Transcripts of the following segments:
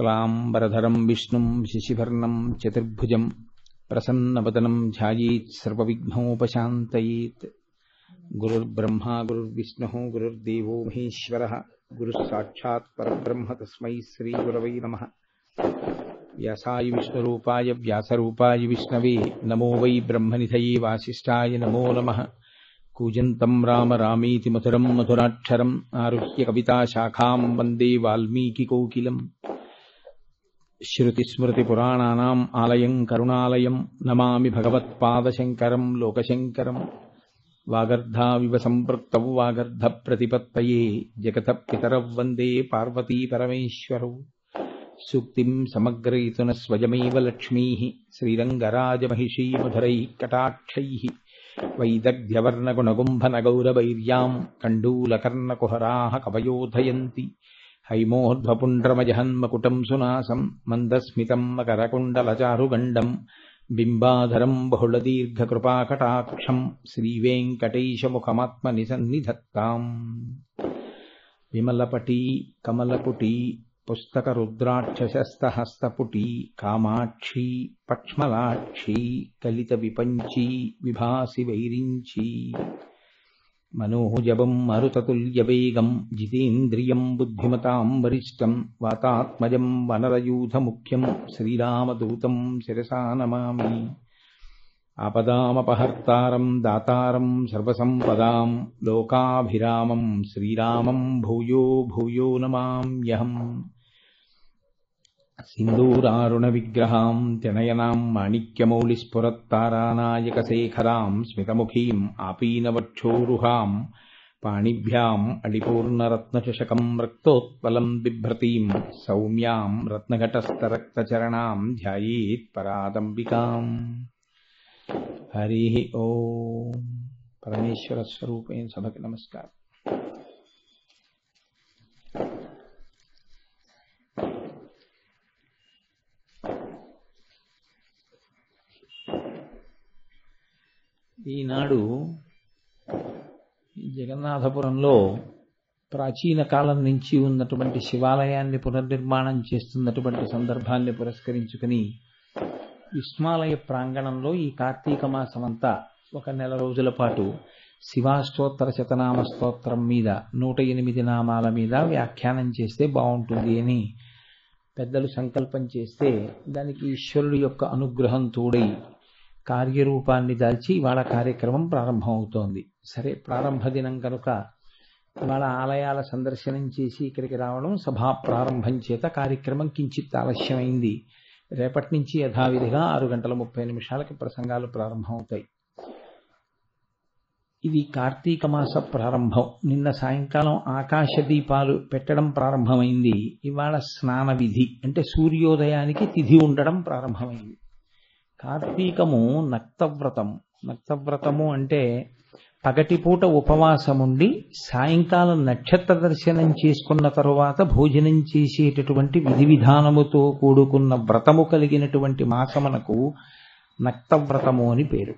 శుక్లాంబరధరం విష్ణుం శశివర్ణం చతుర్భుజం ప్రసన్నవదనం ధ్యాయేత్ సర్వవిఘ్నోపశాంతయేత్. గురుర్బ్రహ్మా గురుర్విష్ణుః గురుర్దేవో మహేశ్వరః గురుః సాక్షాత్ పరబ్రహ్మ తస్మై శ్రీగురవై నమః. వ్యాసాయ విష్ణురూపాయ వ్యాసరూపాయ విష్ణవే నమో వై బ్రహ్మనిధయే వాసిష్ఠాయ నమో నమః. కూజంతం రామ రామేతి మధురం మధురాక్షరం ఆరుహ్య కవితాశాఖాం వందే వాల్మీకికోకిలం. శ్రుతిస్మృతిపురాణానాం ఆలయం కరుణాలయం నమామి భగవత్పాదశంకరం లోకశంకరం. వాగర్ధావివ సంపృక్తౌ వాగర్ధప్రతిపత్తయే జగతః పితరౌ వందే పార్వతీపరమేశ్వరౌ. సూక్తిం సమగ్రయతున స్వయమేవ లక్ష్మీః శ్రీరంగరాజమహిషీ మధురైః కటాక్షైః. వైదగ్ధ్యవర్ణగుణగుంభనగౌరవైర్యాం కండూలకర్ణకుహరాः కవయోధయంతి. హైమోర్ధ్వపుండ్రమజహన్మకుటం సునాసం మందస్మితం మకరకుండలచారుగండం బింబాధరం బహుళదీర్ఘకృపాకటాక్షం శ్రీవేంకటేశముఖమాత్మనిసన్నిధత్తాం. విమలపటీ కమలపుటీ పుస్తకరుద్రాక్షశస్తహస్తపుటీ కామాక్షీ పక్ష్మలాక్షీ కలితవిపంచీ విభాసి వైరించీ. మనోజవం మరుతతుల్యవేగం జితేంద్రియం బుద్ధిమతాం వరిష్టం వాతాత్మజం వనరయూథముఖ్యం శ్రీరామదూతం శిరసా నమామి. ఆపదామపహర్తారం దాతారం సర్వసంపదాం లోకాభిరామం శ్రీరామం భూయో భూయో నమామ్యహం. సింధూరారుణ విగ్రహాం త్రినయనాం మాణిక్యమౌళిస్ఫురత్తారానాయకశేఖరాం స్మితముఖీం ఆపీనవక్షోరుహాం పాణిభ్యాం అళిపూర్ణరత్నచషకం రక్తోత్పలం బిభ్రతీం సౌమ్యాం రత్నఘటస్థరక్తచరణాం ధ్యాయేత్ పరాదంబికాం. హరి ఓం. పరమేశ్వర స్వరూపేణ సభకి నమస్కారం. ఈనాడు జగన్నాథపురంలో ప్రాచీన కాలం నుంచి ఉన్నటువంటి శివాలయాన్ని పునర్నిర్మాణం చేస్తున్నటువంటి సందర్భాన్ని పురస్కరించుకుని విస్మాలయ ప్రాంగణంలో ఈ కార్తీక మాసం అంతా 1 నెల రోజుల పాటు శివాష్టోత్తర శతనామ స్తోత్రం మీద 108 నామాల మీద వ్యాఖ్యానం చేస్తే బాగుంటుంది అని పెద్దలు సంకల్పం చేస్తే దానికి ఈశ్వరుడి యొక్క అనుగ్రహం తోడై కార్యరూపాన్ని దాల్చి ఇవాళ కార్యక్రమం ప్రారంభమవుతోంది. సరే, ప్రారంభ దినం కనుక ఇవాళ ఆలయాల సందర్శనం చేసి ఇక్కడికి రావడం సభా ప్రారంభం చేత కార్యక్రమం కించిత్ ఆలస్యమైంది. రేపటి నుంచి యథావిధిగా 6:30 ప్రసంగాలు ప్రారంభమవుతాయి. ఇది కార్తీక మాస ప్రారంభం. నిన్న సాయంకాలం ఆకాశ దీపాలు పెట్టడం ప్రారంభమైంది. ఇవాళ స్నాన విధి అంటే సూర్యోదయానికి తిథి ఉండడం ప్రారంభమైంది. కార్తీకము నక్తవ్రతము. నక్తవ్రతము అంటే పగటిపూట ఉపవాసముండి సాయంకాలం నక్షత్ర దర్శనం చేసుకున్న తరువాత భోజనం చేసేటటువంటి విధి విధానముతో కూడుకున్న వ్రతము కలిగినటువంటి మాసమునకు నక్తవ్రతము అని పేరు.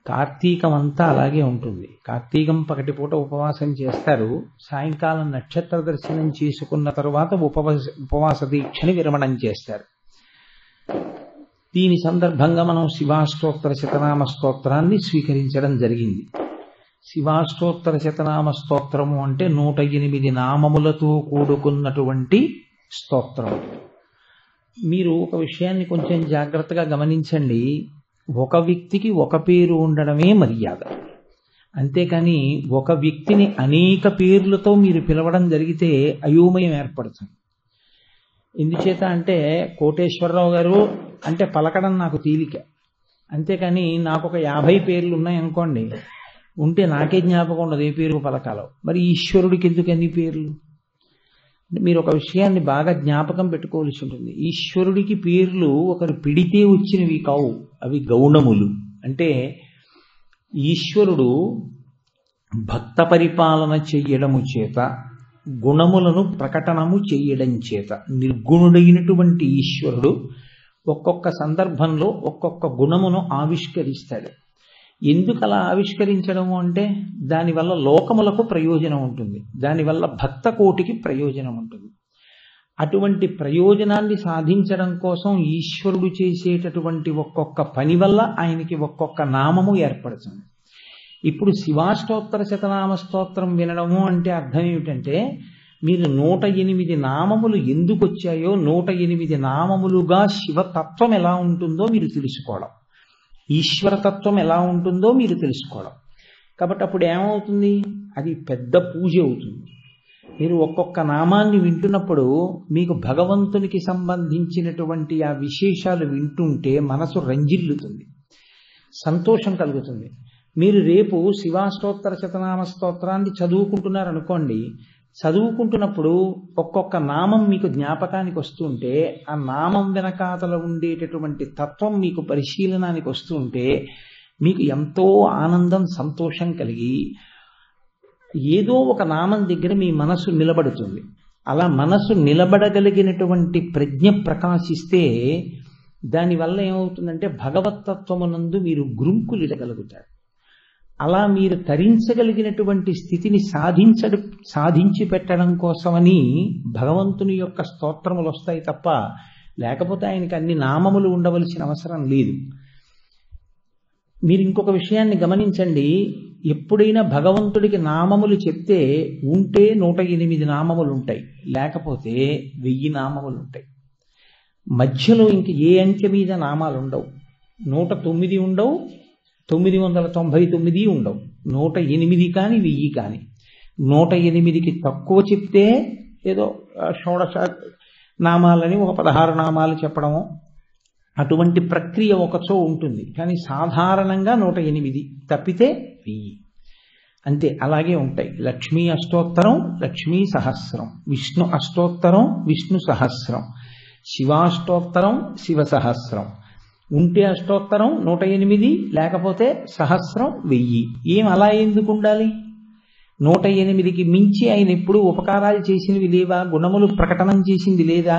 కార్తీకం అంతా అలాగే ఉంటుంది. కార్తీకం పగటిపూట ఉపవాసం చేస్తారు, సాయంకాలం నక్షత్ర దర్శనం చేసుకున్న తరువాత ఉపవాస దీక్షని విరమణం చేస్తారు. దీని సందర్భంగా మనం శివాష్టోత్తర శతనామ స్తోత్రాన్ని స్వీకరించడం జరిగింది. శివాష్టోత్తర శతనామ స్తోత్రము అంటే 108 నామములతో కూడుకున్నటువంటి స్తోత్రం. మీరు ఒక విషయాన్ని కొంచెం జాగ్రత్తగా గమనించండి. ఒక వ్యక్తికి ఒక పేరు ఉండడమే మర్యాద. అంతేకాని ఒక వ్యక్తిని అనేక పేర్లతో మీరు పిలవడం జరిగితే అయోమయం ఏర్పడుతుంది. ఎందుచేత అంటే కోటేశ్వరరావు గారు అంటే పలకడం నాకు తేలిక. అంతేకాని నాకు ఒక 50 పేర్లు ఉన్నాయనుకోండి, ఉంటే నాకే జ్ఞాపకం ఉండదు ఏ పేరు పలకాలో. మరి ఈశ్వరుడికి ఎందుకు అన్ని పేర్లు? మీరు ఒక విషయాన్ని బాగా జ్ఞాపకం పెట్టుకోవాల్సి ఉంటుంది. ఈశ్వరుడికి పేర్లు ఒకరు పిడితే వచ్చినవి కావు, అవి గౌణములు. అంటే ఈశ్వరుడు భక్త పరిపాలన చెయ్యడము చేత, గుణములను ప్రకటనము చెయ్యడం చేత నిర్గుణుడైనటువంటి ఈశ్వరుడు ఒక్కొక్క సందర్భంలో ఒక్కొక్క గుణమును ఆవిష్కరిస్తాడు. ఎందుకు అలా ఆవిష్కరించడము అంటే దానివల్ల లోకములకు ప్రయోజనం ఉంటుంది, దానివల్ల భక్త కోటికి ప్రయోజనం ఉంటుంది. అటువంటి ప్రయోజనాన్ని సాధించడం కోసం ఈశ్వరుడు చేసేటటువంటి ఒక్కొక్క పని వల్ల ఆయనకి ఒక్కొక్క నామము ఏర్పడుతుంది. ఇప్పుడు శివాష్టోత్తర శతనామ స్తోత్రం వినడము అంటే అర్థం ఏమిటంటే, మీరు 108 నామములు ఎందుకు వచ్చాయో 108 నామములుగా శివతత్వం ఎలా ఉంటుందో మీరు తెలుసుకోవడం, ఈశ్వరతత్వం ఎలా ఉంటుందో మీరు తెలుసుకోవడం. కాబట్టి అప్పుడు ఏమవుతుంది, అది పెద్ద పూజ అవుతుంది. మీరు ఒక్కొక్క నామాన్ని వింటున్నప్పుడు మీకు భగవంతునికి సంబంధించినటువంటి ఆ విశేషాలు వింటుంటే మనసు రంజిల్లుతుంది, సంతోషం కలుగుతుంది. మీరు రేపు శివాష్టోత్తర శతనామ స్తోత్రాన్ని చదువుకుంటున్నారనుకోండి, చదువుకుంటున్నప్పుడు ఒక్కొక్క నామం మీకు జ్ఞాపకానికి వస్తుంటే, ఆ నామం వెనకాతల ఉండేటటువంటి తత్వం మీకు పరిశీలనానికి వస్తుంటే మీకు ఎంతో ఆనందం, సంతోషం కలిగి ఏదో ఒక నామం దగ్గర మీ మనసు నిలబడుతుంది. అలా మనసు నిలబడగలిగినటువంటి ప్రజ్ఞ ప్రకాశిస్తే దానివల్ల ఏమవుతుందంటే భగవత్తత్వమునందు మీరు గురుంకులిడగలుగుతారు. అలా మీరు తరించగలిగినటువంటి స్థితిని సాధించి పెట్టడం కోసమని భగవంతుని యొక్క స్తోత్రములు వస్తాయి తప్ప, లేకపోతే ఆయనకి అన్ని నామములు ఉండవలసిన అవసరం లేదు. మీరు ఇంకొక విషయాన్ని గమనించండి, ఎప్పుడైనా భగవంతుడికి నామములు చెప్తే ఉంటే 108 నామములు ఉంటాయి, లేకపోతే 1000 నామములు ఉంటాయి. మధ్యలో ఇంక ఏ అంకె మీద నామాలు ఉండవు. 109 ఉండవు, 999 ఉండవు. 108 కానీ 1000 కానీ. 108కి తక్కువ చెప్తే ఏదో షోడశ నామాలని ఒక 16 నామాలు చెప్పడము, అటువంటి ప్రక్రియ ఒకచో ఉంటుంది. కానీ సాధారణంగా 108 తప్పితే 1000 అంతే. అలాగే ఉంటాయి. లక్ష్మీ అష్టోత్తరం, లక్ష్మీ సహస్రం. విష్ణు అష్టోత్తరం, విష్ణు సహస్రం. శివాష్టోత్తరం, శివ సహస్రం. ఉంటే అష్టోత్తరం 108, లేకపోతే సహస్రం 1000. ఏం అలా ఎందుకు ఉండాలి? 108కి మించి ఆయన ఎప్పుడు ఉపకారాలు చేసినవి లేవా? గుణములు ప్రకటనం చేసింది లేదా?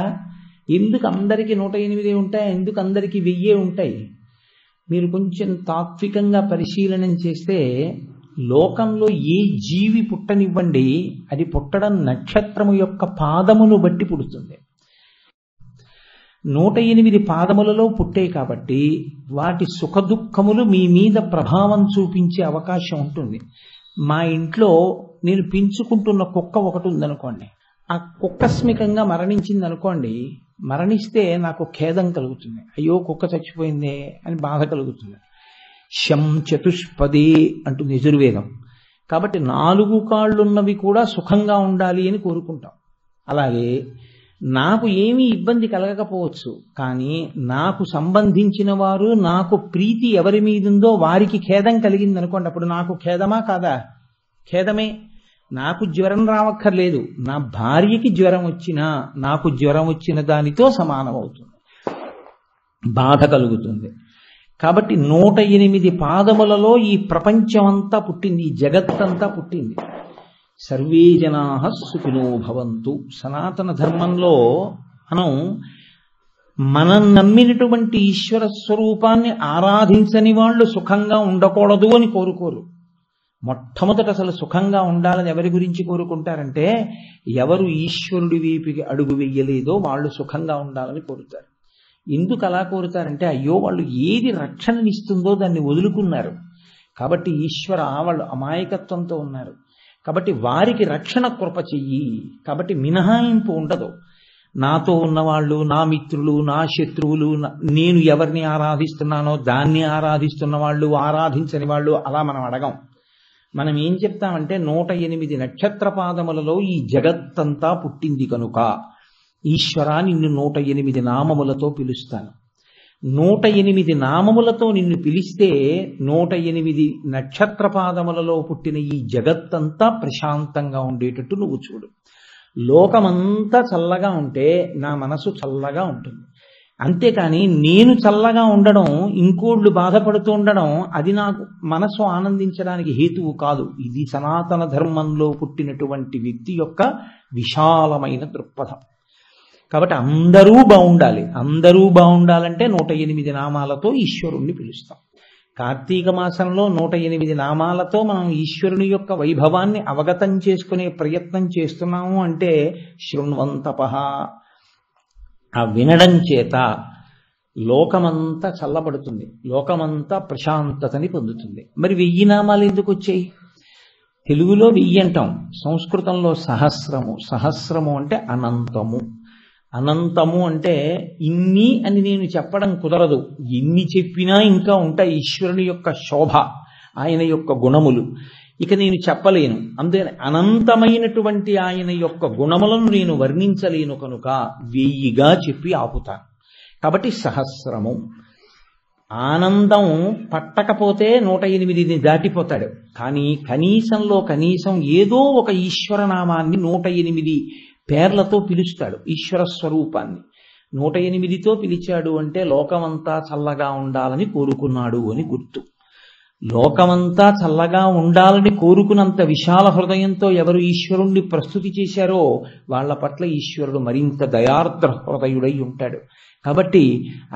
ఎందుకు అందరికీ 108 ఉంటాయి, ఎందుకు అందరికీ 1000 ఉంటాయి? మీరు కొంచెం తాత్వికంగా పరిశీలనం చేస్తే లోకంలో ఏ జీవి పుట్టనివ్వండి, అది పుట్టడం నక్షత్రము యొక్క పాదమును బట్టి పుడుతుంది. 108 పాదములలో పుట్టే కాబట్టి వాటి సుఖదుఖములు మీ మీద ప్రభావం చూపించే అవకాశం ఉంటుంది. మా ఇంట్లో నేను పెంచుకుంటున్న కుక్క ఒకటి ఉందనుకోండి, ఆ కుక్కస్మికంగా మరణించింది అనుకోండి, మరణిస్తే నాకు ఖేదం కలుగుతుంది. అయ్యో కుక్క చచ్చిపోయిందే అని బాధ కలుగుతుంది. శం చతుష్పదే అంటుంది యజుర్వేదం. కాబట్టి 4 కాళ్ళున్నవి కూడా సుఖంగా ఉండాలి అని కోరుకుంటాం. అలాగే నాకు ఏమీ ఇబ్బంది కలగకపోవచ్చు, కానీ నాకు సంబంధించిన వారు, నాకు ప్రీతి ఎవరి మీదుందో వారికి ఖేదం కలిగింది అనుకోండి, అప్పుడు నాకు ఖేదమా కాదా? ఖేదమే. నాకు జ్వరం రావక్కర్లేదు, నా భార్యకి జ్వరం వచ్చినా నాకు జ్వరం వచ్చిన దానితో సమానమవుతుంది, బాధ కలుగుతుంది. కాబట్టి 108 పాదములలో ఈ ప్రపంచమంతా పుట్టింది, ఈ జగత్తంతా పుట్టింది. సర్వే జనాః సుఖినో భవంతు. సనాతన ధర్మంలో మనం నమ్మినటువంటి ఈశ్వర స్వరూపాన్ని ఆరాధించని వాళ్ళు సుఖంగా ఉండకూడదు అని కోరుకోరు. మొట్టమొదట అసలు సుఖంగా ఉండాలని ఎవరి గురించి కోరుకుంటారంటే, ఎవరు ఈశ్వరుడి వైపుకి అడుగు వెయ్యలేదో వాళ్ళు సుఖంగా ఉండాలని కోరుతారు. ఎందుకు అలా కోరుతారంటే, అయ్యో వాళ్ళు ఏది రక్షణనిస్తుందో దాన్ని వదులుకున్నారు కాబట్టి ఈశ్వర వాళ్ళు అమాయకత్వంతో ఉన్నారు కాబట్టి వారికి రక్షణ కృప చెయ్యి. కాబట్టి మినహాయింపు ఉండదు. నాతో ఉన్నవాళ్ళు, నా మిత్రులు, నా శత్రువులు, నేను ఎవరిని ఆరాధిస్తున్నానో దాన్ని ఆరాధిస్తున్న వాళ్ళు, ఆరాధించని వాళ్ళు, అలా మనం అడగం. మనం ఏం చెప్తామంటే 108 నక్షత్ర పాదములలో ఈ జగత్తంతా పుట్టింది కనుక ఈశ్వరా నిన్ను 108 నామములతో పిలుస్తాను. 108 నామములతో నిన్ను పిలిస్తే 108 నక్షత్ర పాదములలో పుట్టిన ఈ జగత్తంతా ప్రశాంతంగా ఉండేటట్టు నువ్వు చూడు. లోకమంతా చల్లగా ఉంటే నా మనసు చల్లగా ఉంటుంది. అంతేకాని నేను చల్లగా ఉండడం, ఇంకోళ్ళు బాధపడుతూ ఉండడం, అది నాకు మనసు ఆనందించడానికి హేతువు కాదు. ఇది సనాతన ధర్మంలో పుట్టినటువంటి వ్యక్తి యొక్క విశాలమైన దృక్పథం. కాబట్టి అందరూ బాగుండాలి. అందరూ బాగుండాలంటే 108 నామాలతో ఈశ్వరుణ్ణి పిలుస్తాం. కార్తీక మాసంలో 108 నామాలతో మనం ఈశ్వరుని యొక్క వైభవాన్ని అవగతం చేసుకునే ప్రయత్నం చేస్తున్నాము అంటే శృణ్వంతపః ఆ వినడం చేత లోకమంతా చల్లబడుతుంది, లోకమంతా ప్రశాంతతని పొందుతుంది. మరి 1000 నామాలు ఎందుకు వచ్చాయి? తెలుగులో 1000 అంటాం, సంస్కృతంలో సహస్రము. సహస్రము అంటే అనంతము. అనంతము అంటే ఇన్ని అని నేను చెప్పడం కుదరదు. ఎన్ని చెప్పినా ఇంకా ఉంటాయి ఈశ్వరుని యొక్క శోభ, ఆయన యొక్క గుణములు. ఇక నేను చెప్పలేను. అందుకని అనంతమైనటువంటి ఆయన యొక్క గుణములను నేను వర్ణించలేను కనుక 1000గా చెప్పి ఆపుతాను. కాబట్టి సహస్రము. ఆనందం పట్టకపోతే 108ని దాటిపోతాడు. కానీ కనీసంలో కనీసం ఏదో ఒక ఈశ్వరనామాన్ని 108 పేర్లతో పిలుస్తాడు. ఈశ్వర స్వరూపాన్ని 108తో పిలిచాడు అంటే లోకమంతా చల్లగా ఉండాలని కోరుకున్నాడు అని గుర్తు. లోకమంతా చల్లగా ఉండాలని కోరుకున్నంత విశాల హృదయంతో ఎవరు ఈశ్వరుణ్ణి ప్రస్తుతి చేశారో వాళ్ళ పట్ల ఈశ్వరుడు మరింత దయార్ద్ర హృదయుడై ఉంటాడు. కాబట్టి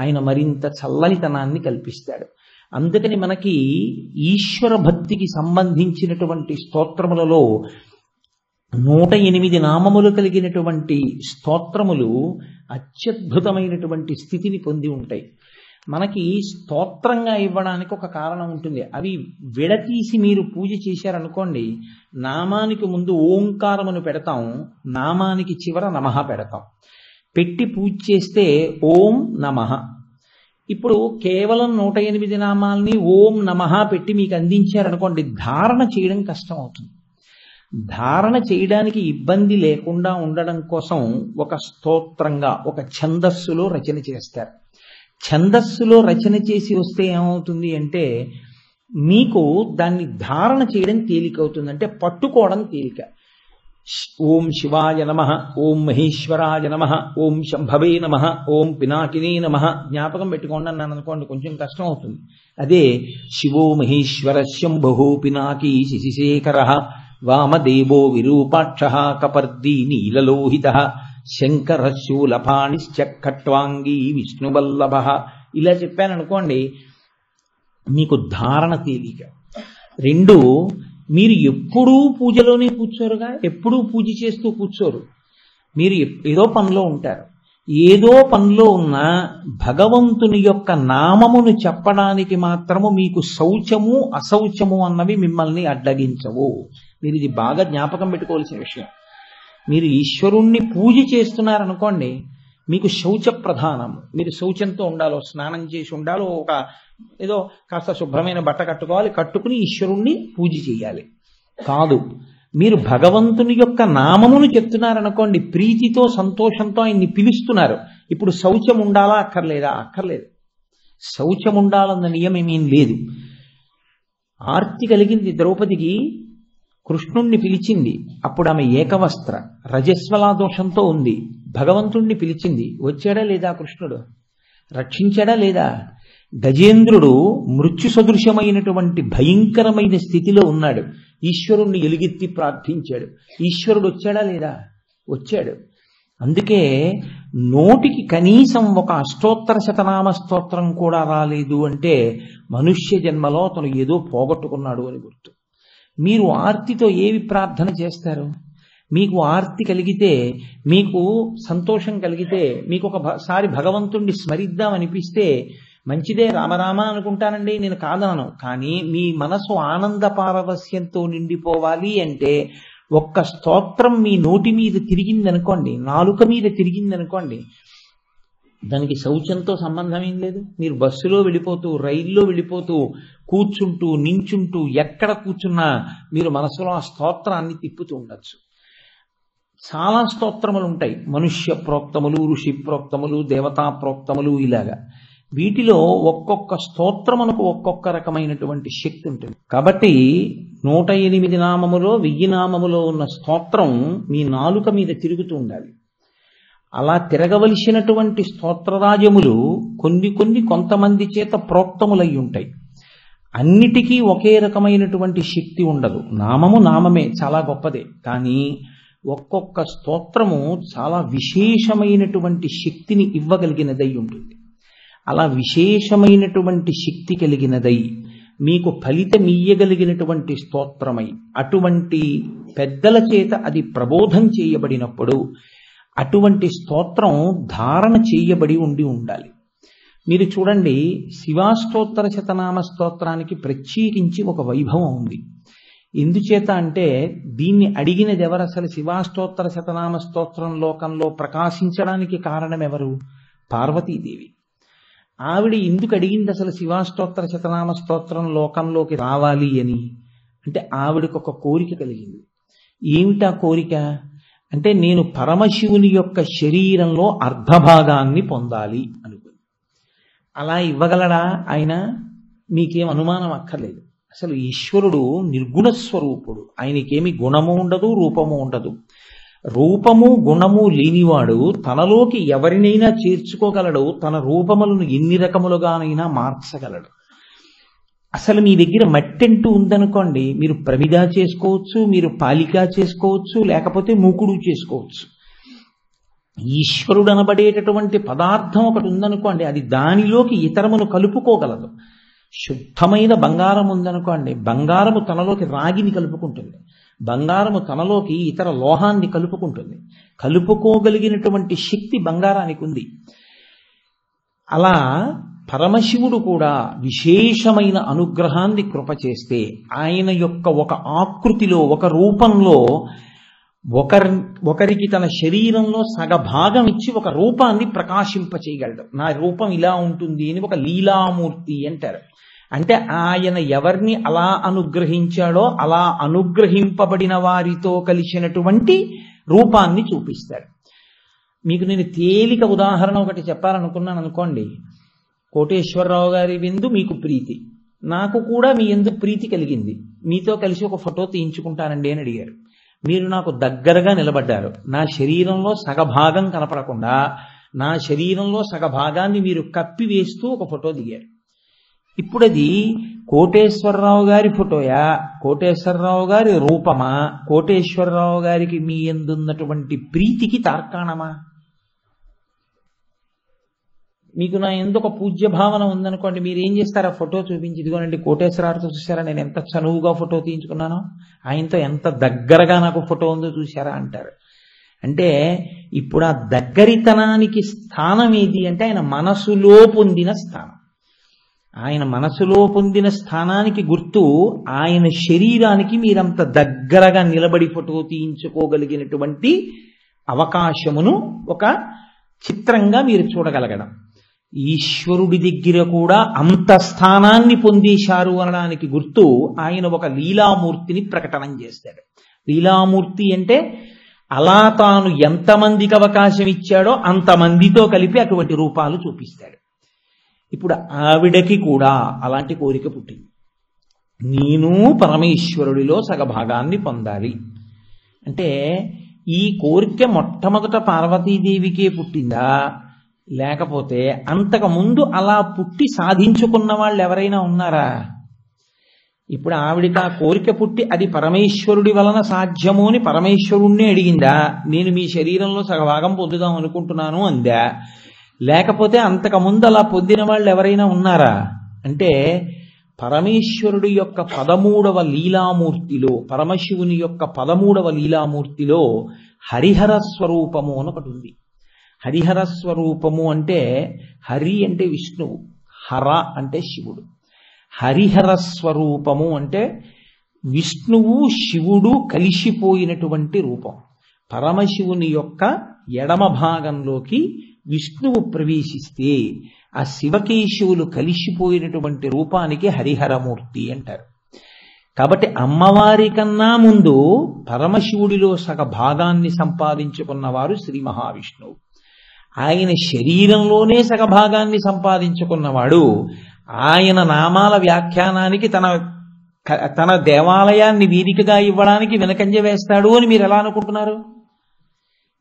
ఆయన మరింత చల్లనితనాన్ని కల్పిస్తాడు. అందుకని మనకి ఈశ్వర భక్తికి సంబంధించినటువంటి స్తోత్రములలో 108 నామములు కలిగినటువంటి స్తోత్రములు అత్యద్భుతమైనటువంటి స్థితిని పొంది ఉంటాయి. మనకి స్తోత్రంగా ఇవ్వడానికి ఒక కారణం ఉంటుంది. అవి విడతీసి మీరు పూజ చేశారనుకోండి, నామానికి ముందు ఓంకారమును పెడతాం, నామానికి చివర నమః పెడతాం. పెట్టి పూజ చేస్తే ఓం నమః. ఇప్పుడు కేవలం 108 నామాల్ని ఓం నమః పెట్టి మీకు అందించారనుకోండి, ధారణ చేయడం కష్టం అవుతుంది. ధారణ చేయడానికి ఇబ్బంది లేకుండా ఉండడం కోసం ఒక స్తోత్రంగా ఒక ఛందస్సులో రచన చేస్తారు. ఛందస్సులో రచన చేసి వస్తే ఏమవుతుంది అంటే మీకు దాన్ని ధారణ చేయడం తేలికవుతుంది, అంటే పట్టుకోవడం తేలిక. ఓం శివాయ నమః, ఓం మహేశ్వరాయ నమః, ఓం శంభవే నమః, ఓం పినాకినే నమః జ్ఞాపకం పెట్టుకోండి అన్నాను అనుకోండి, కొంచెం కష్టం అవుతుంది. అదే శివో మహేశ్వర శంభో పినాకీ శశిశేఖరః వామదేవో విరూపాక్షః కపర్దీ నీలలోహితః శంకర శూలపాణిశ్చ ఖట్వాంగీ విష్ణువల్లభః ఇలా చెప్పాననుకోండి, మీకు ధారణ తేలిక. 2, మీరు ఎప్పుడూ పూజలోనే కూర్చోరుగా, ఎప్పుడూ పూజ చేస్తూ కూర్చోరు. మీరు ఏదో పనిలో ఉంటారు. ఏదో పనిలో ఉన్న భగవంతుని యొక్క నామమును చెప్పడానికి మాత్రము మీకు శౌచము అశౌచము అన్నవి మిమ్మల్ని అడ్డగించవు. మీరు ఇది బాగా జ్ఞాపకం పెట్టుకోవాల్సిన విషయం. మీరు ఈశ్వరుణ్ణి పూజ చేస్తున్నారనుకోండి, మీకు శౌచ ప్రధానం. మీరు శౌచంతో ఉండాలో, స్నానం చేసి ఉండాలో, ఒక ఏదో కాస్త శుభ్రమైన బట్ట కట్టుకోవాలి, కట్టుకుని ఈశ్వరుణ్ణి పూజ చేయాలి. కాదు, మీరు భగవంతుని యొక్క నామమును చెప్తున్నారనుకోండి, ప్రీతితో సంతోషంతో ఆయన్ని పిలుస్తున్నారు. ఇప్పుడు శౌచం ఉండాలా అక్కర్లేదా? అక్కర్లేదు. శౌచం ఉండాలన్న నియమం ఏమీ లేదు. ఆర్తి కలిగింది ద్రౌపదికి, కృష్ణుణ్ణి పిలిచింది. అప్పుడు ఆమె ఏకవస్త్ర రజస్వలా దోషంతో ఉంది. భగవంతుణ్ణి పిలిచింది, వచ్చాడా లేదా కృష్ణుడు? రక్షించాడా లేదా? గజేంద్రుడు మృత్యు సదృశమైనటువంటి భయంకరమైన స్థితిలో ఉన్నాడు. ఈశ్వరుణ్ణి ఎలుగెత్తి ప్రార్థించాడు. ఈశ్వరుడు వచ్చాడా లేదా? వచ్చాడు. అందుకే నోటికి కనీసం ఒక అష్టోత్తర శతనామ స్తోత్రం కూడా రాలేదు అంటే మనుష్య జన్మలో అతను ఏదో పోగొట్టుకున్నాడు అని గుర్తు. మీరు ఆర్తితో ఏవి ప్రార్థన చేస్తారు? మీకు ఆర్తి కలిగితే, మీకు సంతోషం కలిగితే, మీకు ఒకసారి భగవంతుణ్ణి స్మరిద్దామనిపిస్తే మంచిదే, రామరామ అనుకుంటానండి, నేను కాదనను. కానీ మీ మనసు ఆనంద పారవస్యంతో నిండిపోవాలి అంటే ఒక్క స్తోత్రం మీ నోటి మీద తిరిగిందనుకోండి, నాలుక మీద తిరిగిందనుకోండి, దానికి శౌచంతో సంబంధం ఏం లేదు. మీరు బస్సులో వెళ్ళిపోతూ, రైల్లో వెళ్ళిపోతూ, కూర్చుంటూ, నించుంటూ, ఎక్కడ కూర్చున్నా మీరు మనసులో ఆ స్తోత్రాన్ని తిప్పుతూ ఉండొచ్చు. చాలా స్తోత్రములు ఉంటాయి, మనుష్య ప్రోక్తములు, ఋషి ప్రోక్తములు, దేవతా ప్రోక్తములు, ఇలాగా. వీటిలో ఒక్కొక్క స్తోత్రమునకు ఒక్కొక్క రకమైనటువంటి శక్తి ఉంటుంది. కాబట్టి 108 నామములో 1000 నామములో ఉన్న స్తోత్రం మీ నాలుక మీద తిరుగుతూ ఉండాలి. అలా తిరగవలసినటువంటి స్తోత్రరాజములు కొంతమంది చేత ప్రోక్తములై ఉంటాయి. అన్నిటికీ ఒకే రకమైనటువంటి శక్తి ఉండదు. నామము నామమే, చాలా గొప్పదే. కానీ ఒక్కొక్క స్తోత్రము చాలా విశేషమైనటువంటి శక్తిని ఇవ్వగలిగినదై ఉంటుంది. అలా విశేషమైనటువంటి శక్తి కలిగినదై మీకు ఫలితమియ్యగలిగినటువంటి స్తోత్రమై అటువంటి పెద్దల చేత అది ప్రబోధం చేయబడినప్పుడు అటువంటి స్తోత్రం ధారణ చేయబడి ఉండాలి. మీరు చూడండి, శివాష్టోత్తర శతనామ స్తోత్రానికి ప్రత్యేకించి ఒక వైభవం ఉంది. ఎందుచేత అంటే దీన్ని అడిగినది ఎవరు? అసలు శివాష్టోత్తర శతనామ స్తోత్రం లోకంలో ప్రకాశించడానికి కారణం ఎవరు? పార్వతీదేవి. ఆవిడ ఎందుకు అడిగింది అసలు శివాష్టోత్తర శతనామ స్తోత్రం లోకంలోకి రావాలి అని? అంటే ఆవిడకు ఒక కోరిక కలిగింది. ఏమిటా కోరిక అంటే, నేను పరమశివుని యొక్క శరీరంలో అర్ధభాగాన్ని పొందాలి అనుకుంది. అలా ఇవ్వగలడా ఆయన? మీకేం అనుమానం అక్కర్లేదు. అసలు ఈశ్వరుడు నిర్గుణ స్వరూపుడు. ఆయనకేమి గుణము ఉండదు, రూపము ఉండదు. రూపము గుణము లేనివాడు తనలోకి ఎవరినైనా చేర్చుకోగలడు. తన రూపములను ఎన్ని రకములుగానైనా మార్చగలడు. అసలు మీ దగ్గర మట్టి అంటూ ఉందనుకోండి, మీరు ప్రమిద చేసుకోవచ్చు, మీరు పాలిక చేసుకోవచ్చు, లేకపోతే మూకుడు చేసుకోవచ్చు. ఈశ్వరుడు అనబడేటటువంటి పదార్థం ఒకటి ఉందనుకోండి, అది దానిలోకి ఇతరమును కలుపుకోగలదు. శుద్ధమైన బంగారం ఉందనుకోండి, బంగారము తనలోకి రాగిని కలుపుకుంటుంది, బంగారము తనలోకి ఇతర లోహాన్ని కలుపుకుంటుంది. కలుపుకోగలిగినటువంటి శక్తి బంగారానికి ఉంది. అలా పరమశివుడు కూడా విశేషమైన అనుగ్రహాన్ని కృప చేస్తే ఆయన యొక్క ఒక ఆకృతిలో, ఒక రూపంలో ఒకరికి తన శరీరంలో సగభాగం ఇచ్చి ఒక రూపాన్ని ప్రకాశింపచేయగలడు. నా రూపం ఇలా ఉంటుంది అని ఒక లీలామూర్తి అంటారు. అంటే ఆయన ఎవరిని అలా అనుగ్రహించాడో అలా అనుగ్రహింపబడిన వారితో కలిసినటువంటి రూపాన్ని చూపిస్తాడు. మీకు నేను తేలిక ఉదాహరణ ఒకటి చెప్పాలనుకున్నాను అనుకోండి. కోటేశ్వరరావు గారి విందు మీకు ప్రీతి, నాకు కూడా మీ ఎందు ప్రీతి కలిగింది. మీతో కలిసి ఒక ఫోటో తీయించుకుంటానండి అని అడిగారు. మీరు నాకు దగ్గరగా నిలబడ్డారు. నా శరీరంలో సగభాగం కనపడకుండా నా శరీరంలో సగభాగాన్ని మీరు కప్పివేస్తూ ఒక ఫోటో దిగారు. ఇప్పుడు అది కోటేశ్వరరావు గారి ఫోటోయా, కోటేశ్వరరావు గారి రూపమా, కోటేశ్వరరావు గారికి మీ ఎందున్నటువంటి ప్రీతికి తార్కాణమా? మీకు నా ఎందుకు పూజ్య భావన ఉందనుకోండి, మీరు ఏం చేస్తారు? ఆ ఫోటో చూపించి, ఇదిగోనండి కోటేశ్వరరావుతో చూసారా నేను ఎంత చనువుగా ఫోటో తీయించుకున్నానో, ఆయనతో ఎంత దగ్గరగా నాకు ఫోటో ఉందో చూసారా అంటారు. అంటే ఇప్పుడు ఆ దగ్గరితనానికి స్థానం ఏది అంటే ఆయన మనసులో పొందిన స్థానం. ఆయన మనసులో పొందిన స్థానానికి గుర్తు ఆయన శరీరానికి మీరంత దగ్గరగా నిలబడి ఫోటో తీయించుకోగలిగినటువంటి అవకాశమును ఒక చిత్రంగా మీరు చూడగలగడం. ఈశ్వరుడి దగ్గర కూడా అంత స్థానాన్ని పొందేశారు అనడానికి గుర్తు ఆయన ఒక లీలామూర్తిని ప్రకటన చేస్తాడు. లీలామూర్తి అంటే అలా తాను ఎంతమందికి అవకాశం ఇచ్చాడో అంతమందితో కలిపి అటువంటి రూపాలు చూపిస్తాడు. ఇప్పుడు ఆవిడకి కూడా అలాంటి కోరిక పుట్టింది. నేను పరమేశ్వరుడిలో సగభాగాన్ని పొందాలి అంటే ఈ కోరిక మొట్టమొదట పార్వతీదేవికే పుట్టిందా, లేకపోతే అంతకుముందు అలా పుట్టి సాధించుకున్న వాళ్ళు ఎవరైనా ఉన్నారా? ఇప్పుడు ఆవిడికి ఆ కోరిక పుట్టి అది పరమేశ్వరుడి వలన సాధ్యము అని పరమేశ్వరుణ్ణి అడిగిందా? నేను మీ శరీరంలో సగభాగం పొందుదాం అనుకుంటున్నాను అందా? లేకపోతే అంతకుముందు అలా పొందిన వాళ్ళు ఎవరైనా ఉన్నారా అంటే పరమేశ్వరుడి యొక్క 13వ లీలామూర్తిలో, పరమశివుని యొక్క 13వ లీలామూర్తిలో హరిహర స్వరూపము అని ఒకటి ఉంది. హరిహర స్వరూపము అంటే హరి అంటే విష్ణువు, హర అంటే శివుడు. హరిహర స్వరూపము అంటే విష్ణువు శివుడు కలిసిపోయినటువంటి రూపం. పరమశివుని యొక్క ఎడమ భాగంలోకి విష్ణువు ప్రవేశిస్తే ఆ శివకేశవులు కలిసిపోయినటువంటి రూపానికి హరిహరమూర్తి అంటారు. కాబట్టి అమ్మవారి కన్నా ముందు పరమశివుడిలో సగ భాగాన్ని సంపాదించుకున్నవారు శ్రీ మహావిష్ణువు. ఆయన శరీరంలోనే సగ భాగాన్ని సంపాదించుకున్నవాడు ఆయన నామాల వ్యాఖ్యానానికి తన దేవాలయాన్ని వేదికగా ఇవ్వడానికి వెనకంజ వేస్తాడు అని మీరు ఎలా అనుకుంటున్నారు?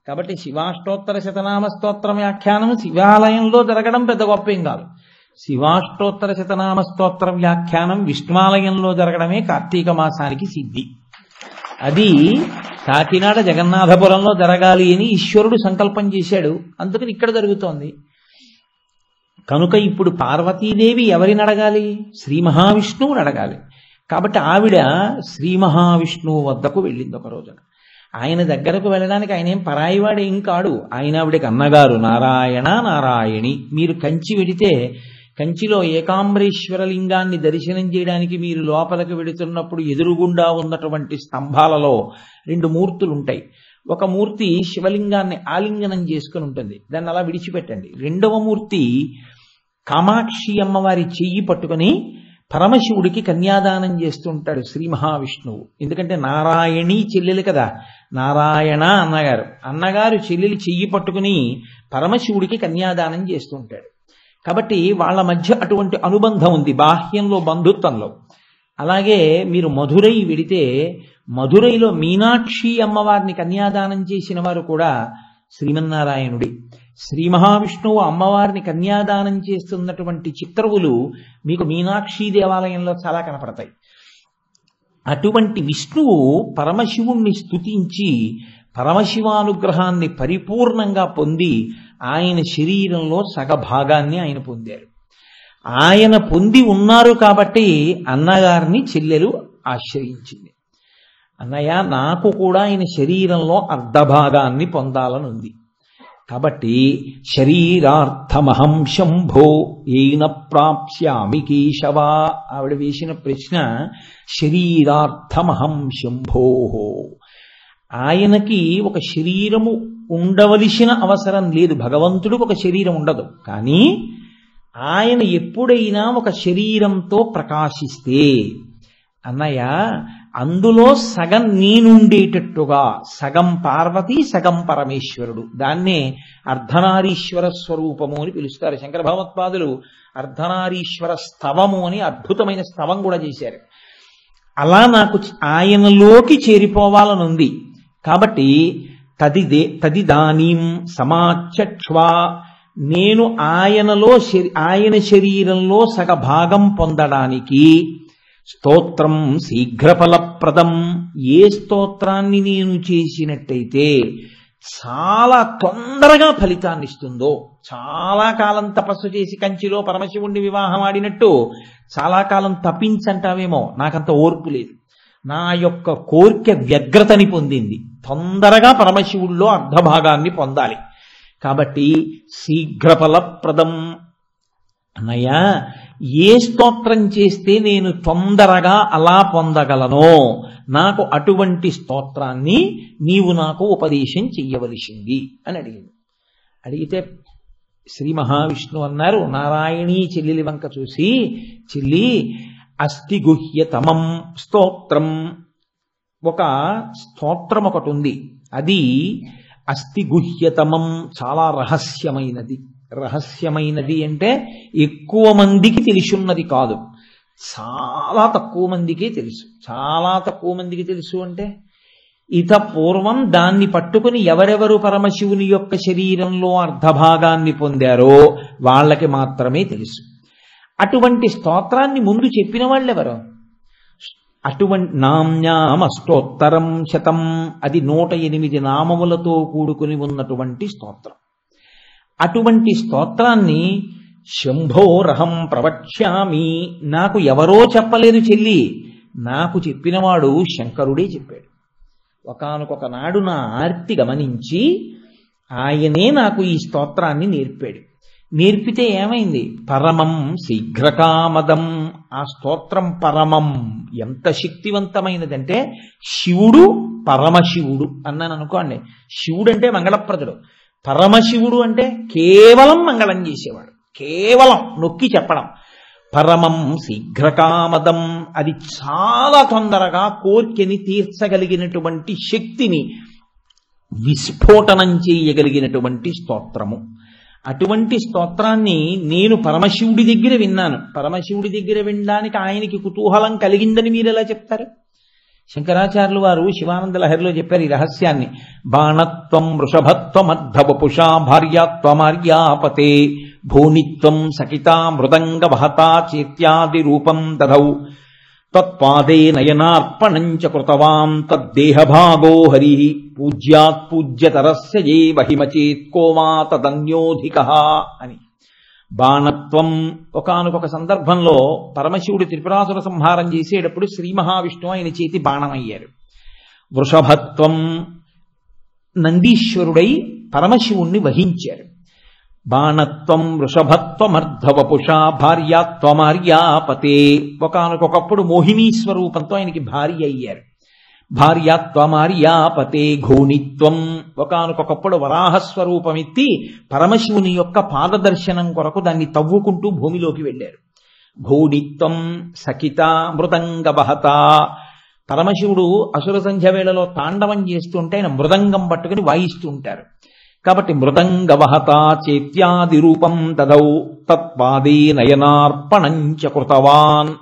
కాబట్టి శివాష్టోత్తర శతనామ స్తోత్రం వ్యాఖ్యానం శివాలయంలో జరగడం పెద్ద గొప్పేం కాదు. శివాష్టోత్తర శతనామ స్తోత్ర వ్యాఖ్యానం విష్ణువాలయంలో జరగడమే కార్తీక మాసానికి సిద్ధి. అది కాకినాడ జగన్నాథపురంలో జరగాలి అని ఈశ్వరుడు సంకల్పం చేశాడు. అందుకని ఇక్కడ జరుగుతోంది. కనుక ఇప్పుడు పార్వతీదేవి ఎవరిని అడగాలి? శ్రీ మహావిష్ణువుని అడగాలి. కాబట్టి ఆవిడ శ్రీ మహావిష్ణువు వద్దకు వెళ్ళింది ఒక రోజున. ఆయన దగ్గరకు వెళ్ళడానికి ఆయన ఏం పరాయివాడేం కాడు. ఆయన ఆవిడకి అన్నగారు నారాయణ నారాయణి. మీరు కంచి వెడితే కంచిలో ఏకాంబరేశ్వర లింగాన్ని దర్శనం చేయడానికి మీరు లోపలికి వెడుతున్నప్పుడు ఎదురుగుండా ఉన్నటువంటి స్తంభాలలో 2 మూర్తులు ఉంటాయి. ఒక మూర్తి శివలింగాన్ని ఆలింగనం చేసుకుని ఉంటుంది, దాన్ని అలా విడిచిపెట్టండి. 2వ మూర్తి కామాక్షి అమ్మవారి చెయ్యి పట్టుకుని పరమశివుడికి కన్యాదానం చేస్తూ ఉంటాడు శ్రీ మహావిష్ణువు. ఎందుకంటే నారాయణి చెల్లెలు కదా, నారాయణ అన్నగారు చెల్లెలి చెయ్యి పట్టుకుని పరమశివుడికి కన్యాదానం చేస్తూ ఉంటాడు. కాబట్టి వాళ్ళ మధ్య అటువంటి అనుబంధం ఉంది బాహ్యంలో, బంధుత్వంలో. అలాగే మీరు మధురై వెడితే మధురైలో మీనాక్షి అమ్మవారిని కన్యాదానం చేసిన వారు కూడా శ్రీమన్నారాయణుడి. శ్రీ మహావిష్ణువు అమ్మవారిని కన్యాదానం చేస్తున్నటువంటి చిత్రవులు మీకు మీనాక్షి దేవాలయంలో చాలా కనపడతాయి. అటువంటి విష్ణువు పరమశివుణ్ణి స్తుతించి పరమశివానుగ్రహాన్ని పరిపూర్ణంగా పొంది ఆయన శరీరంలో సగభాగాన్ని ఆయన పొందారు. ఆయన పొంది ఉన్నారు కాబట్టి అన్నగారిని చెల్లెలు ఆశ్రయించింది. అన్నయ్య, నాకు కూడా ఆయన శరీరంలో అర్ధభాగాన్ని పొందాలని ఉంది. కాబట్టి శరీరార్థమహం శంభో ఏన ప్రాప్స్యామి కేశవ. ఆవిడ వేసిన ప్రశ్న శరీరార్థమహం శంభో. ఆయనకి ఒక శరీరము ఉండవలసిన అవసరం లేదు, భగవంతుడికి ఒక శరీరం ఉండదు. కానీ ఆయన ఎప్పుడైనా ఒక శరీరంతో ప్రకాశిస్తే అన్నయ్య అందులో సగం నేనుండేటట్టుగా, సగం పార్వతి సగం పరమేశ్వరుడు, దాన్నే అర్ధనారీశ్వర స్వరూపము అని పిలుస్తారు. శంకర భగవత్పాదులు అర్ధనారీశ్వర స్తవము అని అద్భుతమైన స్తవం కూడా చేశారు. అలా నాకు ఆయనలోకి చేరిపోవాలనుంది. కాబట్టి తదిదానీం సమాచక్ష్వా, నేను ఆయన శరీరంలో సగభాగం పొందడానికి స్తోత్రం శీఘ్రఫలప్రదం, ఏ స్తోత్రాన్ని నేను చేసినట్టయితే చాలా తొందరగా ఫలితాన్ని ఇస్తుందో, చాలా కాలం తపస్సు చేసి కంచిలో పరమశివుణ్ణి వివాహం ఆడినట్టు చాలా కాలం తప్పించంటావేమో, నాకంత ఓర్పు లేదు. నా యొక్క కోరిక వ్యగ్రతని పొందింది, తొందరగా పరమశివుల్లో అర్ధభాగాన్ని పొందాలి. కాబట్టి శీఘ్రఫలప్రదం. అన్నయ్య, ఏ స్తోత్రం చేస్తే నేను తొందరగా అలా పొందగలనో నాకు అటువంటి స్తోత్రాన్ని నీవు నాకు ఉపదేశం చెయ్యవలసింది అని అడిగింది. అడిగితే శ్రీ మహావిష్ణువు అన్నారు, నారాయణీ చెల్లెలి వంక చూసి, చెల్లి అస్తి గుహ్యతమం స్తోత్రం, ఒక స్తోత్రం ఒకటి ఉంది, అది అస్తి గుహ్యతమం, చాలా రహస్యమైనది. రహస్యమైనది అంటే ఎక్కువ మందికి తెలిసున్నది కాదు, చాలా తక్కువ మందికే తెలుసు. చాలా తక్కువ మందికి తెలుసు అంటే ఇత పూర్వం దాన్ని పట్టుకుని ఎవరెవరు పరమశివుని యొక్క శరీరంలో అర్ధభాగాన్ని పొందారో వాళ్ళకి మాత్రమే తెలుసు. అటువంటి స్తోత్రాన్ని ముందు చెప్పిన వాళ్ళెవరు? అటువంటి నామ్యామష్టోత్తరం శతం, అది 108 నామములతో కూడుకుని ఉన్నటువంటి స్తోత్రం. అటువంటి స్తోత్రాన్ని శంభోరహం ప్రవక్ష్యామి, నాకు ఎవరో చెప్పలేదు చెల్లి, నాకు చెప్పినవాడు శంకరుడే చెప్పాడు. ఒకానొక నాడు నా ఆర్తి గమనించి ఆయనే నాకు ఈ స్తోత్రాన్ని నేర్పాడు. నేర్పితే ఏమైంది? పరమం శీఘ్రకామదం. ఆ స్తోత్రం పరమం, ఎంత శక్తివంతమైనదంటే శివుడు పరమశివుడు అన్నాను అనుకోండి. శివుడు అంటే మంగళప్రదుడు, పరమశివుడు అంటే కేవలం మంగళం చేసేవాడు, కేవలం నొక్కి చెప్పడం. పరమం శీఘ్రకామదం, అది చాలా తొందరగా కోర్కెని తీర్చగలిగినటువంటి శక్తిని విస్ఫోటనం చేయగలిగినటువంటి స్తోత్రము. అటువంటి స్తోత్రాన్ని నేను పరమశివుడి దగ్గర విన్నాను. పరమశివుడి దగ్గర వినడానికి ఆయనకి కుతూహలం కలిగిందని మీరు ఎలా చెప్తారు? శంకరాచార్యులు వారు శివానంద లహరిలో చెప్పారు ఈ రహస్యాన్ని. బాణత్వం వృషభత్వం అర్ధవపుషా భార్యాత్వమార్యాపతే భూనిత్వం సకితా మృదంగ వహతా చేత్యాది రూపం దధౌ తత్పాదే నయనార్పణం చ కృతవాం తద్దేహభాగో హరి పూజ్యాత్ పూజ్యతరస్య ఏ మహిమచేత్ కోవా తదన్యోధికః అని. బాణత్వం, ఒకానొక సందర్భంలో పరమశివుడు త్రిపురాసుర సంహారం చేసేటప్పుడు శ్రీ మహావిష్ణువు ఆయన చేతి బాణమయ్యారు. వృషభత్వం, నందీశ్వరుడై పరమశివుణ్ణి వహించారు. బాణత్వం వృషభత్వమర్ధవపుషా భార్యాత్వమార్యాపతే. ఒకానొకప్పుడు మోహినీ స్వరూపంతో ఆయనకి భార్య అయ్యారు. భార్యాత్వమార్యాపతే. ఘోణిత్వం, ఒకానొకప్పుడు వరాహస్వరూపమెత్తి పరమశివుని యొక్క పాదదర్శనం కొరకు దాన్ని తవ్వుకుంటూ భూమిలోకి వెళ్ళారు. ఘోణిత్వం సఖిత మృదంగవహత. పరమశివుడు అసుర సంధ్య వేళలో తాండవం చేస్తుంటే ఆయన మృదంగం పట్టుకుని వాయిస్తూ ఉంటారు. కాబట్టి మృదంగవహత చేత్యాది రూపం దదౌ తత్పాదే నయనార్పణంచ కృతవాన్.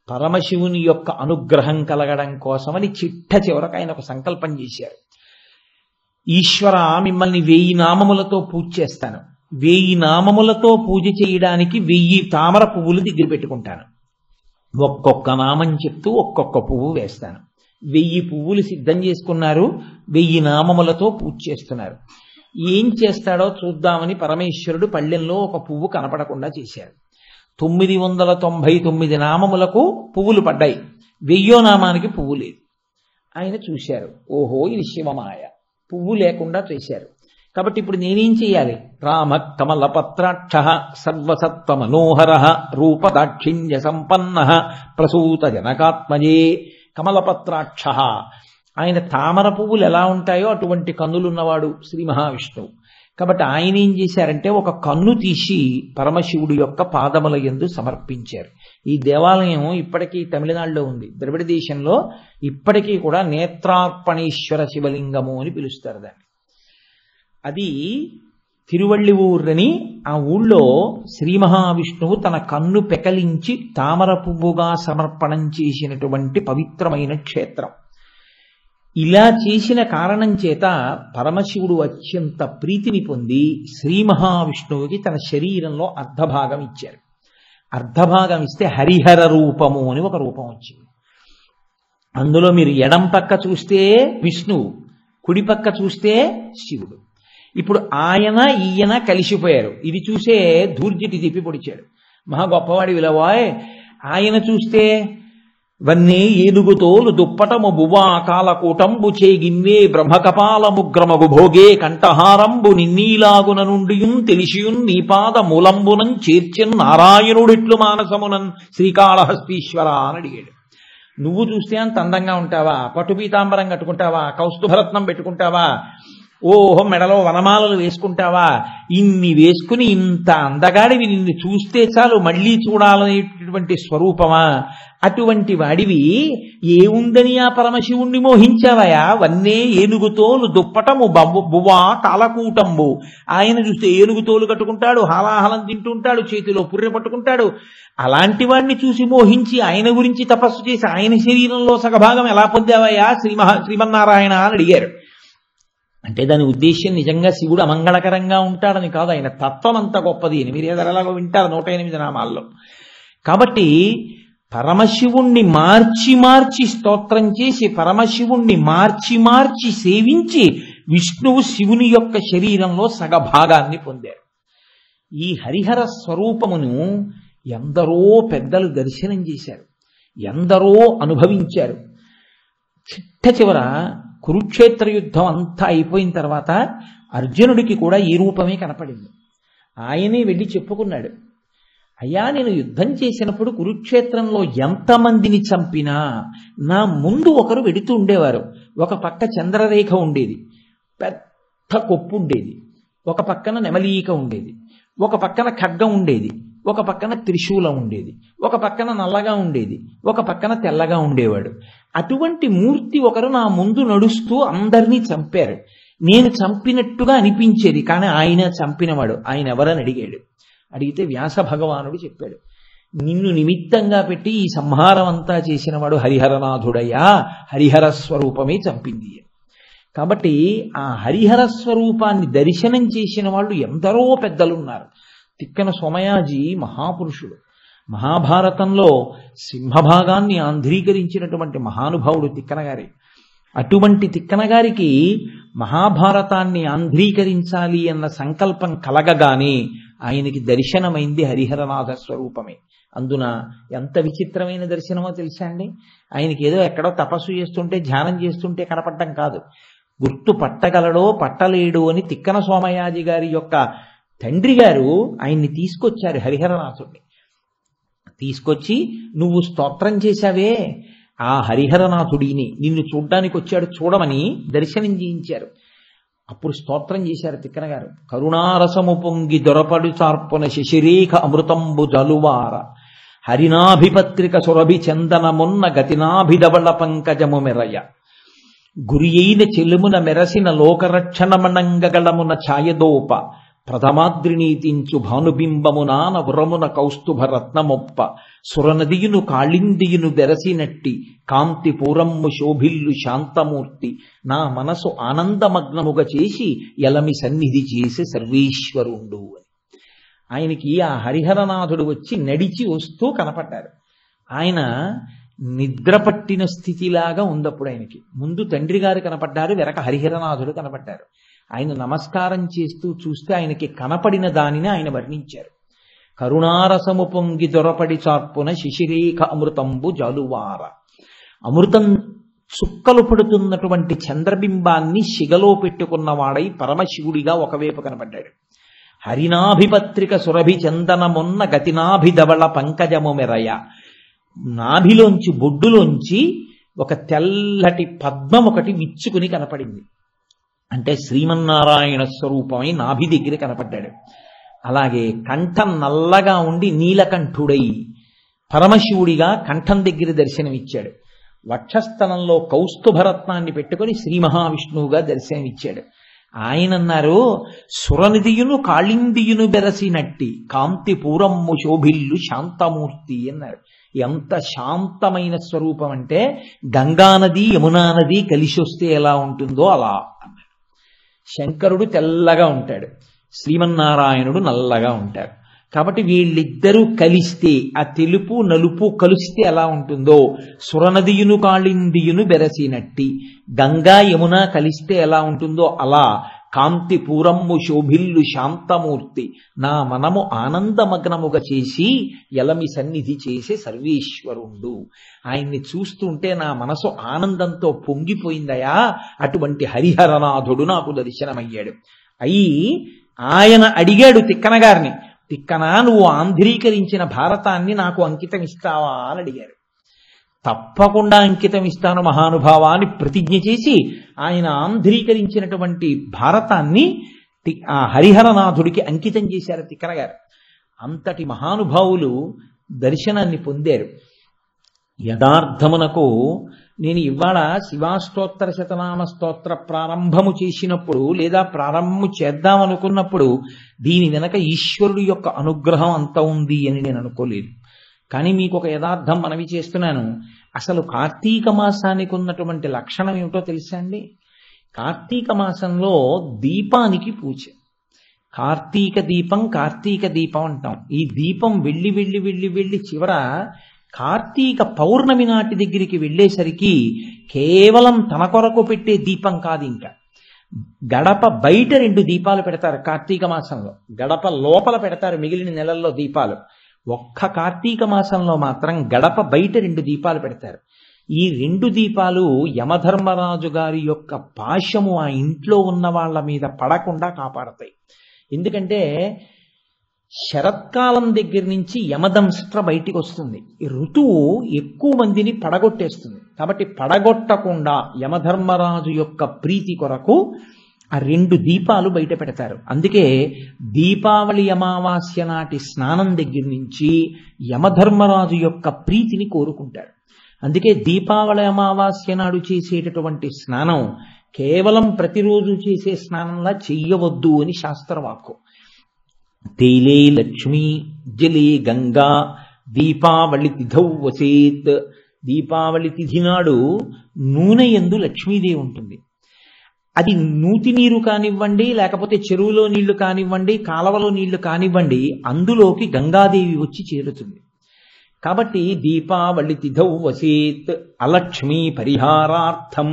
పరమశివుని యొక్క అనుగ్రహం కలగడం కోసమని చిట్ట చివరకు ఆయన ఒక సంకల్పం చేశారు. ఈశ్వర, మిమ్మల్ని 1000 నామములతో పూజ చేస్తాను. 1000 నామములతో పూజ చేయడానికి 1000 తామర పువ్వులు దగ్గర పెట్టుకుంటాను. ఒక్కొక్క నామం చెప్తూ ఒక్కొక్క పువ్వు వేస్తాను. 1000 పువ్వులు సిద్ధం చేసుకున్నారు. 1000 నామములతో పూజ చేస్తున్నారు. ఏం చేస్తాడో చూద్దామని పరమేశ్వరుడు పళ్ళెంలో ఒక పువ్వు కనపడకుండా చేశారు. 999 నామములకు పువ్వులు పడ్డాయి. 1000వ నామానికి పువ్వు లేదు. ఆయన చూశారు, ఓహో ఇది శివమాయ, పువ్వు లేకుండా చేశారు. కాబట్టి ఇప్పుడు నేనేం చెయ్యాలి? రామ కమలపత్రాక్ష సర్వసత్వ మనోహర రూపదాక్షిణ్య సంపన్న ప్రసూత జనకాత్మజే. కమలపత్రాక్ష, ఆయన తామర పువ్వులు ఎలా ఉంటాయో అటువంటి కన్నులున్నవాడు శ్రీ మహావిష్ణువు. కాబట్టి ఆయన ఏం చేశారంటే ఒక కన్ను తీసి పరమశివుడి యొక్క పాదముల యందు సమర్పించారు. ఈ దేవాలయం ఇప్పటికీ తమిళనాడులో ఉంది. ద్రవిడ దేశంలో ఇప్పటికీ కూడా నేత్రార్పణేశ్వర శివలింగము అని పిలుస్తారు దాన్ని. అది తిరువళ్ళివూరని ఆ ఊళ్ళో శ్రీ మహావిష్ణువు తన కన్ను పెకలించి తామర పువ్వుగా సమర్పణం చేసినటువంటి పవిత్రమైన క్షేత్రం. ఇలా చేసిన కారణం చేత పరమశివుడు అత్యంత ప్రీతిని పొంది శ్రీ మహావిష్ణువుకి తన శరీరంలో అర్ధభాగం ఇచ్చారు. అర్ధభాగం ఇస్తే హరిహర రూపము అని ఒక రూపం వచ్చింది. అందులో మీరు ఎడం పక్క చూస్తే విష్ణువు, కుడి పక్క చూస్తే శివుడు. ఇప్పుడు ఆయన ఈయన కలిసిపోయారు. ఇది చూసే ధూర్జటి తిప్పి పొడిచాడు. మహా గొప్పవాడి విలవాయ్. ఆయన చూస్తే వన్నే ఏనుగుతోలు దుప్పటము బువా కాలకూటంబు చేగిన్వే బ్రహ్మకపాలము గ్రమగు భోగే కంఠహారంబు నిన్నీలాగున నుండియున్ తెలిసియున్ నీపాద మూలంబునం చేర్చెన్ నారాయణుడిట్లు మానసమునన్ శ్రీకాళహస్తీశ్వర అని అడిగాడు. నువ్వు చూస్తే అంత అందంగా ఉంటావా? పట్టు పీతాంబరం కట్టుకుంటావా? కౌస్తుభరత్నం పెట్టుకుంటావా? ఓహో మెడలో వనమాలలు వేసుకుంటావా? ఇన్ని వేసుకుని ఇంత అందగాడివి నిన్ను చూస్తే చాలు మళ్ళీ చూడాలనేటటువంటి స్వరూపమా? అటువంటి వాడివి ఏముందని ఆ పరమశివుణ్ణి మోహించావయా? వన్నే ఏనుగుతోలు దుప్పటము బువ్వా కాలకూటంబు. ఆయన చూస్తే ఏనుగుతోలు కట్టుకుంటాడు, హాలాహలం తింటుంటాడు, చేతిలో పుర్రె పట్టుకుంటాడు. అలాంటి వాడిని చూసి మోహించి ఆయన గురించి తపస్సు చేసి ఆయన శరీరంలో సగభాగం ఎలా పొందావయ్యా శ్రీమన్నారాయణ అని అడిగారు. అంటే దాని ఉద్దేశ్యం నిజంగా శివుడు అమంగళకరంగా ఉంటాడని కాదు, ఆయన తత్వం అంత గొప్పది అని మీరు ఎలాగో వింటారు 108 నామాల్లో. కాబట్టి పరమశివుణ్ణి మార్చి మార్చి స్తోత్రం చేసి పరమశివుణ్ణి మార్చి మార్చి సేవించి విష్ణువు శివుని యొక్క శరీరంలో సగభాగాన్ని పొందారు. ఈ హరిహర స్వరూపమును ఎందరో పెద్దలు దర్శనం చేశారు, ఎందరో అనుభవించారు. చిట్ట చివర కురుక్షేత్ర యుద్ధం అంతా అయిపోయిన తర్వాత అర్జునుడికి కూడా ఈ రూపమే కనపడింది. ఆయనే వెళ్ళి చెప్పుకున్నాడు, అయ్యా నేను యుద్ధం చేసినప్పుడు కురుక్షేత్రంలో ఎంతమందిని చంపినా నా ముందు ఒకరు వెడుతూ ఉండేవారు. ఒక పక్క చంద్రరేఖ ఉండేది, పెద్ద కొప్పు ఉండేది, ఒక పక్కన నెమలీక ఉండేది, ఒక పక్కన ఖడ్గం ఉండేది, ఒక పక్కన త్రిశూలం ఉండేది, ఒక పక్కన నల్లగా ఉండేది, ఒక పక్కన తెల్లగా ఉండేవాడు. అటువంటి మూర్తి ఒకరు నా ముందు నడుస్తూ అందరినీ చంపారు. నేను చంపినట్టుగా అనిపించేది, కానీ ఆయన చంపినవాడు. ఆయన ఎవరని అడిగాడు. అడిగితే వ్యాస భగవానుడు చెప్పాడు, నిన్ను నిమిత్తంగా పెట్టి ఈ సంహారం అంతా చేసినవాడు హరిహరనాథుడయ్యా, హరిహర స్వరూపమే చంపింది. కాబట్టి ఆ హరిహర స్వరూపాన్ని దర్శనం చేసిన వాళ్ళు ఎందరో పెద్దలున్నారు. తిక్కన సోమయాజీ మహాపురుషుడు, మహాభారతంలో సింహభాగాన్ని ఆంధ్రీకరించినటువంటి మహానుభావుడు తిక్కనగారి. అటువంటి తిక్కనగారికి మహాభారతాన్ని ఆంధ్రీకరించాలి అన్న సంకల్పం కలగగానే ఆయనకి దర్శనమైంది హరిహరనాథ స్వరూపమే. అందున ఎంత విచిత్రమైన దర్శనమో తెలుసా అండి. ఆయనకి ఏదో ఎక్కడో తపస్సు చేస్తుంటే ధ్యానం చేస్తుంటే కనపడటం కాదు, గుర్తు పట్టగలడో పట్టలేడు అని తిక్కన సోమయాజి గారి యొక్క తండ్రి గారు ఆయన్ని తీసుకొచ్చారు, హరిహరనాథుడిని తీసుకొచ్చి, నువ్వు స్తోత్రం చేశావే ఆ హరిహరనాథుడిని నిన్ను చూడ్డానికి వచ్చాడు, చూడమని దర్శనం చేయించారు. అప్పుడు స్తోత్రం చేశారు తిక్కన గారు. కరుణారసము పొంగి దొరపడు చార్పున శశిరేఖ అమృతంబు జలువార హరినాభిపత్రిక సురభి చందనమున్న గతినాభిధవళ పంకజము మెరయ గురి అయిన చెలుమున మెరసిన లోకరక్షణమణంగగళమున ఛాయదోప ప్రథమాద్రినీతించు భానుబింబమునాన వరమున కౌస్తుభ రత్నమొప్ప సురనదియును కాళిందియును బెరసినట్టి కాంతి పూరమ్ము శోభిల్లు శాంతమూర్తి నా మనసు ఆనందమగ్నముగా చేసి ఎలమి సన్నిధి చేసే సర్వేశ్వరుండు అని. ఆయనకి ఆ హరిహరనాథుడు వచ్చి నడిచి వస్తూ కనపడ్డారు. ఆయన నిద్ర పట్టిన స్థితిలాగా ఉందప్పుడు ఆయనకి. ముందు తండ్రి గారు కనపడ్డారు, వెనక హరిహరనాథుడు కనపడ్డారు. ఆయన నమస్కారం చేస్తూ చూస్తే ఆయనకి కనపడిన దానిని ఆయన వర్ణించారు. కరుణారసము పొంగి దొరపడి చార్పున శిశిరేఖ అమృతంబు జాలువార. అమృతం చుక్కలు పడుతున్నటువంటి చంద్రబింబాన్ని శిగలో పెట్టుకున్నవాడై పరమశివుడిగా ఒకవైపు కనపడ్డాడు. హరినాభిపత్రిక సురభి చందనమున్న గతినాభిధవళ పంకజము మెరయ. నాభిలోంచి బొడ్డులోంచి ఒక తెల్లటి పద్మం ఒకటి విచ్చుకుని కనపడింది. అంటే శ్రీమన్నారాయణ స్వరూపమై నాభి దగ్గర కనపడ్డాడు. అలాగే కంఠం నల్లగా ఉండి నీలకంఠుడై పరమశివుడిగా కంఠం దగ్గర దర్శనమిచ్చాడు. వక్షస్థలంలో కౌస్తుభరత్నాన్ని పెట్టుకుని శ్రీ మహావిష్ణువుగా దర్శనమిచ్చాడు. ఆయన అన్నారు, సురనిధియును కాళిందియును బెరసినట్టి కాంతి పూరమ్ము శోభిల్లు శాంతమూర్తి అన్నారు. ఎంత శాంతమైన స్వరూపం అంటే గంగానది యమునా నది కలిసి వస్తే ఎలా ఉంటుందో అలా అన్నారు. శంకరుడు తెల్లగా ఉంటాడు, శ్రీమన్నారాయణుడు నల్లగా ఉంటారు. కాబట్టి వీళ్ళిద్దరూ కలిస్తే, ఆ తెలుపు నలుపు కలిస్తే ఎలా ఉంటుందో, సురనదియును కాళిందియును బెరసినట్టి గంగా యమున కలిస్తే ఎలా ఉంటుందో అలా కాంతి పూరమ్ము శోభిల్లు శాంతమూర్తి నా మనము ఆనందమగ్నముగా చేసి ఎలమి సన్నిధి చేసే సర్వేశ్వరుండు. ఆయన్ని చూస్తుంటే నా మనసు ఆనందంతో పొంగిపోయిందయా. అటువంటి హరిహరనాథుడు నాకు దర్శనమయ్యాడు. అయి ఆయన అడిగాడు తిక్కన గారిని, తిక్కన నువ్వు ఆంధ్రీకరించిన భారతాన్ని నాకు అంకితం ఇస్తావా అని అడిగారు. తప్పకుండా అంకితం ఇస్తాను మహానుభావా అని ప్రతిజ్ఞ చేసి ఆయన ఆంధ్రీకరించినటువంటి భారతాన్ని ఆ హరిహరనాథుడికి అంకితం చేశారు తిక్కన గారు. అంతటి మహానుభావులు దర్శనాన్ని పొందారు. యథార్థమునకు నేను ఇవాళ శివాష్టోత్తర శతనామ స్తోత్ర ప్రారంభము చేసినప్పుడు లేదా ప్రారంభము చేద్దామనుకున్నప్పుడు దీని వెనక ఈశ్వరుడు యొక్క అనుగ్రహం అంత ఉంది అని నేను అనుకోలేదు. కానీ మీకు ఒక యథార్థం మనవి చేస్తున్నాను. అసలు కార్తీక మాసానికి ఉన్నటువంటి లక్షణం ఏమిటో తెలుసా అండి? కార్తీక మాసంలో దీపానికి పూజ. కార్తీక దీపం అంటాం. ఈ దీపం వెళ్ళి వెళ్ళి వెళ్ళి వెళ్ళి చివర కార్తీక పౌర్ణమి నాటి దగ్గరికి వెళ్ళేసరికి కేవలం తన కొరకు పెట్టే దీపం కాదు, ఇంకా గడప బయట 2 దీపాలు పెడతారు కార్తీక మాసంలో. గడప లోపల పెడతారు మిగిలిన నెలల్లో దీపాలు. ఒక్క కార్తీక మాసంలో మాత్రం గడప బయట 2 దీపాలు పెడతారు. ఈ 2 దీపాలు యమధర్మరాజు గారి యొక్క పాశము ఆ ఇంట్లో ఉన్న వాళ్ళ మీద పడకుండా కాపాడతాయి. ఎందుకంటే శరత్కాలం దగ్గర నుంచి యమదంష్ట్ర బయటికి వస్తుంది. ఈ ఋతువు ఎక్కువ మందిని పడగొట్టేస్తుంది. కాబట్టి పడగొట్టకుండా యమధర్మరాజు యొక్క ప్రీతి కొరకు ఆ 2 దీపాలు బయట పెడతారు. అందుకే దీపావళి అమావాస్య నాటి స్నానం దగ్గర నుంచి యమధర్మరాజు యొక్క ప్రీతిని కోరుకుంటారు. అందుకే దీపావళి అమావాస్య నాడు చేసేటటువంటి స్నానం కేవలం ప్రతిరోజు చేసే స్నానంలా చెయ్యవద్దు అని శాస్త్రవాక్కు. తైలే లక్ష్మీ జలే గంగా దీపావళి తిథౌ వసేత్. దీపావళి తిథి నాడు నూనె యందు లక్ష్మీదేవి ఉంటుంది. అది నూతి నీరు కానివ్వండి, లేకపోతే చెరువులో నీళ్లు కానివ్వండి, కాలవలో నీళ్లు కానివ్వండి, అందులోకి గంగాదేవి వచ్చి చేరుతుంది. కాబట్టి దీపావళి తిథౌ వసేత్ అలక్ష్మీ పరిహారార్థం.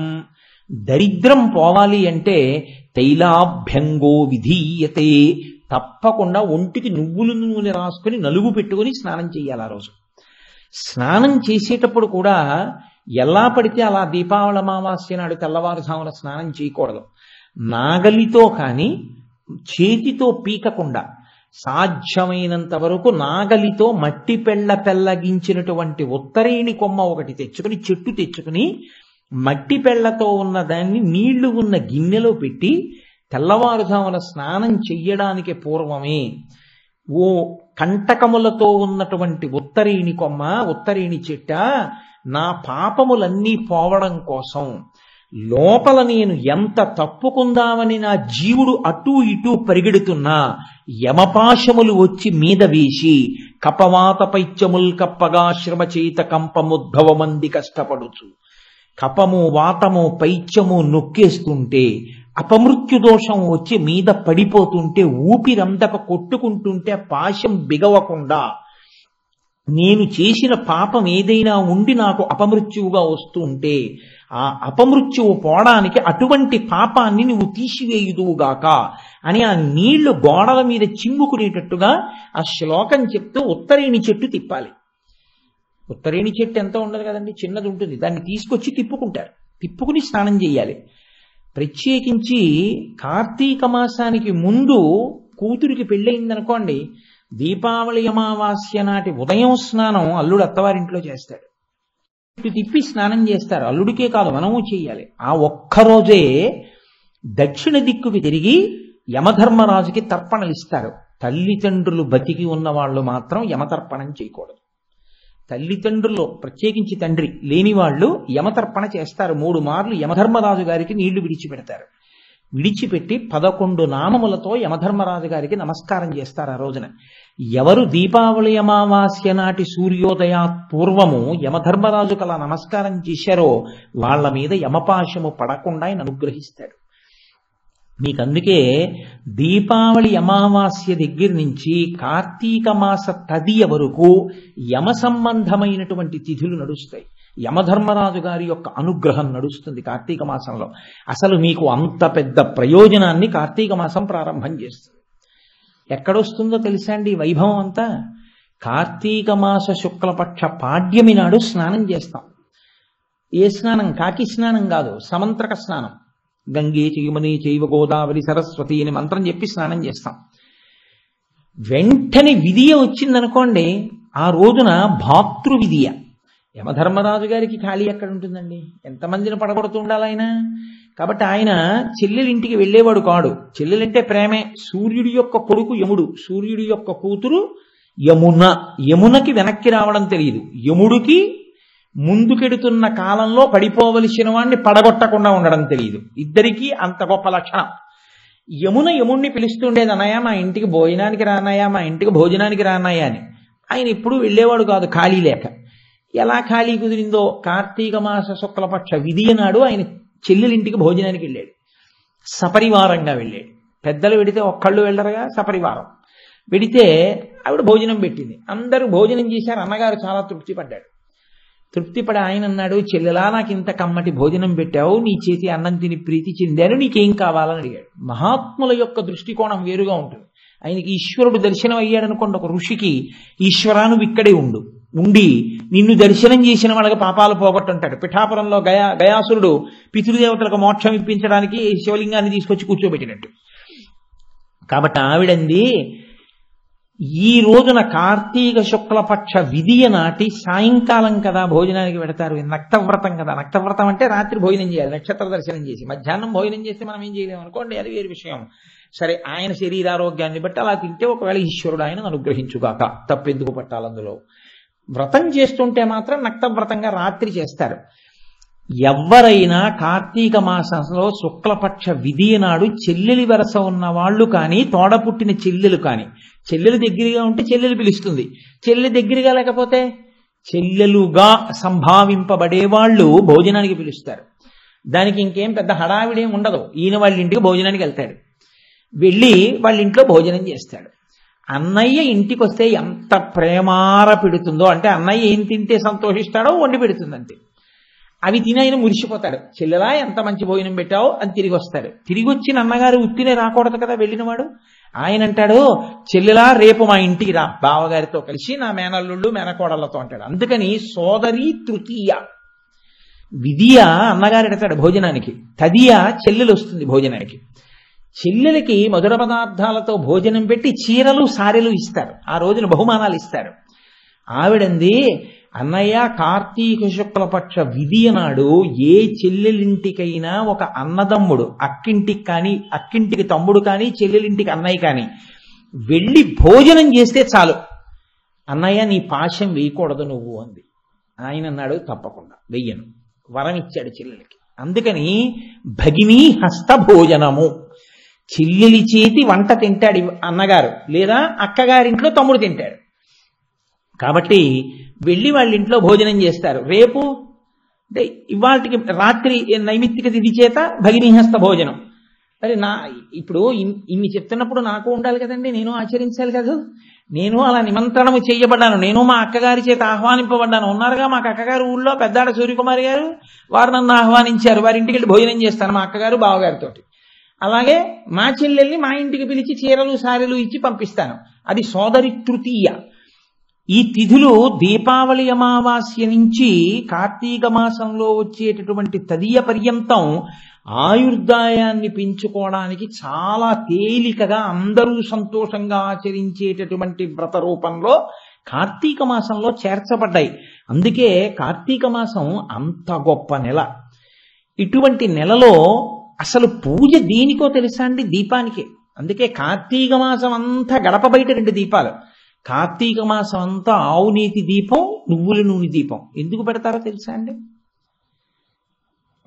దరిద్రం పోవాలి అంటే తైలాభ్యంగో విధీయతే. తప్పకుండా ఒంటికి నువ్వుల నూనె రాసుకుని నలుగు పెట్టుకుని స్నానం చేయాలి. ఆ రోజు స్నానం చేసేటప్పుడు కూడా ఎలా పడితే అలా దీపావళి అమావాస్య నాడు తెల్లవారుజామున స్నానం చేయకూడదు. నాగలితో కానీ చేతితో పీకకుండా సాధ్యమైనంత వరకు నాగలితో మట్టి పెళ్ళగించినటువంటి ఉత్తరేణి కొమ్మ ఒకటి తెచ్చుకుని, చెట్టు తెచ్చుకుని మట్టి పెళ్లతో ఉన్న దాన్ని నీళ్లు ఉన్న గిన్నెలో పెట్టి తెల్లవారుజామున స్నానం చెయ్యడానికి పూర్వమే ఓ కంటకములతో ఉన్నటువంటి ఉత్తరేణి కొమ్మ, ఉత్తరేణి చెట్ట, నా పాపములన్నీ పోవడం కోసం లోపల నేను ఎంత తప్పుకుందామని నా జీవుడు అటూ ఇటూ పరిగెడుతున్నా యమపాశములు వచ్చి మీద వేసి కపవాత పైత్యముల్ కప్పగా శ్రమచేత కంపముద్భవమంది కష్టపడుచు కపము వాతము పైత్యము నొక్కేస్తుంటే అపమృత్యు దోషం వచ్చి మీద పడిపోతుంటే ఊపిరందక కొట్టుకుంటుంటే పాశం బిగవకుండా నేను చేసిన పాపం ఏదైనా ఉండి నాకు అపమృత్యువుగా వస్తూ ఉంటే ఆ అపమృత్యువు పోవడానికి అటువంటి పాపాన్ని నువ్వు తీసివేయుదువుగాక అని ఆ నీళ్లు గోడల మీద చిమ్ముకునేటట్టుగా ఆ శ్లోకం చెప్తూ ఉత్తరేణి చెట్టు తిప్పాలి. ఉత్తరేణి చెట్టు ఎంత ఉండదు కదండి, చిన్నది ఉంటుంది. దాన్ని తీసుకొచ్చి తిప్పుకుంటారు, తిప్పుకుని స్నానం చేయాలి. ప్రత్యేకించి కార్తీక మాసానికి ముందు కూతురికి పెళ్ళయిందనుకోండి, దీపావళి అమావాస్య నాటి ఉదయం స్నానం అల్లుడు అత్తవారింట్లో చేస్తాడు. తిప్పి స్నానం చేస్తారు. అల్లుడికే కాదు, మనము చెయ్యాలి. ఆ ఒక్కరోజే దక్షిణ దిక్కుకి తిరిగి యమధర్మరాజుకి తర్పణలు ఇస్తారు. తల్లిదండ్రులు బతికి ఉన్న వాళ్ళు మాత్రం యమతర్పణం చేయకూడదు. తల్లిదండ్రులు, ప్రత్యేకించి తండ్రి లేని వాళ్ళు యమతర్పణ చేస్తారు. 3 మార్లు యమధర్మరాజు గారికి నీళ్లు విడిచిపెడతారు. విడిచిపెట్టి 11 నామములతో యమధర్మరాజు గారికి నమస్కారం చేస్తారు. ఆ రోజున ఎవరు దీపావళి అమావాస్య నాటి సూర్యోదయాత్ పూర్వము యమధర్మరాజుకు అలా నమస్కారం చేశారో వాళ్ళ మీద యమపాశము పడకుండా ఆయన అనుగ్రహిస్తాడు. మీకు అందుకే దీపావళి అమావాస్య దగ్గర నుంచి కార్తీక మాస తదియ వరకు యమ సంబంధమైనటువంటి తిథులు నడుస్తాయి. యమధర్మరాజు గారి యొక్క అనుగ్రహం నడుస్తుంది కార్తీక మాసంలో. అసలు మీకు అంత పెద్ద ప్రయోజనాన్ని కార్తీక మాసం ప్రారంభం చేస్తుంది. ఎక్కడొస్తుందో తెలుసా అండి వైభవం అంతా? కార్తీక మాస శుక్లపక్ష పాడ్యమి నాడు స్నానం చేస్తాం. ఏ స్నానం? కాకి స్నానం కాదు, సమంత్రక స్నానం. గంగే చైమని చైవ గోదావరి సరస్వతి అని మంత్రం చెప్పి స్నానం చేస్తాం. వెంటనే విధియ వచ్చిందనుకోండి, ఆ రోజున భాతృ విధియ. యమధర్మరాజు గారికి ఖాళీ ఎక్కడ ఉంటుందండి? ఎంతమందిని పడగొడుతూ ఉండాలి ఆయన? కాబట్టి ఆయన చెల్లెలింటికి వెళ్ళేవాడు కాడు. చెల్లెలంటే ప్రేమే. సూర్యుడి యొక్క కొడుకు యముడు, సూర్యుడి యొక్క కూతురు యమున. యమునకి వెనక్కి రావడం తెలియదు, యముడికి ముందుకెడుతున్న కాలంలో పడిపోవలసిన వాడిని పడగొట్టకుండా ఉండడం తెలియదు. ఇద్దరికీ అంత గొప్ప లక్షణం. యమున యముణ్ణి పిలుస్తుండేది, అన్నయ్య మా ఇంటికి భోజనానికి రానయ్యా, మా ఇంటికి భోజనానికి రానయ్యా అని. ఆయన ఎప్పుడూ వెళ్ళేవాడు కాదు, ఖాళీ లేక. ఎలా ఖాళీ కుదిరిందో, కార్తీక మాస శుక్లపక్ష విధియ నాడు ఆయన చెల్లెలింటికి భోజనానికి వెళ్ళాడు. సపరివారంగా వెళ్ళాడు. పెద్దలు వెడితే ఒక్కళ్ళు వెళ్ళరుగా, సపరివారం వెడితే ఆవిడ భోజనం పెట్టింది. అందరూ భోజనం చేశారు. అన్నగారు చాలా తృప్తి పడ్డాడు. తృప్తిపడి ఆయన అన్నాడు, చెల్లెలా నాకు ఇంత కమ్మటి భోజనం పెట్టావు, నీ చేతి అన్నం తిని ప్రీతి చెందాను, నీకేం కావాలని అడిగాడు. మహాత్ముల యొక్క దృష్టికోణం వేరుగా ఉంటుంది. ఆయనకి ఈశ్వరుడు దర్శనం అయ్యాడనుకోండి, ఒక ఋషికి, ఈశ్వరా నువ్వు ఇక్కడే ఉండి నిన్ను దర్శనం చేసిన వాళ్ళకి పాపాలు పోగొట్టుంటాడు. పిఠాపురంలో గయాసురుడు పితృదేవతలకు మోక్షం ఇప్పించడానికి శివలింగాన్ని తీసుకొచ్చి కూర్చోబెట్టినట్టు. కాబట్టి ఆవిడంది, ఈ రోజున కార్తీక శుక్లపక్ష విధియ నాటి సాయంకాలం కదా భోజనానికి పెడతారు, నక్తవ్రతం కదా. నక్తవ్రతం అంటే రాత్రి భోజనం చేయాలి, నక్షత్ర దర్శనం చేసి. మధ్యాహ్నం భోజనం చేస్తే మనం ఏం చేయలేము అనుకోండి, అది వేరు విషయం. సరే, ఆయన శరీరారోగ్యాన్ని బట్టి అలా తింటే ఒకవేళ ఈశ్వరుడు ఆయనను అనుగ్రహించుగాక, తప్పెందుకు పట్టాలందులో. వ్రతం చేస్తుంటే మాత్రం నక్తవ్రతంగా రాత్రి చేస్తారు. ఎవరైనా కార్తీక మాసంలో శుక్లపక్ష విధియ నాడు చెల్లెలి వరస ఉన్న వాళ్ళు కానీ, తోడ పుట్టిన చెల్లెలు కానీ, చెల్లెలు దగ్గరగా ఉంటే చెల్లెలు పిలుస్తుంది, చెల్లెలు దగ్గరగా లేకపోతే చెల్లెలుగా సంభావింపబడే వాళ్ళు భోజనానికి పిలుస్తారు. దానికి ఇంకేం పెద్ద హడావిడేం ఉండదు. ఈయన వాళ్ళ ఇంటికి భోజనానికి వెళ్తాడు, వెళ్ళి వాళ్ళ ఇంట్లో భోజనం చేస్తాడు. అన్నయ్య ఇంటికి వస్తే ఎంత ప్రేమార పెడుతుందో, అంటే అన్నయ్య ఏం తింటే సంతోషిస్తాడో వండి పెడుతుంది అంతే. అవి తిని ఆయన మురిసిపోతాడు. చెల్లెలా ఎంత మంచి భోజనం పెట్టావు అని తిరిగి వస్తాడు. తిరిగి వచ్చిన అన్నగారు ఉత్తినే రాకూడదు కదా వెళ్ళినవాడు. ఆయన అంటాడు, చెల్లెలా రేపు మా ఇంటికి రా బావగారితో కలిసి, నా మేనల్లుళ్ళు మేనకోడళ్లతో అంటాడు. అందుకని సోదరి తృతీయ, విధియ అన్నగారు ఎడతాడు భోజనానికి, తదియ చెల్లెలు వస్తుంది భోజనానికి. చెల్లెలకి మధుర పదార్థాలతో భోజనం పెట్టి చీరలు సారెలు ఇస్తారు, ఆ రోజున బహుమానాలు ఇస్తారు. ఆవిడంది, అన్నయ్య కార్తీక శుక్లపక్ష విధియ నాడు ఏ చెల్లెలింటికైనా ఒక అన్నదమ్ముడు, అక్కింటికి కానీ అక్కింటికి తమ్ముడు కానీ చెల్లెలింటికి అన్నయ్య కానీ వెళ్ళి భోజనం చేస్తే చాలు, అన్నయ్య నీ పాశం వేయకూడదు నువ్వు అంది. ఆయన అన్నాడు, తప్పకుండా వెయ్యను, వరం ఇచ్చాడు చెల్లెలకి. అందుకని భగినీ హస్త భోజనము, చెల్లెలి చేతి వంట తింటాడు అన్నగారు, లేదా అక్కగారింట్లో తమ్ముడు తింటాడు. కాబట్టి వెళ్ళి వాళ్ళ ఇంట్లో భోజనం చేస్తారు. రేపు అంటే ఇవాళకి రాత్రి నైమిత్తిక తిథి చేత భగినీహస్త భోజనం. మరి ఇప్పుడు ఇన్ని చెప్తున్నప్పుడు నాకు ఉండాలి కదండి, నేను ఆచరించాలి కదా. నేను అలా నిమంత్రణము చేయబడ్డాను, నేను మా అక్కగారి చేత ఆహ్వానింపబడ్డాను. ఉన్నారుగా మాకు అక్కగారు ఊళ్ళో పెద్దాడ సూర్యకుమారి గారు, వారు నన్ను ఆహ్వానించారు. వారి ఇంటికి వెళ్ళి భోజనం చేస్తాను మా అక్కగారు బావగారితో. అలాగే మా చెల్లెల్ని మా ఇంటికి పిలిచి చీరలు సారెలు ఇచ్చి పంపిస్తాను. అది సోదరి తృతీయ. ఈ తిథులు దీపావళి అమావాస్య నుంచి కార్తీక మాసంలో వచ్చేటటువంటి తదియ పర్యంతం ఆయుర్దాయాన్ని పెంచుకోవడానికి చాలా తేలికగా అందరూ సంతోషంగా ఆచరించేటటువంటి వ్రత రూపంలో కార్తీక మాసంలో చేర్చబడ్డాయి. అందుకే కార్తీక మాసం అంత గొప్ప నెల. ఇటువంటి నెలలో అసలు పూజ దేనికో తెలుసా అండి? దీపానికే. అందుకే కార్తీక మాసం అంతా గడప బయట 2 దీపాలు. కార్తీక మాసం అంతా ఆవు నీతి దీపం, నువ్వుల నూనె దీపం. ఎందుకు పెడతారో తెలుసా అండి?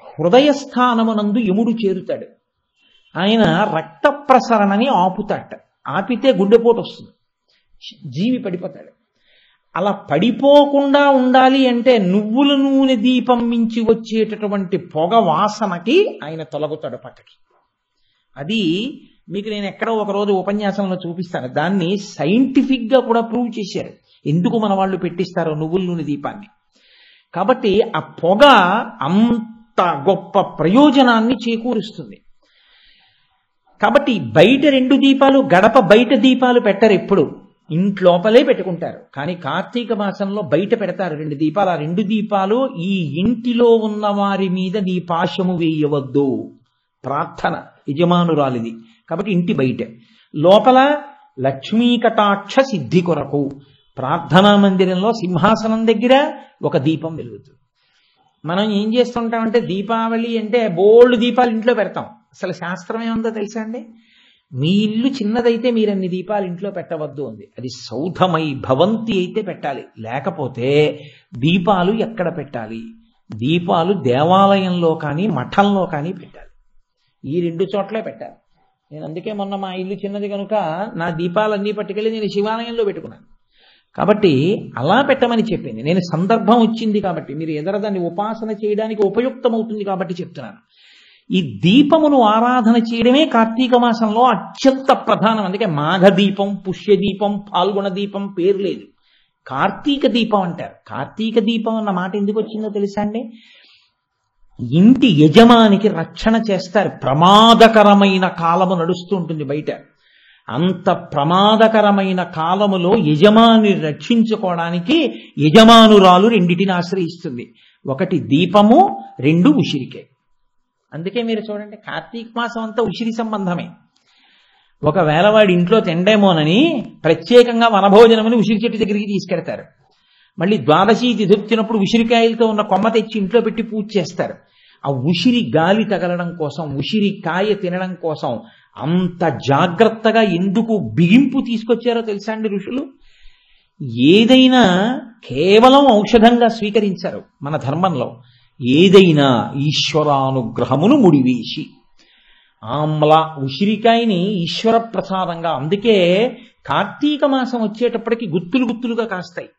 హృదయస్థానమునందు యముడు చేరుతాడు, ఆయన రక్త ప్రసరణని ఆపుతాట. ఆపితే గుండెపోటు వస్తుంది, జీవి పడిపోతాడు. అలా పడిపోకుండా ఉండాలి అంటే నువ్వుల నూనె దీపం మించి వచ్చేటటువంటి పొగ వాసనకి ఆయన తొలగుతాడు పక్కకి. అది మీకు నేను ఎక్కడో ఒకరోజు ఉపన్యాసంలో చూపిస్తాను. దాన్ని సైంటిఫిక్ గా కూడా ప్రూవ్ చేశారు, ఎందుకు మన వాళ్ళు పెట్టిస్తారో నువ్వుల నూనె దీపాన్ని. కాబట్టి ఆ పొగ అంత గొప్ప ప్రయోజనాన్ని చేకూరుస్తుంది. కాబట్టి బయట 2 దీపాలు, గడప బయట దీపాలు పెట్టరు, ఎప్పుడు ఇంట్లోపలే పెట్టుకుంటారు. కానీ కార్తీక మాసంలో బయట పెడతారు 2 దీపాలు. ఆ 2 దీపాలు ఈ ఇంటిలో ఉన్న వారి మీద నీ పాశము వేయవద్దు, ప్రార్థన యజమానురాలిది. కాబట్టి ఇంటి బయట, లోపల లక్ష్మీ కటాక్ష సిద్ధి కొరకు ప్రార్థనా మందిరంలో సింహాసనం దగ్గర ఒక దీపం వెలుగుతుంది. మనం ఏం చేస్తుంటామంటే దీపావళి అంటే బోల్డ్ దీపాలు ఇంట్లో పెడతాం. అసలు శాస్త్రం ఏముందో తెలుసా అండి? మీ ఇల్లు చిన్నదైతే మీరు అన్ని దీపాలు ఇంట్లో పెట్టవద్దు ఉంది. అది సౌధమై భవంతి అయితే పెట్టాలి, లేకపోతే దీపాలు ఎక్కడ పెట్టాలి? దీపాలు దేవాలయంలో కానీ మఠంలో కానీ పెట్టాలి. ఈ 2 చోట్లే పెట్టాలి. నేను అందుకే మొన్న మా ఇల్లు చిన్నది కనుక నా దీపాలన్నీ పట్టుకెళ్ళి నేను శివాలయంలో పెట్టుకున్నాను. కాబట్టి అలా పెట్టమని చెప్పింది. నేను సందర్భం వచ్చింది కాబట్టి, మీరు ఎదర దాన్ని ఉపాసన చేయడానికి ఉపయుక్తమవుతుంది కాబట్టి చెప్తున్నాను. ఈ దీపమును ఆరాధన చేయడమే కార్తీక మాసంలో అత్యంత ప్రధానం. అందుకే మాఘ దీపం, పుష్య దీపం, పాల్గొన దీపం పేరు లేదు, కార్తీక దీపం అంటారు. కార్తీక దీపం అన్న మాట ఎందుకు వచ్చిందో తెలుసా అండి? ఇంటి యజమానికి రక్షణ చేస్తారు. ప్రమాదకరమైన కాలము నడుస్తూ ఉంటుంది బయట. అంత ప్రమాదకరమైన కాలములో యజమాని రక్షించుకోవడానికి యజమానురాలు 2టిని ఆశ్రయిస్తుంది. 1 దీపము, 2 ఉసిరికే. అందుకే మీరు చూడండి, కార్తీక మాసం అంతా ఉసిరి సంబంధమే. ఒకవేళ వాడి ఇంట్లో తిండేమోనని ప్రత్యేకంగా వనభోజనమని ఉసిరి చెట్టు దగ్గరికి తీసుకెడతారు. మళ్ళీ ద్వాదశి తిథి వచ్చినప్పుడు ఉసిరికాయలతో ఉన్న కొమ్మ తెచ్చి ఇంట్లో పెట్టి పూజ చేస్తారు. ఆ ఉసిరి గాలి తగలడం కోసం, ఉసిరికాయ తినడం కోసం అంత జాగ్రత్తగా ఎందుకు బిగింపు తీసుకొచ్చారో తెలుసా అండి ఋషులు? ఏదైనా కేవలం ఔషధంగా స్వీకరించారు మన ధర్మంలో. ఏదైనా ఈశ్వరానుగ్రహమును ముడివేసి, ఆమ్ల ఉసిరికాయని ఈశ్వర ప్రసాదంగా. అందుకే కార్తీక మాసం వచ్చేటప్పటికి గుత్తులు గుత్తులుగా కాస్తాయి.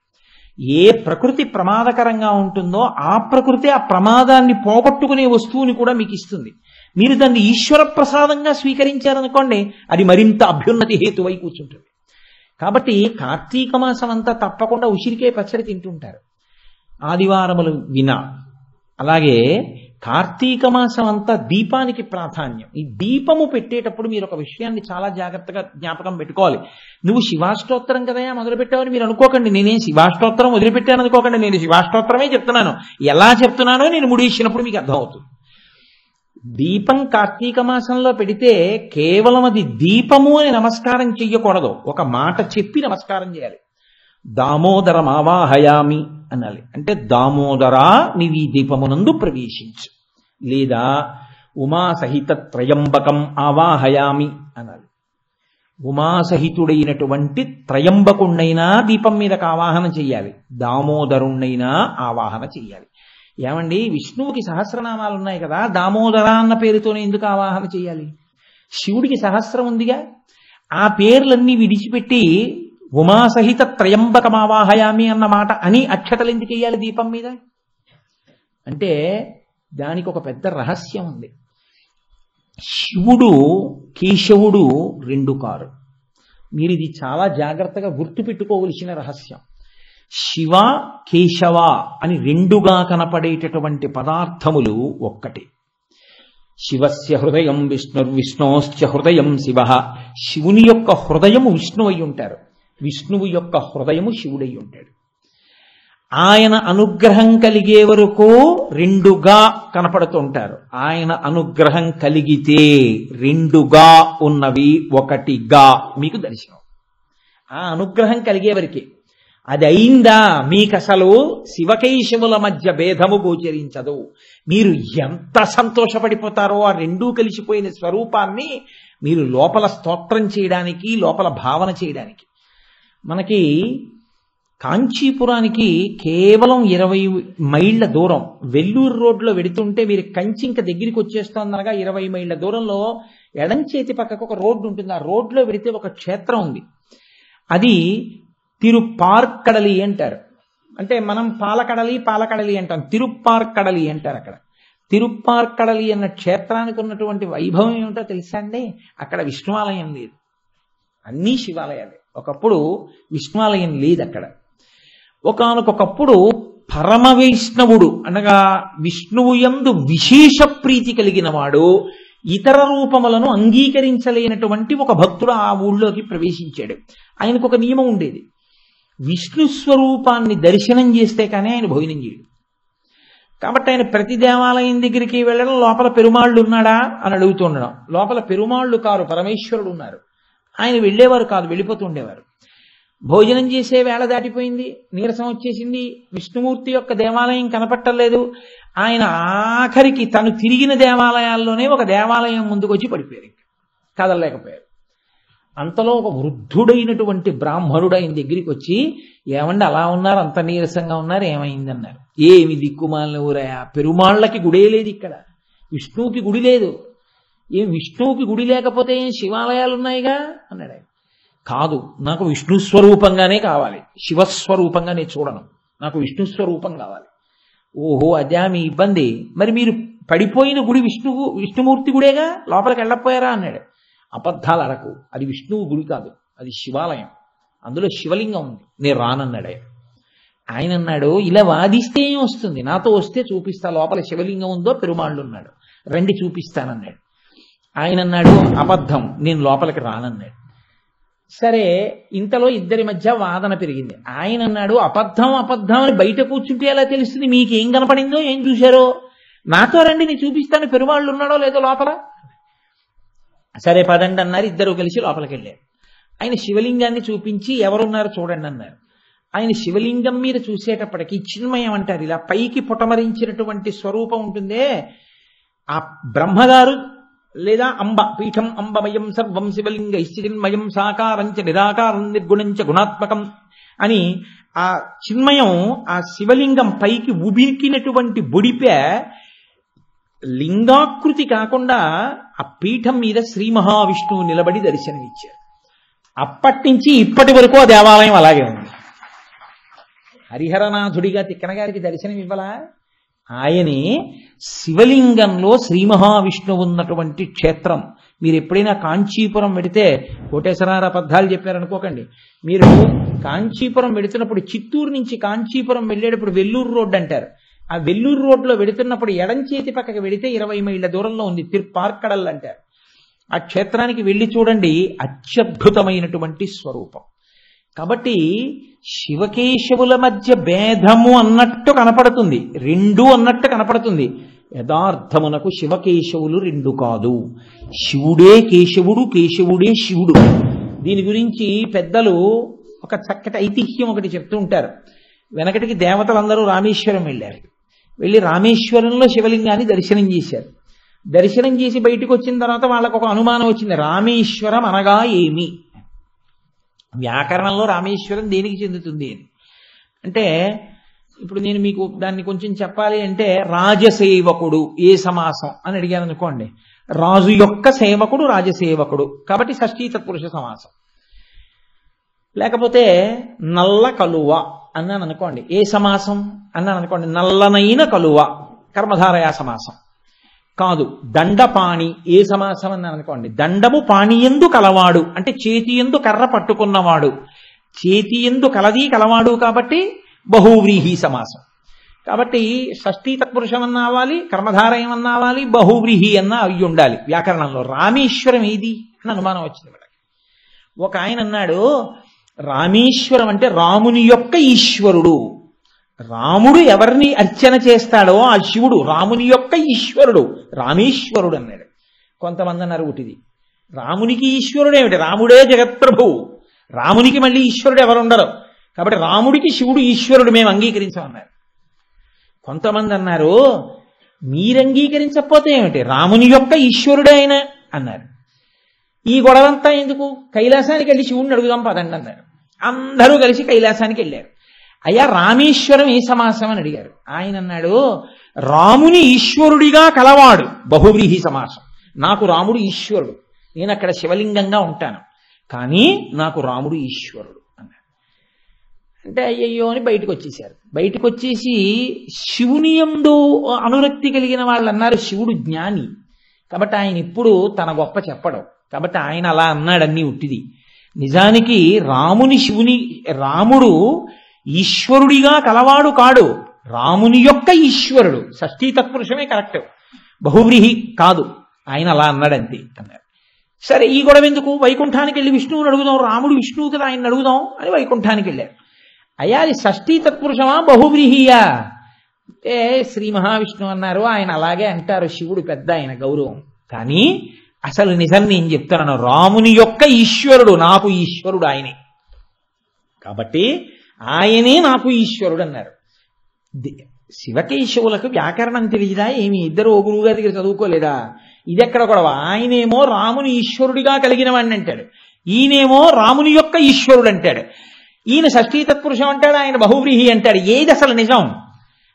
ఏ ప్రకృతి ప్రమాదకరంగా ఉంటుందో ఆ ప్రకృతి ఆ ప్రమాదాన్ని పోగొట్టుకునే వస్తువుని కూడా మీకు ఇస్తుంది. మీరు దాన్ని ఈశ్వర ప్రసాదంగా స్వీకరించారనుకోండి, అది మరింత అభ్యున్నతి హేతువై కూర్చుంటుంది. కాబట్టి కార్తీక మాసం అంతా తప్పకుండా ఉసిరికాయ పచ్చడి తింటుంటారు ఆదివారములు వినా. అలాగే కార్తీక మాసం అంతా దీపానికి ప్రాధాన్యం. ఈ దీపము పెట్టేటప్పుడు మీరు ఒక విషయాన్ని చాలా జాగ్రత్తగా జ్ఞాపకం పెట్టుకోవాలి. నువ్వు శివాష్టోత్తరం కదయా మొదలుపెట్టావని మీరు అనుకోకండి. నేనేం శివాష్టోత్తరం వదిలిపెట్టాను అనుకోకండి. నేను శివాష్టోత్తరమే చెప్తున్నాను. ఎలా చెప్తున్నానో నేను ముడిసినప్పుడు మీకు అర్థమవుతుంది. దీపం కార్తీక మాసంలో పెడితే కేవలం అది దీపము అని నమస్కారం చెయ్యకూడదు. ఒక మాట చెప్పి నమస్కారం చేయాలి. దామోదరం ఆవాహయామి అనాలి. అంటే దామోదరా నీవు ఈ దీపమునందు ప్రవేశించు. లేదా ఉమాసహిత త్రయంబకం ఆవాహయామి అనాలి. ఉమాసహితుడైనటువంటి త్రయంబకుణ్ణైనా దీపం మీదకు ఆవాహన చెయ్యాలి. దామోదరుణ్ణైనా ఆవాహన చెయ్యాలి. ఏమండి, విష్ణువుకి సహస్రనామాలు ఉన్నాయి కదా, దామోదర అన్న పేరుతోనే ఎందుకు ఆవాహన చెయ్యాలి? శివుడికి సహస్రం ఉందిగా. ఆ పేర్లన్నీ విడిచిపెట్టి ఉమాసహిత త్రయంబకమావాహయామి అన్న మాట అని అక్షతలు ఎందుకు వేయాలి దీపం మీద? అంటే దానికి ఒక పెద్ద రహస్యం ఉంది. శివుడు కేశవుడు రెండు కారు. మీరు ఇది చాలా జాగ్రత్తగా గుర్తుపెట్టుకోవలసిన రహస్యం. శివ కేశవ అని రెండుగా కనపడేటటువంటి పదార్థములు ఒక్కటి. శివస్య హృదయం విష్ణోశ్చ హృదయం శివ. శివుని యొక్క హృదయము విష్ణువు అయి ఉంటారు, విష్ణువు యొక్క హృదయము శివుడై ఉంటాడు. ఆయన అనుగ్రహం కలిగే వరకు రెండుగా కనపడుతుంటారు. ఆయన అనుగ్రహం కలిగితే రెండుగా ఉన్నవి ఒకటిగా మీకు దర్శనం. ఆ అనుగ్రహం కలిగే వరకే. అది అయిందా మీకు అసలు శివకేశవుల మధ్య భేదము గోచరించదు. మీరు ఎంత సంతోషపడిపోతారో ఆ రెండూ కలిసిపోయిన స్వరూపాన్ని మీరు లోపల స్తోత్రం చేయడానికి, లోపల భావన చేయడానికి. మనకి కాంచీపురానికి కేవలం 20 మైళ్ళ దూరం. వెల్లూరు రోడ్లో వెడుతుంటే మీరు కంచి ఇంకా దగ్గరికి వచ్చేస్తోందనగా 20 మైళ్ళ దూరంలో ఎడం చేతి పక్కకు ఒక రోడ్డు ఉంటుంది. ఆ రోడ్లో వెడితే ఒక క్షేత్రం ఉంది. అది తిరుప్పార్కడలి అంటారు. అంటే మనం పాలకడలి అంటాం, తిరుప్పార్కడలి అంటారు. అక్కడ తిరుప్పార్కడలి అన్న క్షేత్రానికి ఉన్నటువంటి వైభవం ఏమిటో తెలుసా అండి? అక్కడ విష్ణువాలయం లేదు, అన్నీ శివాలయాలే. ఒకప్పుడు విష్ణువాలయం లేదు అక్కడ. ఒకానొకప్పుడు పరమ వైష్ణవుడు అనగా విష్ణువు యందు విశేష ప్రీతి కలిగిన వాడు ఇతర రూపములను అంగీకరించలేనటువంటి ఒక భక్తుడు ఆ ఊళ్ళోకి ప్రవేశించాడు. ఆయనకు ఒక నియమం ఉండేది. విష్ణు స్వరూపాన్ని దర్శనం చేస్తే కానీ ఆయన భోజనం చేయడు. కాబట్టి ఆయన ప్రతి దేవాలయం దగ్గరికి వెళ్ళడం, లోపల పెరుమాళ్ళు ఉన్నాడా అని అడుగుతుండడం. లోపల పెరుమాళ్ళు కారు, పరమేశ్వరుడు ఉన్నారు. ఆయన వెళ్ళేవారు కాదు, వెళ్ళిపోతూ ఉండేవారు. భోజనం చేసే వేళ దాటిపోయింది, నీరసం వచ్చేసింది, విష్ణుమూర్తి యొక్క దేవాలయం కనపట్టలేదు. ఆయన ఆఖరికి తను తిరిగిన దేవాలయాల్లోనే ఒక దేవాలయం ముందుకు వచ్చి పడిపోయారు, కదలలేకపోయారు. అంతలో ఒక వృద్ధుడైనటువంటి బ్రాహ్మణుడు ఆయన దగ్గరికి వచ్చి, ఏమండి అలా ఉన్నారు, అంత నీరసంగా ఉన్నారు, ఏమైందన్నారు. ఏమి దిక్కుమాలిన ఊరయా, పెరుమాళ్ళకి గుడే లేదు ఇక్కడ, విష్ణువుకి గుడి లేదు. ఏం విష్ణువుకి గుడి లేకపోతే ఏం శివాలయాలు ఉన్నాయిగా అన్నాడు ఆయన. కాదు, నాకు విష్ణు స్వరూపంగానే కావాలి, శివస్వరూపంగా నేను చూడను, నాకు విష్ణు స్వరూపం కావాలి. ఓహో, అదే మీ ఇబ్బంది. మరి మీరు పడిపోయిన గుడి విష్ణుమూర్తి గుడేగా, లోపలికి వెళ్ళకపోయారా అన్నాడు. అబద్ధాలు అడకు, అది విష్ణువు గుడి కాదు, అది శివాలయం, అందులో శివలింగం ఉంది, నేను రానన్నాడు ఆయన. ఆయన అన్నాడు, ఇలా వాదిస్తే ఏం వస్తుంది, నాతో వస్తే చూపిస్తా, లోపల శివలింగం ఉందో పెరుమాళ్ళు ఉన్నాడు, రండి చూపిస్తానన్నాడు. ఆయన అన్నాడు, అబద్ధం, నేను లోపలికి రానన్నాడు. సరే, ఇంతలో ఇద్దరి మధ్య వాదన పెరిగింది. ఆయన అన్నాడు, అబద్ధం అబద్ధం అని బయట కూర్చుంటే ఎలా తెలుస్తుంది, మీకేం కనపడిందో ఏం చూశారో, నాతో రండి నేను చూపిస్తాను, పెరుమాళ్ళు ఉన్నాడో లేదో లోపల. సరే పదండి అన్నారు. ఇద్దరు కలిసి లోపలికి వెళ్ళారు. ఆయన శివలింగాన్ని చూపించి ఎవరున్నారు చూడండి అన్నారు. ఆయన శివలింగం మీద చూసేటప్పటికి చిన్మయం అంటారు, ఇలా పైకి పుటమరించినటువంటి స్వరూపం ఉంటుందే, ఆ బ్రహ్మగారు లేదా అంబ, పీఠం అంబమయం సర్వం శివలింగ చిన్మయం సాకారంచ నిరాకారం నిర్గుణంచ గుణాత్మకం అని ఆ చిన్మయం, ఆ శివలింగం పైకి ఉబికినటువంటి బొడిపే లింగాకృతి కాకుండా ఆ పీఠం మీద శ్రీ మహావిష్ణువు నిలబడి దర్శనమిచ్చారు. అప్పటి నుంచి ఇప్పటి వరకు ఆ దేవాలయం అలాగే ఉంది. హరిహరనాథుడిగా తిక్కన గారికి దర్శనం ఇవ్వలా? ఆయనే శివలింగంలో శ్రీ మహావిష్ణువు ఉన్నటువంటి క్షేత్రం. మీరు ఎప్పుడైనా కాంచీపురం వెడితే, కోటేశ్వరరావు అబద్ధాలు చెప్పారనుకోకండి, మీరు కాంచీపురం వెడుతున్నప్పుడు చిత్తూరు నుంచి కాంచీపురం వెళ్ళేటప్పుడు వెల్లూరు రోడ్డు అంటారు. ఆ వెల్లూరు రోడ్లో వెడుతున్నప్పుడు ఎడం చేతి పక్కకి వెడితే 20 మైళ్ళ దూరంలో ఉంది, తిరుపార్కడల్ అంటారు. ఆ క్షేత్రానికి వెళ్ళి చూడండి, అత్యద్భుతమైనటువంటి స్వరూపం. కాబట్టి శివకేశవుల మధ్య భేదము అన్నట్టు కనపడుతుంది, రెండు అన్నట్టు కనపడుతుంది. యథార్థమునకు శివకేశవులు రెండు కాదు, శివుడే కేశవుడు, కేశవుడే శివుడు. దీని గురించి పెద్దలు ఒక చక్కటి ఐతిహ్యం ఒకటి చెప్తూ ఉంటారు. వెనకటికి దేవతలందరూ రామేశ్వరం వెళ్ళారు. వెళ్ళి రామేశ్వరంలో శివలింగాన్ని దర్శనం చేశారు. దర్శనం చేసి బయటకు వచ్చిన తర్వాత వాళ్ళకు ఒక అనుమానం వచ్చింది, రామేశ్వరం అనగా ఏమి? వ్యాకరణంలో రామేశ్వరం దేనికి చెందుతుంది అని అంటే, ఇప్పుడు నేను మీకు దాన్ని కొంచెం చెప్పాలి అంటే, రాజసేవకుడు ఏ సమాసం అని అడిగాను అనుకోండి, రాజు యొక్క సేవకుడు రాజసేవకుడు, కాబట్టి షష్ఠీ తత్పురుష సమాసం. లేకపోతే నల్ల కలువ అన్నాను అనుకోండి, ఏ సమాసం అన్నాను అనుకోండి, నల్లనైన కలువ, కర్మధారయా సమాసం. కాదు, దండపాణి ఏ సమాసం అన్నాను అనుకోండి, దండము పాణియందు కలవాడు అంటే చేతియందు కర్ర పట్టుకున్నవాడు, చేతియందు కలది కలవాడు కాబట్టి బహువ్రీహి సమాసం. కాబట్టి షష్ఠీ తత్పురుషం అన్న అవ్వాలి, కర్మధారయం అన్న అవ్వాలి, బహువ్రీహి అన్న అవి ఉండాలి వ్యాకరణంలో. రామేశ్వరం ఏది అని అనుమానం వచ్చింది మనకి. ఒక ఆయన అన్నాడు, రామేశ్వరం అంటే రాముని యొక్క ఈశ్వరుడు. రాముడు ఎవరిని అర్చన చేస్తాడో ఆ శివుడు రాముని యొక్క ఈశ్వరుడు, రామేశ్వరుడు అన్నాడు. కొంతమంది అన్నారు ఒకటిది, రామునికి ఈశ్వరుడు ఏమిటి, రాముడే జగత్ప్రభువు, రామునికి మళ్ళీ ఈశ్వరుడు ఎవరుండరు, కాబట్టి రాముడికి శివుడు ఈశ్వరుడు మేము అంగీకరించామన్నారు. కొంతమంది అన్నారు, మీరు అంగీకరించకపోతే ఏమిటి, రాముని యొక్క ఈశ్వరుడే ఆయన అన్నారు. ఈ గొడవంతా ఎందుకు, కైలాసానికి వెళ్ళి శివుడిని అడుగుదాం పదండి అన్నారు. అందరూ కలిసి కైలాసానికి వెళ్ళారు. అయ్యా రామేశ్వరం ఏ సమాసం అని అడిగారు. ఆయన అన్నాడు, రాముని ఈశ్వరుడిగా కలవాడు బహువ్రీహి సమాసం. నాకు రాముడు ఈశ్వరుడు, నేను అక్కడ శివలింగంగా ఉంటాను, కానీ నాకు రాముడు ఈశ్వరుడు అన్నాడు. అంటే అయ్యయ్యో అని బయటకు వచ్చేసారు. బయటకు వచ్చేసి శివుని యందు అనురక్తి కలిగిన వాళ్ళు అన్నారు, శివుడు జ్ఞాని కాబట్టి ఆయన ఇప్పుడు తన గొప్ప చెప్పడం, కాబట్టి ఆయన అలా అన్నాడన్నీ ఉట్టిది. నిజానికి రాముడు ఈశ్వరుడిగా కలవాడు కాడు, రాముని యొక్క ఈశ్వరుడు. షష్ఠీ తత్పురుషమే కరెక్ట్, బహువ్రీహి కాదు. ఆయన అలా అన్నాడంతే అన్నారు. సరే ఈ గొడవ ఎందుకు, వైకుంఠానికి వెళ్ళి విష్ణువుని అడుగుదాం, రాముడు విష్ణువు కదా ఆయన అడుగుదాం అని వైకుంఠానికి వెళ్ళారు. అయ్యా అది షష్ఠీ తత్పురుషమా బహువ్రీహియా అంటే శ్రీ మహావిష్ణువు అన్నారు. ఆయన అలాగే అంటారు, శివుడు పెద్ద ఆయన గౌరవం, కానీ అసలు నిజం నేను చెప్తాను, రాముని యొక్క ఈశ్వరుడు నాకు ఈశ్వరుడు ఆయనే, కాబట్టి ఆయనే నాకు ఈశ్వరుడు అన్నారు. శివకేశవులకు వ్యాకరణం తెలియదా ఏమి, ఇద్దరు ఓ గురువు గారి దగ్గర చదువుకోలేదా? ఇదెక్కడ గొడవ, ఆయనేమో రాముని ఈశ్వరుడిగా కలిగిన వాడిని అంటాడు, ఈయనేమో రాముని యొక్క ఈశ్వరుడు అంటాడు. ఈయన షష్ఠీ తత్పురుషం అంటాడు, ఆయన బహువ్రీహి అంటాడు. ఏది అసలు నిజం?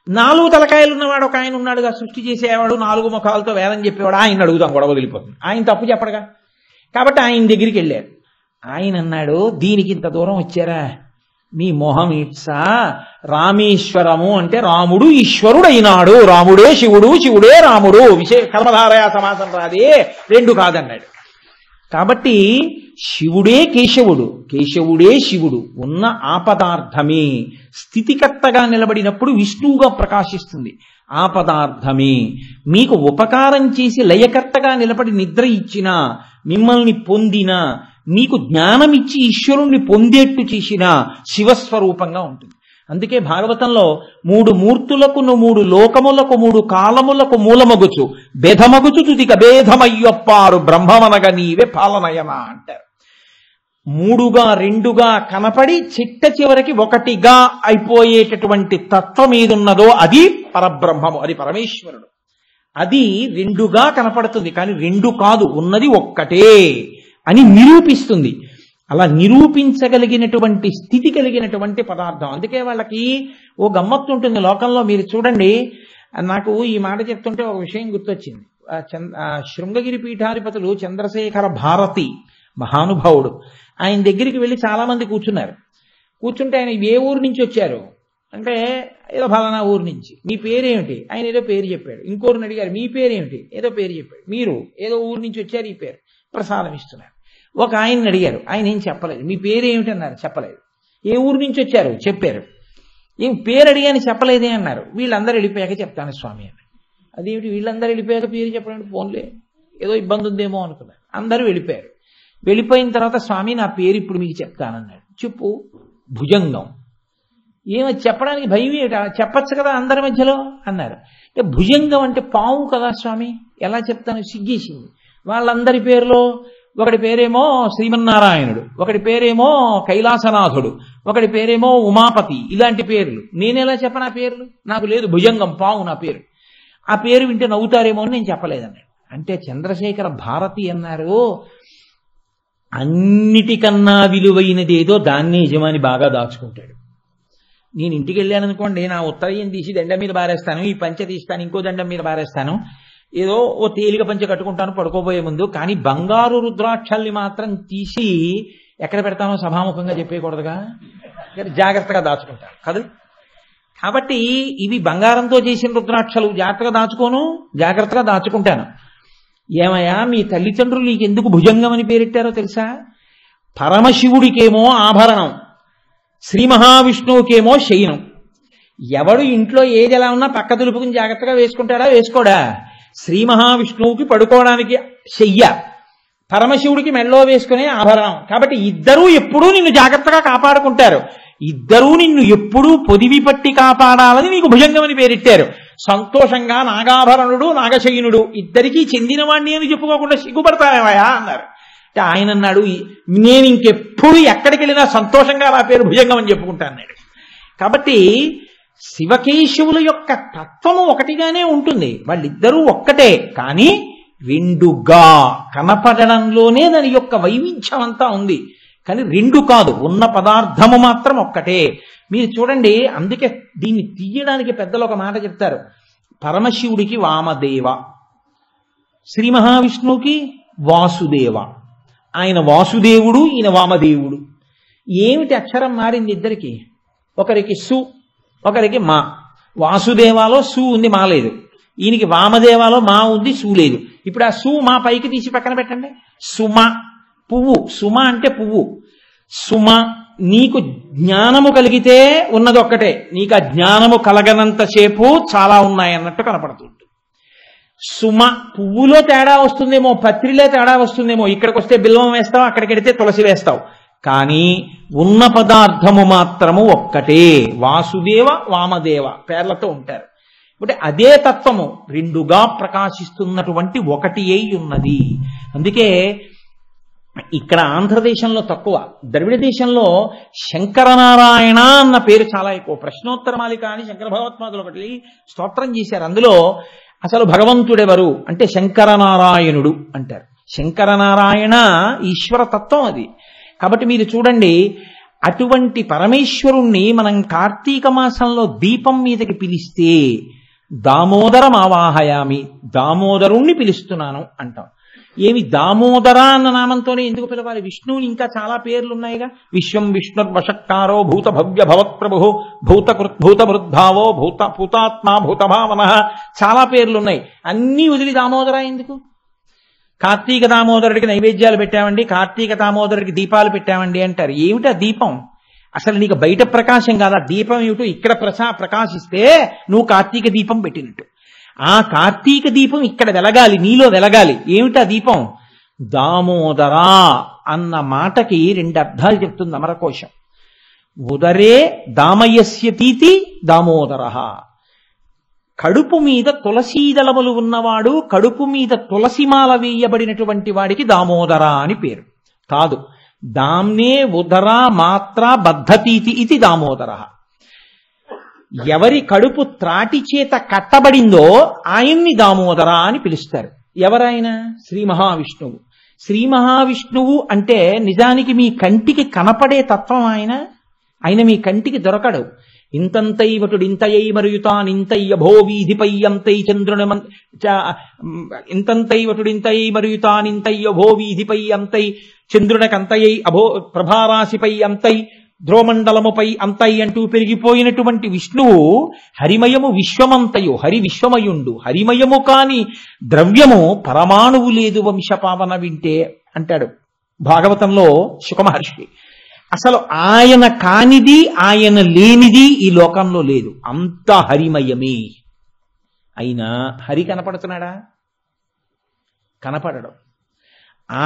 4 తలకాయలు ఉన్నవాడు ఒక ఆయన ఉన్నాడుగా, సృష్టి చేసేవాడు, 4 ముఖాలతో వేదం చెప్పేవాడు, ఆయన అడుగుదాం గొడవ వదిలిపోతుంది. ఆయన తప్పు చెప్పడుగా, కాబట్టి ఆయన దగ్గరికి వెళ్ళారు. ఆయన అన్నాడు, దీనికి ఇంత దూరం వచ్చారా, మీ మొహం ఇట్సా, రామేశ్వరము అంటే రాముడు ఈశ్వరుడు అయినాడు, రాముడే శివుడు, శివుడే రాముడు, కర్మధారయా సమాసం రాదే, రెండు కాదన్నాడు. కాబట్టి శివుడే కేశవుడు, కేశవుడే శివుడు, ఉన్న ఆపదార్థమే స్థితికర్తగా నిలబడినప్పుడు విష్ణువుగా ప్రకాశిస్తుంది. ఆపదార్థమే మీకు ఉపకారం చేసి లయకర్తగా నిలబడి నిద్ర ఇచ్చినా, మిమ్మల్ని పొందినా, మీకు జ్ఞానం ఇచ్చి ఈశ్వరుణ్ణి పొందేట్టు చేసిన శివస్వరూపంగా ఉంటుంది. అందుకే భాగవతంలో 3 మూర్తులకు 3 లోకములకు 3 కాలములకు మూలమగుచు భేదమగుచు తుదిక భేదమయ్యొప్పారు బ్రహ్మమనగ నీవే పాలనయమా అంటారు. 3గా 2గా కనపడి చిట్ట చివరికి 1గా అయిపోయేటటువంటి తత్వం ఏదున్నదో అది పరబ్రహ్మము, అది పరమేశ్వరుడు. అది 2గా కనపడుతుంది, కానీ 2 కాదు, ఉన్నది ఒక్కటే అని నిరూపిస్తుంది. అలా నిరూపించగలిగినటువంటి స్థితి కలిగినటువంటి పదార్థం. అందుకే వాళ్ళకి ఓ గమ్మత్తు ఉంటుంది లోకంలో. మీరు చూడండి, నాకు ఈ మాట చెప్తుంటే ఒక విషయం గుర్తొచ్చింది. శృంగగిరి పీఠాధిపతులు చంద్రశేఖర భారతి మహానుభావుడు, ఆయన దగ్గరికి వెళ్ళి చాలా మంది కూర్చున్నారు. కూర్చుంటే ఆయన ఏ ఊరు నుంచి వచ్చారు అంటే, ఏదో ఫలానా ఊరు నుంచి. మీ పేరేమిటి? ఆయన ఏదో పేరు చెప్పాడు. ఇంకోరిని అడిగారు, మీ పేరేమిటి? ఏదో పేరు చెప్పాడు. మీరు ఏదో ఊరు నుంచి వచ్చారు, ఈ పేరు ప్రసాదం ఇస్తున్నారు. ఒక ఆయన్ని అడిగారు, ఆయన ఏం చెప్పలేదు. మీ పేరేమిటి అన్నారు, చెప్పలేదు. ఏ ఊరు నుంచి వచ్చారు చెప్పారు. ఏం పేరు అడిగాని చెప్పలేదే అన్నారు. వీళ్ళందరూ వెళ్ళిపోయాక చెప్తాను స్వామి అని. అదేమిటి వీళ్ళందరూ వెళ్ళిపోయాక పేరు చెప్పడానికి ఫోన్లే, ఏదో ఇబ్బంది ఉందేమో అనుకున్నారు. అందరూ వెళ్ళిపోయారు. వెళ్ళిపోయిన తర్వాత స్వామి నా పేరు ఇప్పుడు మీకు చెప్తానన్నాడు. చెప్పు. భుజంగం. ఏమో చెప్పడానికి భయం ఏట, చెప్పచ్చు కదా అందరి మధ్యలో అన్నారు. అంటే భుజంగం అంటే పాము కదా స్వామి, ఎలా చెప్తాను, సిగ్గేసింది. వాళ్ళందరి పేరులో ఒకటి పేరేమో శ్రీమన్నారాయణుడు, ఒకటి పేరేమో కైలాసనాథుడు, ఒకటి పేరేమో ఉమాపతి, ఇలాంటి పేర్లు. నేనెలా చెప్పను ఆ పేర్లు? నాకు లేదు, భుజంగం పాము నా పేరు. ఆ పేరు వింటే నవ్వుతారేమో అని నేను చెప్పలేదన్నాడు. అంటే చంద్రశేఖర భారతి అన్నారు, అన్నిటికన్నా విలువైనది ఏదో దాన్ని యజమాని బాగా దాచుకుంటాడు. నేను ఇంటికి వెళ్ళాను అనుకోండి, నా ఉత్తరయం తీసి దండం మీద బారేస్తాను, ఈ పంచె తీస్తాను, ఇంకో దండం మీద బారేస్తాను, ఏదో ఓ తేలిక పంచె కట్టుకుంటాను పడుకోబోయే ముందు. కానీ బంగారు రుద్రాక్షల్ని మాత్రం తీసి ఎక్కడ పెడతానో సభాముఖంగా చెప్పేయకూడదుగా, జాగ్రత్తగా దాచుకుంటాను కదా. కాబట్టి ఇవి బంగారంతో చేసిన రుద్రాక్షలు, జాగ్రత్తగా దాచుకుంటాను. ఏమయ్యా మీ తల్లిదండ్రులు నీకెందుకు భుజంగం అని పేరెట్టారో తెలుసా? పరమశివుడికేమో ఆభరణం, శ్రీ మహావిష్ణువుకేమో శయనం. ఎవడు ఇంట్లో ఏది ఎలా ఉన్నా పక్క దులుపుకుని జాగ్రత్తగా వేసుకుంటాడా, వేసుకోడా? శ్రీ మహావిష్ణువుకి పడుకోవడానికి శయ్య, పరమశివుడికి మెళ్ళో వేసుకునే ఆభరణం. కాబట్టి ఇద్దరూ ఎప్పుడూ నిన్ను జాగ్రత్తగా కాపాడుకుంటారు. ఇద్దరూ నిన్ను ఎప్పుడూ పొదివి పట్టి కాపాడాలని నీకు భుజంగం అని పేరెట్టారు. సంతోషంగా నాగాభరణుడు నాగశయనుడు ఇద్దరికీ చెందినవాణ్ణి అని చెప్పుకోకుండా సిగ్గుపడతావేమయా అన్నారు. అంటే ఆయన అన్నాడు, నేను ఇంకెప్పుడు ఎక్కడికి వెళ్ళినా సంతోషంగా నా పేరు భుజంగం అని చెప్పుకుంటా అన్నాడు. కాబట్టి శివకేశవుల యొక్క తత్వము ఒకటిగానే ఉంటుంది, వాళ్ళిద్దరూ ఒక్కటే. కానీ రెండుగా కనపడడంలోనే దాని యొక్క వైవిధ్యం అంతా ఉంది. కానీ రెండు కాదు, ఉన్న పదార్థము మాత్రం ఒక్కటే. మీరు చూడండి, అందుకే దీన్ని తీయడానికి పెద్దలు ఒక మాట చెప్తారు. పరమశివుడికి వామదేవ, శ్రీ మహావిష్ణువుకి వాసుదేవ. ఆయన వాసుదేవుడు, ఈయన వామదేవుడు. ఏమిటి అక్షరం మారింది ఇద్దరికి? ఒకరికి సు, ఒకరికి మా. వాసుదేవాలో సు ఉంది, మా లేదు. ఈయనకి వామదేవాలో మా ఉంది, సు లేదు. ఇప్పుడు ఆ సు మా పైకి తీసి పక్కన పెట్టండి. సుమ, పువ్వు. సుమ అంటే పువ్వు. సుమ, నీకు జ్ఞానము కలిగితే ఉన్నది ఒక్కటే, నీకు ఆ జ్ఞానము కలగనంతసేపు చాలా ఉన్నాయన్నట్టు కనపడుతుంది. సుమ, పువ్వులో తేడా వస్తుందేమో, పత్రిలో తేడా వస్తుందేమో. ఇక్కడికి వస్తే బిల్వం వేస్తావు, అక్కడికి వెడితే తులసి వేస్తావు. కానీ ఉన్న పదార్థము మాత్రము ఒక్కటే. వాసుదేవ వామదేవ పేర్లతో ఉంటారు. అంటే అదే తత్వము రెండుగా ప్రకాశిస్తున్నటువంటి ఒకటి అయి ఉన్నది. అందుకే ఇక్కడ ఆంధ్రదేశంలో తక్కువ, ద్రవిడ దేశంలో శంకరనారాయణ అన్న పేరు చాలా ఎక్కువ. ప్రశ్నోత్తరమాలిక అని శంకర భగవత్పాదులు ఒకటి స్తోత్రం చేశారు. అందులో అసలు భగవంతుడెవరు అంటే శంకరనారాయణుడు అంటారు. శంకరనారాయణ ఈశ్వర తత్వం అది. కాబట్టి మీరు చూడండి, అటువంటి పరమేశ్వరుణ్ణి మనం కార్తీక మాసంలో దీపం మీదకి పిలిస్తే దామోదరం ఆవాహయామి, దామోదరుణ్ణి పిలుస్తున్నాను అంటాం. ఏమి దామోదర అన్న నామంతోనే ఎందుకు పిలవాలి? విష్ణువుని ఇంకా చాలా పేర్లు ఉన్నాయిగా. విశ్వం విష్ణుర్వషట్కారో భూత భవ్య భవత్ప్రభు భూత వృద్ధావో భూతాత్మా భూతభావన, చాలా పేర్లున్నాయి. అన్నీ వదిలి దామోదర ఎందుకు? కార్తీక దామోదరుడికి నైవేద్యాలు పెట్టామండి, కార్తీక దామోదరుడికి దీపాలు పెట్టామండి అంటారు. ఏమిటా దీపం? అసలు నీకు బయట ప్రకాశం కాదా దీపం? ఏమిటో ఇక్కడ ప్రకాశిస్తే నువ్వు కార్తీక దీపం పెట్టినట్టు. ఆ కార్తీక దీపం ఇక్కడ వెలగాలి, నీలో వెలగాలి. ఏమిటా దీపం? దామోదరా అన్న మాటకి రెండు అర్థాలు చెప్తుంది అమరకోశం. ఉదరే దామయస్యతీతి దామోదర. కడుపు మీద తులసీదళములు ఉన్నవాడు, కడుపు మీద తులసిమాల వేయబడినటువంటి వాడికి దామోదర అని పేరు కాదు. దామ్నే ఉదర మాత్ర బద్ధతీతి ఇది దామోదర. ఎవరి కడుపు త్రాటి చేత కట్టబడిందో ఆయన్ని దామోదర అని పిలుస్తారు. ఎవరైన? శ్రీ మహావిష్ణువు. శ్రీ మహావిష్ణువు అంటే నిజానికి మీ కంటికి కనపడే తత్వం ఆయన. ఆయన మీ కంటికి దొరకడు. ఇంతంతైవటుడింతయై మరుయుతానింతయ్య భో వీధిపయ్యంతై చంద్రుని ఇంతంతైవటుడింతయై మరుయుతానింతయ్య భో వీధిపై అంతై చంద్రునకంతయై అభో ప్రభారాశిపై అంతై ధ్రువమండలముపై అంతై అంటూ పెరిగిపోయినటువంటి విష్ణువు హరిమయము విశ్వమంతయు, హరి విశ్వమయుండు. హరిమయము కాని ద్రవ్యము పరమాణువు లేదు వంశపావన వింటే అంటాడు భాగవతంలో శుకమహర్షి. అసలు ఆయన కానిది ఆయన లేనిది ఈ లోకంలో లేదు, అంతా హరిమయమే. అయినా హరి కనపడుతున్నాడా? కనపడడం.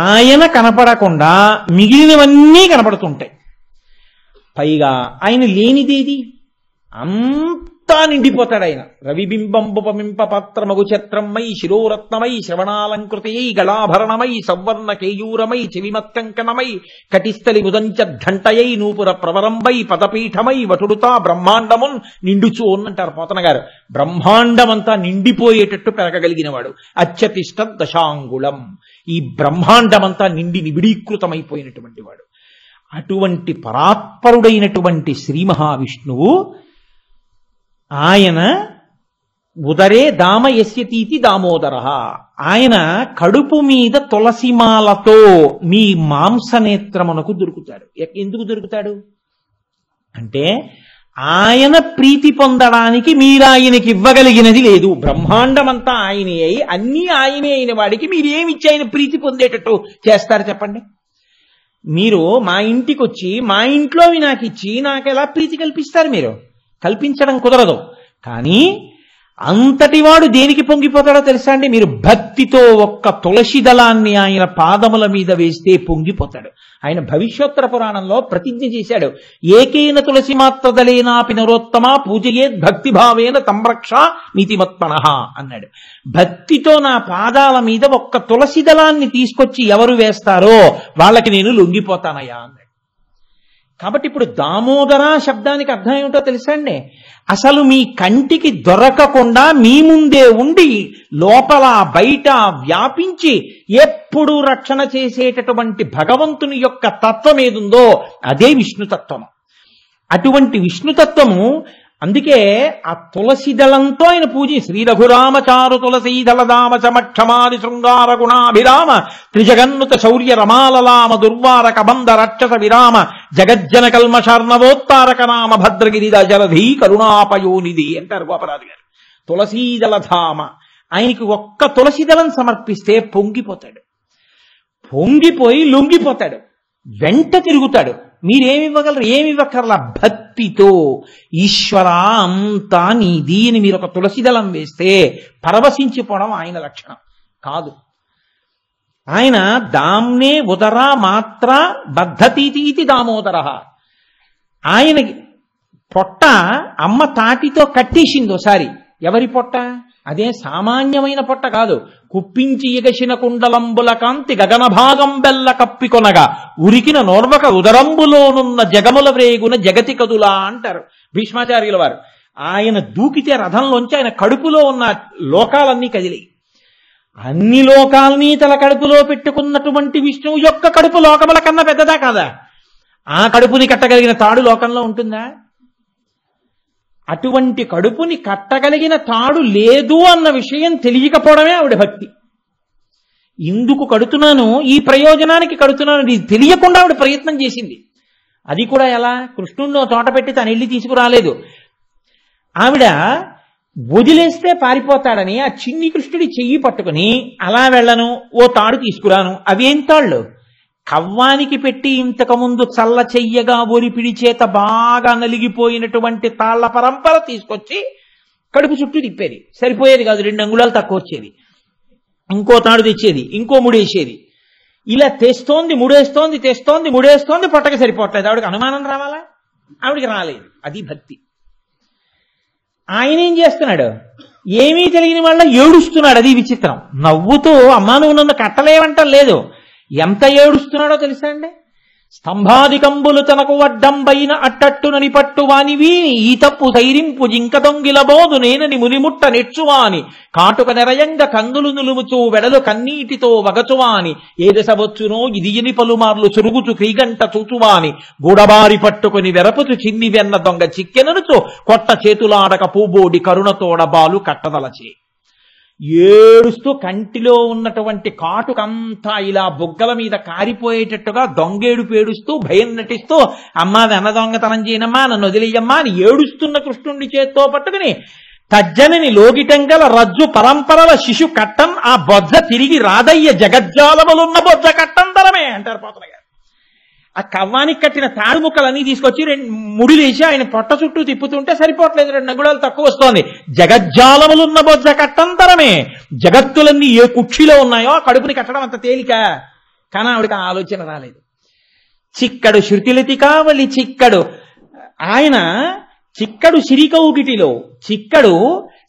ఆయన కనపడకుండా మిగిలినవన్నీ కనపడుతుంటాయి. పైగా ఆయన లేనిదేది? అంతా నిండిపోతాడు ఆయన. రవిబింబంబుపమింప పాత్రమగు ఛత్రమై శిరోరత్నమై శ్రవణాలంకృతయై గళాభరణమై సవర్ణ కేయూరమై చెవిమత్కంకణమై కటిస్థలి ముదంచద్ధంటయై నూపుర ప్రవరంబై పదపీఠమై వటుడుతా బ్రహ్మాండమున్ నిండుచు అంటారు పోతన గారు. బ్రహ్మాండమంతా నిండిపోయేటట్టు పెరగగలిగిన వాడు. అత్యతిష్ట దశాంగుళం. ఈ బ్రహ్మాండమంతా నిండి నిబిడీకృతమైపోయినటువంటి వాడు. అటువంటి పరాత్పరుడైనటువంటి శ్రీ మహావిష్ణువు ఆయన ఉదరే దామ యస్యతీతి దామోదర. ఆయన కడుపు మీద తులసిమాలతో మీ మాంసనేత్రమునకు దొరుకుతాడు. ఎందుకు దొరుకుతాడు అంటే ఆయన ప్రీతి పొందడానికి మీరు ఆయనకి ఇవ్వగలిగినది లేదు. బ్రహ్మాండమంతా ఆయనే అయి అన్నీ ఆయనే అయిన వాడికి మీరేమిచ్చి ఆయన ప్రీతి పొందేటట్టు చేస్తారు చెప్పండి? మీరు మా ఇంటికి వచ్చి మా ఇంట్లోవి నాకు ఇచ్చి నాకు ఎలా ప్రీతి కల్పిస్తారు? మీరు కల్పించడం కుదరదు. కానీ అంతటివాడు దేనికి పొంగిపోతాడో తెలుసా అండి? మీరు భక్తితో ఒక్క తులసి దళాన్ని ఆయన పాదముల మీద వేస్తే పొంగిపోతాడు. ఆయన భవిష్యోత్తర పురాణంలో ప్రతిజ్ఞ చేశాడు, ఏకేన తులసి మాత్ర దళేనాపి నరోత్తమ పూజయేద్ భక్తిభావేన తంరక్ష నీతిమత్పణః అన్నాడు. భక్తితో నా పాదాల మీద ఒక్క తులసి దళాన్ని తీసుకొచ్చి ఎవరు వేస్తారో వాళ్ళకి నేను లొంగిపోతానయ్యా అన్నాడు. కాబట్టి ఇప్పుడు దామోదర శబ్దానికి అర్థం ఏమిటో తెలుసా అండి? అసలు మీ కంటికి దొరకకుండా మీ ముందే ఉండి లోపల బయట వ్యాపించి ఎప్పుడు రక్షణ చేసేటటువంటి భగవంతుని యొక్క తత్వం ఏదుందో అదే విష్ణుతత్వము. అటువంటి విష్ణుతత్వము అందుకే ఆ తులసి దళంతో ఆయన పూజ. శ్రీ రఘురామచారు తులసీదళదామ చమక్షమాది శృంగార గుణాభిరామ త్రిజగన్నుత శౌర్య రమాలలామ దుర్వారక బంధ రక్షస విరామ జగజ్జన కల్మషార్ణవోత్తారక నామ భద్రగిరిద జలధీ కరుణాపయోనిధి అంటారు గోపరాజు గారు. తులసీదళధామ. ఆయనకి ఒక్క తులసి దళం సమర్పిస్తే పొంగిపోతాడు, పొంగిపోయి లొంగిపోతాడు, వెంట తిరుగుతాడు. మీరేమివ్వగలరు? ఏమివ్వకర్లా. భక్తితో ఈశ్వర అంతా నీది అని మీరు ఒక తులసి దళం వేస్తే పరవశించిపోవడం ఆయన లక్షణం కాదు. ఆయన దామ్నే ఉదర మాత్ర బద్ధతీతి దామోదర. ఆయన పొట్ట అమ్మ తాటితో కట్టేసింది ఒకసారి. ఎవరి పొట్ట? అదే సామాన్యమైన పొట్ట కాదు. కుప్పించి ఎగసిన కుండలంబుల కాంతి గగనభాగం బెల్ల కప్పికొనగా ఉరికిన నోర్వక ఉదరంబులోనున్న జగముల వ్రేగున జగతి కదులా అంటారు భీష్మాచార్యుల వారు. ఆయన దూకితే రథంలోంచి ఆయన కడుపులో ఉన్న లోకాలన్నీ కదిలి, అన్ని లోకాలని తన కడుపులో పెట్టుకున్నటువంటి విష్ణువు యొక్క కడుపు లోకముల కన్నా పెద్దదా కాదా? ఆ కడుపుని కట్టగలిగిన తాడు లోకంలో ఉంటుందా? అటువంటి కడుపుని కట్టగలిగిన తాడు లేదు అన్న విషయం తెలియకపోవడమే ఆవిడ భక్తి. ఇందుకు కడుతున్నాను, ఈ ప్రయోజనానికి కడుతున్నాను, ఇది తెలియకుండా ఆవిడ ప్రయత్నం చేసింది. అది కూడా ఎలా? కృష్ణుడిని తోట పెట్టి తను వెళ్ళి తీసుకురాలేదు. ఆవిడ వదిలేస్తే పారిపోతాడని ఆ చిన్ని కృష్ణుడి చెయ్యి పట్టుకుని అలా వెళ్ళను, ఓ తాడు తీసుకురాను. అవేం తాళ్ళు? కవ్వానికి పెట్టి ఇంతకుముందు చల్ల చెయ్యగా ఒరిపిడి చేత బాగా నలిగిపోయినటువంటి తాళ్ల పరంపర తీసుకొచ్చి కడుపు చుట్టూ తిప్పేది. సరిపోయేది కాదు, 2 అంగుళాలు తక్కువ వచ్చేది. ఇంకో తాడు తెచ్చేది, ఇంకో ముడేసేది. ఇలా తెస్తోంది, ముడేస్తోంది, తెస్తోంది, ముడేస్తోంది, పొట్టకి సరిపోవట్లేదు. ఆవిడకి అనుమానం రావాలా? ఆవిడికి రాలేదు. అది భక్తి. ఆయన ఏం చేస్తున్నాడు? ఏమీ తెలియని వాళ్ళ ఏడుస్తున్నాడు. అది విచిత్రం. నవ్వుతూ అమ్మా నువ్వు నన్ను కట్టలేవంటం లేదు. ఎంత ఏడుస్తున్నాడో తెలుసా అండి? స్తంభాదికంబులు తనకు వడ్డంబైన అట్టట్టునని పట్టువానివి ఈ తప్పు ధైరింపు జింక దొంగిలబోదు నేనని మునిముట్ట నెచ్చువాని కాటుక నెరయంగ కందులు నులుముచూ వెడలు కన్నీటితో వగచువాని ఏదెసవచ్చునో ఇదియని పలుమార్లు చురుగుచు క్రీగంట చూచువాని గూడబారి పట్టుకుని వెరపుచు చిన్ని వెన్న దొంగ చిక్కెననుచు కొట్ట చేతులాడక పూబోడి కరుణతోడ బాలు కట్టదలచే. ఏడుస్తూ కంటిలో ఉన్నటువంటి కాటుకంతా ఇలా బుగ్గల మీద కారిపోయేటట్టుగా దొంగేడు పేడుస్తూ భయం నటిస్తూ అమ్మా వెన్న దొంగతనం చేయనమ్మా, నన్ను వదిలేయమ్మా అని ఏడుస్తున్న కృష్ణుడిని చేత్తో పట్టుకుని తజ్జనని లోగిటంగల రజ్జు పరంపరల శిశు కట్టం ఆ బొజ్జ తిరిగి రాదయ్య జగజ్జాలములున్న బొజ్జ కట్టం తరమే అంటారు పోతన గారు. ఆ కవ్వానికి కట్టిన తాడు ముక్కలన్నీ తీసుకొచ్చి ముడిలేసి ఆయన పొట్ట చుట్టూ తిప్పుతుంటే సరిపోవట్లేదు, 2 అంగుళాలు తక్కువ వస్తోంది. జగజ్జాలములున్న బొజ్జ కట్టంతరమే. జగత్తులన్నీ ఏ కుక్షిలో ఉన్నాయో ఆ కడుపుని కట్టడం అంత తేలిక. కానీ ఆవిడకి ఆ ఆలోచన రాలేదు. చిక్కడు శృతిలతి కావలి చిక్కడు, ఆయన చిక్కడు సిరికౌగిటిలో చిక్కడు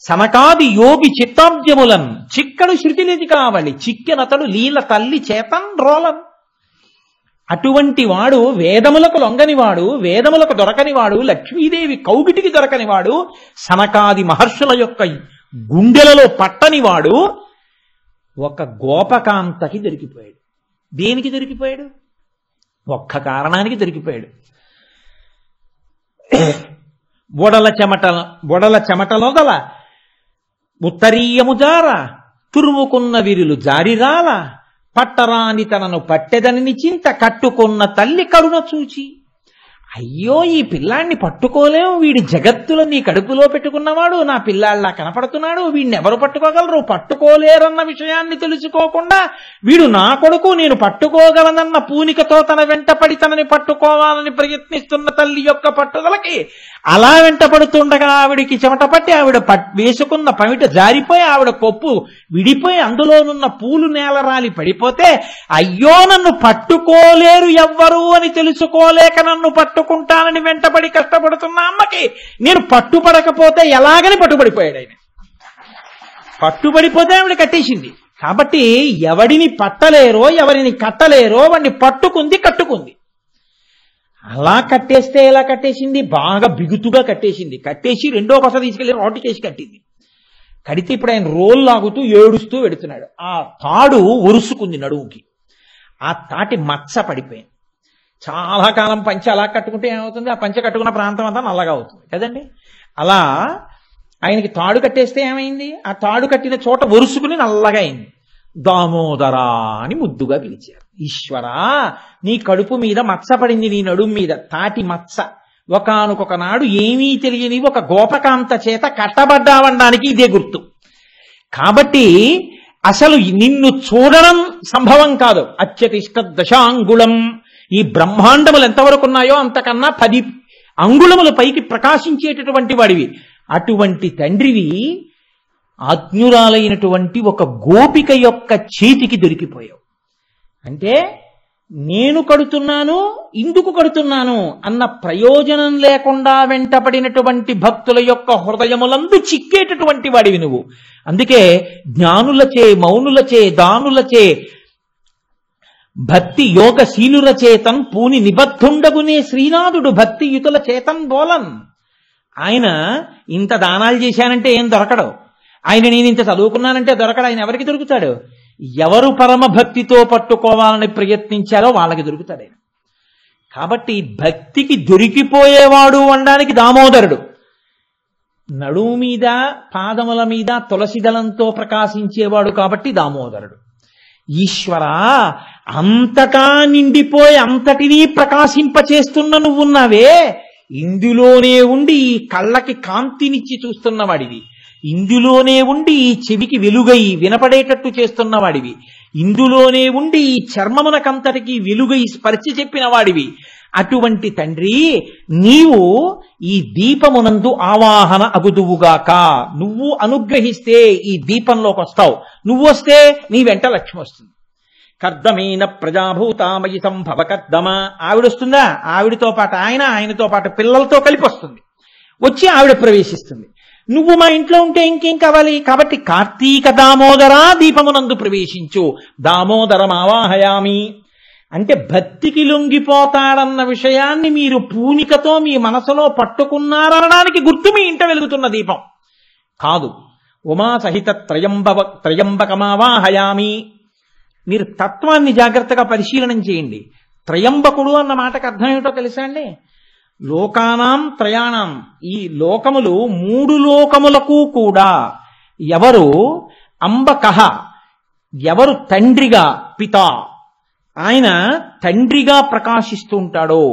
సనకాది యోగి చిత్తాబ్జములన్ చిక్కడు శృతిలతి కావలి చిక్కెనతడు లీల తల్లి చేతన్ రోలన్. అటువంటి వాడు వేదములకు లొంగనివాడు, వేదములకు దొరకనివాడు, లక్ష్మీదేవి కౌగిటికి దొరకనివాడు, సనకాది మహర్షుల యొక్క గుండెలలో పట్టనివాడు ఒక గోపకాంతకి దొరికిపోయాడు. దేనికి దొరికిపోయాడు? ఒక్క కారణానికి దొరికిపోయాడు. బొడల చెమటలొదల ఉత్తరీయము జార తురుముకున్న విరులు జారిరాల పట్టరాని తనను పట్టెదనిని చింత కట్టుకున్న తల్లి కరుణ చూచి, అయ్యో ఈ పిల్లాన్ని పట్టుకోలేము, వీడి జగత్తులని కడుపులో పెట్టుకున్నవాడు నా పిల్లాళ్ళ కనపడుతున్నాడు, వీడిని ఎవరు పట్టుకోగలరు, పట్టుకోలేరన్న విషయాన్ని తెలుసుకోకుండా వీడు నా కొడుకు, నేను పట్టుకోగలనన్న పూనికతో తన వెంటపడి తనని పట్టుకోవాలని ప్రయత్నిస్తున్న తల్లి యొక్క పట్టుదలకి అలా వెంటపడుతుండగా ఆవిడికి చెమట పట్టి ఆవిడ వేసుకున్న పమిట జారిపోయి ఆవిడ కొప్పు విడిపోయి అందులోనున్న పూలు నేలరాలి పడిపోతే, అయ్యో నన్ను పట్టుకోలేరు ఎవ్వరు అని తెలుసుకోలేక నన్ను పట్టుకుంటానని వెంటపడి కష్టపడుతున్న అమ్మకి నేను పట్టుపడకపోతే ఎలాగని పట్టుబడిపోయాడు ఆయన. పట్టుబడిపోతే ఆవిడ కట్టేసింది. కాబట్టి ఎవడిని పట్టలేరో ఎవరిని కట్టలేరో వాడిని పట్టుకుంది, కట్టుకుంది. అలా కట్టేస్తే ఎలా కట్టేసింది? బాగా బిగుతుగా కట్టేసింది. కట్టేసి రెండో కొస తీసుకెళ్లి రోడ్డుకేసి కట్టింది. కడితే ఇప్పుడు ఆయన రోల్ లాగుతూ ఏడుస్తూ వెడుతున్నాడు. ఆ తాడు ఒరుసుకుంది నడువుకి. ఆ తాటి మచ్చ పడిపోయింది. చాలా కాలం పంచె అలా కట్టుకుంటే ఏమవుతుంది? ఆ పంచె కట్టుకున్న ప్రాంతం అంతా నల్లగా అవుతుంది కదండి. అలా ఆయనకి తాడు కట్టేస్తే ఏమైంది? ఆ తాడు కట్టిన చోట ఒరుసుకుని నల్లగా అయింది. దామోదరా అని ముద్దుగా పిలిచారు. ఈశ్వరా, నీ కడుపు మీద మచ్చ పడింది, నీ నడుము మీద తాటి మచ్చ. ఒకానొక నాడు ఏమీ తెలియని ఒక గోపకాంత చేత కట్టబడ్డావనడానికి ఇదే గుర్తు. కాబట్టి అసలు నిన్ను చూడడం సంభవం కాదు. అత్యతిష్ట దశాంగుళం, ఈ బ్రహ్మాండములు ఎంతవరకు ఉన్నాయో అంతకన్నా 10 అంగుళముల పైకి ప్రకాశించేటటువంటి వాడివి. అటువంటి తండ్రివి ఆజ్ఞురాలైనటువంటి ఒక గోపిక యొక్క చేతికి దొరికిపోయావు. అంటే నేను కడుతున్నాను, ఇందుకు కడుతున్నాను అన్న ప్రయోజనం లేకుండా వెంటపడినటువంటి భక్తుల యొక్క హృదయములందు చిక్కేటటువంటి వాడివి నువ్వు. అందుకే జ్ఞానులచే, మౌనులచే, దానులచే, భక్తి యోగశీలుల చేతన్ పూని నిబద్ధుండగునే శ్రీనాథుడు భక్తియుతుల చేతన్ బోలన్. ఆయన ఇంత దానాలు చేశానంటే ఏం దొరకడు. ఆయన నేను ఇంత చదువుకున్నానంటే దొరకడు. ఆయన ఎవరికి దొరుకుతాడు? ఎవరు పరమ భక్తితో పట్టుకోవాలని ప్రయత్నించారో వాళ్ళకి దొరుకుతాడు ఆయన. కాబట్టి భక్తికి దొరికిపోయేవాడు అనడానికి దామోదరుడు. నడుము మీద పాదముల మీద తులసి దళంతో ప్రకాశించేవాడు కాబట్టి దామోదరుడు. ఈశ్వరా, అంతటా నిండిపోయి అంతటినీ ప్రకాశింపచేస్తున్న నువ్వున్నావే, ఇందులోనే ఉండి ఈ కళ్ళకి కాంతినిచ్చి చూస్తున్నవాడివి, ఇందులోనే ఉండి ఈ చెవికి వెలుగై వినపడేటట్టు చేస్తున్నవాడివి, ఇందులోనే ఉండి ఈ చర్మమునకంతటికి వెలుగై స్పర్శ చెప్పిన వాడివి. అటువంటి తండ్రి నీవు ఈ దీపమునందు ఆవాహన అగుదువుగాక. నువ్వు అనుగ్రహిస్తే ఈ దీపంలోకి వస్తావు. నువ్వు వస్తే నీ వెంట లక్ష్మి వస్తుంది. కర్దమైన ప్రజాభూతామయి సంభవ కర్దమ. ఆవిడొస్తుందా? ఆవిడతో పాటు ఆయనతో పాటు పిల్లలతో కలిపి వస్తుంది. వచ్చి ఆవిడ ప్రవేశిస్తుంది. నువ్వు మా ఇంట్లో ఉంటే ఇంకేం కావాలి? కాబట్టి కార్తీక దామోదరా దీపమునందు ప్రవేశించు. దామోదరం ఆవాహయామి అంటే భక్తికి లొంగిపోతాడన్న విషయాన్ని మీరు పూనికతో మీ మనసులో పట్టుకున్నారనడానికి గుర్తు మీ ఇంట వెలుగుతున్న దీపం కాదు. ఉమా సహిత త్రయంబకమావాహయామి. మీరు తత్వాన్ని జాగ్రత్తగా పరిశీలనం చేయండి. త్రయంబకుడు అన్న మాటకు అర్థం ఏమిటో తెలుసా అండి? లోకానాం త్రయాణం, ఈ లోకములు 3 లోకములకు కూడా ఎవరు అంబకః, ఎవరు తండ్రిగా పిత, ఆయన తండ్రిగా ప్రకాశిస్తూ ఉంటాడో,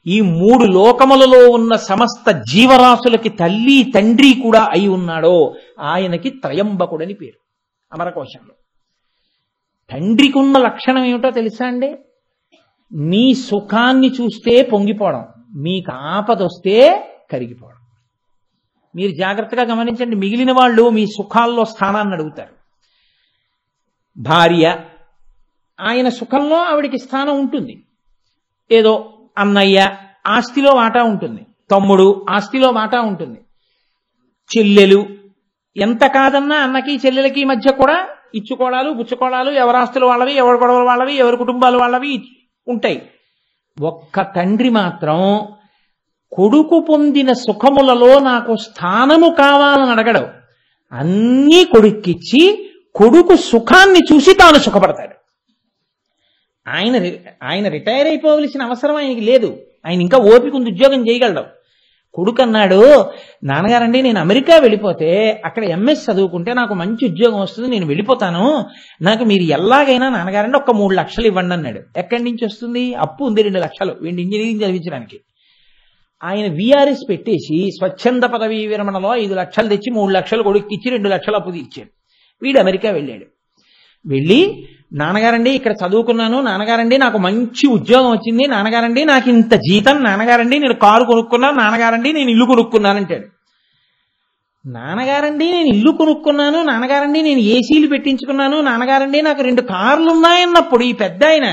ఈ 3 లోకములలో ఉన్న సమస్త జీవరాశులకి తల్లి తండ్రి కూడా అయి ఉన్నాడో ఆయనకి త్రయంబకుడని పేరు అమరకోశంలో. తండ్రికి ఉన్న లక్షణం ఏమిటో తెలుసా అండి? మీ సుఖాన్ని చూస్తే పొంగిపోవడం, మీకు ఆపదొస్తే కరిగిపోవడం. మీరు జాగ్రత్తగా గమనించండి. మిగిలిన వాళ్ళు మీ సుఖాల్లో స్థానాన్ని అడుగుతారు. భార్య, ఆయన సుఖంలో ఆవిడికి స్థానం ఉంటుంది. ఏదో అన్నయ్య ఆస్తిలో వాటా ఉంటుంది, తమ్ముడు ఆస్తిలో వాటా ఉంటుంది, చెల్లెలు ఎంత కాదన్నా అన్నకి చెల్లెలకి మధ్య కూడా ఇచ్చుకోవడాలు పుచ్చుకోవడాలు, ఎవరి ఆస్తులు వాళ్ళవి, ఎవరి గొడవలు వాళ్ళవి, ఎవరి కుటుంబాలు వాళ్ళవి ఉంటాయి. ఒక్క తండ్రి మాత్రం కొడుకు పొందిన సుఖములలో నాకు స్థానము కావాలని అడగడు. అన్నీ కొడుక్కిచ్చి కొడుకు సుఖాన్ని చూసి తాను సుఖపడతాడు. ఆయన రిటైర్ అయిపోవలసిన అవసరం ఆయనకి లేదు. ఆయన ఇంకా ఓపిక ఉంది, ఉద్యోగం చేయగలడు. కొడుకు అన్నాడు, నాన్నగారండి నేను అమెరికా వెళ్ళిపోతే అక్కడ ఎంఎస్ చదువుకుంటే నాకు మంచి ఉద్యోగం వస్తుంది, నేను వెళ్ళిపోతాను, నాకు మీరు ఎలాగైనా నాన్నగారండి ఒక్క 3 లక్షలు ఇవ్వండి అన్నాడు. ఎక్కడి నుంచి వస్తుంది? అప్పు ఉంది 2 లక్షలు వీడిని ఇంజనీరింగ్ చదివించడానికి. ఆయన విఆర్ఎస్ పెట్టేసి స్వచ్ఛంద పదవీ విరమణలో 5 లక్షలు తెచ్చి 3 లక్షలు కొడుకు ఇచ్చి 2 లక్షలు అప్పు తీర్చాడు. వీడు అమెరికా వెళ్ళాడు. వెళ్ళి నాన్నగారండి ఇక్కడ చదువుకున్నాను, నాన్నగారండి నాకు మంచి ఉద్యోగం వచ్చింది, నాన్నగారండి నాకు ఇంత జీతం, నాన్నగారండి నేను కారు కొనుక్కున్నాను, నాన్నగారండి నేను ఇల్లు కొనుక్కున్నాను అంటాడు. నాన్నగారండి నేను ఇల్లు కొనుక్కున్నాను, నాన్నగారండి నేను ఏసీలు పెట్టించుకున్నాను, నాన్నగారండి నాకు 2 కార్లు ఉన్నాయన్నప్పుడు ఈ పెద్ద ఆయన,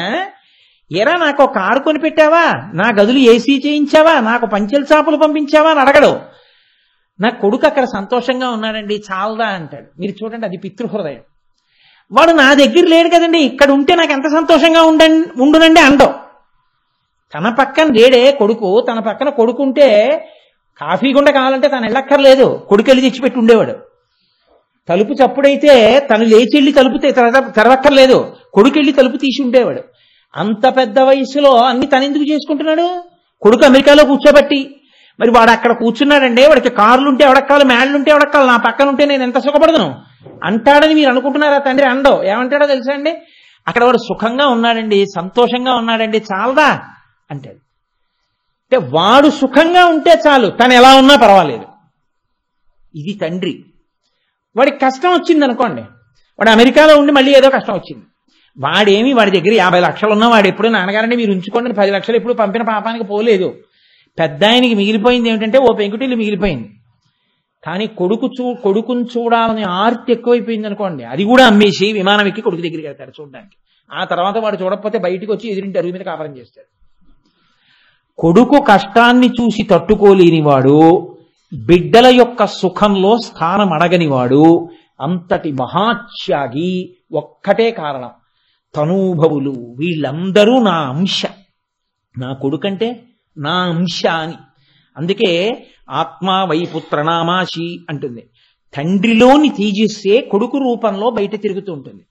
ఎరా నాకు కారు కొనిపెట్టావా, నా గదులు ఏసీ చేయించావా, నాకు పంచెల చాపులు పంపించావా అని అడగడు. నా కొడుకు అక్కడ సంతోషంగా ఉన్నాడండి చాలదా అంటాడు. మీరు చూడండి, అది పితృహృదయం. వాడు నా దగ్గర లేడు కదండి, ఇక్కడ ఉంటే నాకు ఎంత సంతోషంగా ఉండునండి అండవు. తన పక్కన లేడే కొడుకు, తన పక్కన కొడుకుంటే కాఫీ గుండ కావాలంటే తను వెళ్ళక్కర్లేదు, కొడుకు వెళ్ళి తెచ్చిపెట్టి ఉండేవాడు. తలుపు చప్పుడైతే తను లేచి వెళ్ళి తలుపు తెరవక్కర్లేదు, కొడుకు వెళ్ళి తలుపు తీసి ఉండేవాడు. అంత పెద్ద వయసులో అన్ని తను ఎందుకు చేసుకుంటున్నాడు? కొడుకు అమెరికాలో కూర్చోబట్టి. మరి వాడు అక్కడ కూర్చున్నాడంటే వాడికి కార్లుంటే ఎవడక్కాలి, మేళ్ళుంటే ఎవడక్కాలి, నా పక్కన ఉంటే నేను ఎంత సుఖపడదును అంటాడని మీరు అనుకుంటున్నారా? తండ్రి అండవు. ఏమంటాడో తెలుసా అండి, అక్కడ వాడు సుఖంగా ఉన్నాడండి, సంతోషంగా ఉన్నాడండి, చాలదా అంటాడు. అంటే వాడు సుఖంగా ఉంటే చాలు, తను ఎలా ఉన్నా పర్వాలేదు. ఇది తండ్రి. వాడికి కష్టం వచ్చింది అనుకోండి, వాడు అమెరికాలో ఉండి మళ్ళీ ఏదో కష్టం వచ్చింది, వాడి దగ్గర 50 లక్షలు ఉన్నా వాడు ఎప్పుడు నాన్నగారండి మీరు ఉంచుకోండి 10 లక్షలు ఎప్పుడు పంపిన పాపానికి పోలేదు. పెద్ద ఆయనకి మిగిలిపోయింది ఏమిటంటే ఓ పెంకుటిల్లు మిగిలిపోయింది. కానీ కొడుకుని చూడాలని ఆర్తి ఎక్కువైపోయింది అనుకోండి, అది కూడా అమ్మేసి విమానం ఎక్కి కొడుకు దగ్గరికి వెళ్తాడు చూడడానికి. ఆ తర్వాత వాడు చూడకపోతే బయటికి వచ్చి ఎదురింటి అరుగు మీద కాపురం చేస్తాడు. కొడుకు కష్టాన్ని చూసి తట్టుకోలేనివాడు, బిడ్డల యొక్క సుఖంలో స్థానం అడగనివాడు, అంతటి మహాత్యాగి. ఒక్కటే కారణం, తనూభవులు వీళ్ళందరూ నా అంశ, నా కొడుకంటే నా అంశ అని. అందుకే ఆత్మా వైపుత్రనామాశి అంటుంది. తండ్రిలోని తేజస్సే కొడుకు రూపంలో బయట తిరుగుతూ ఉంటుంది.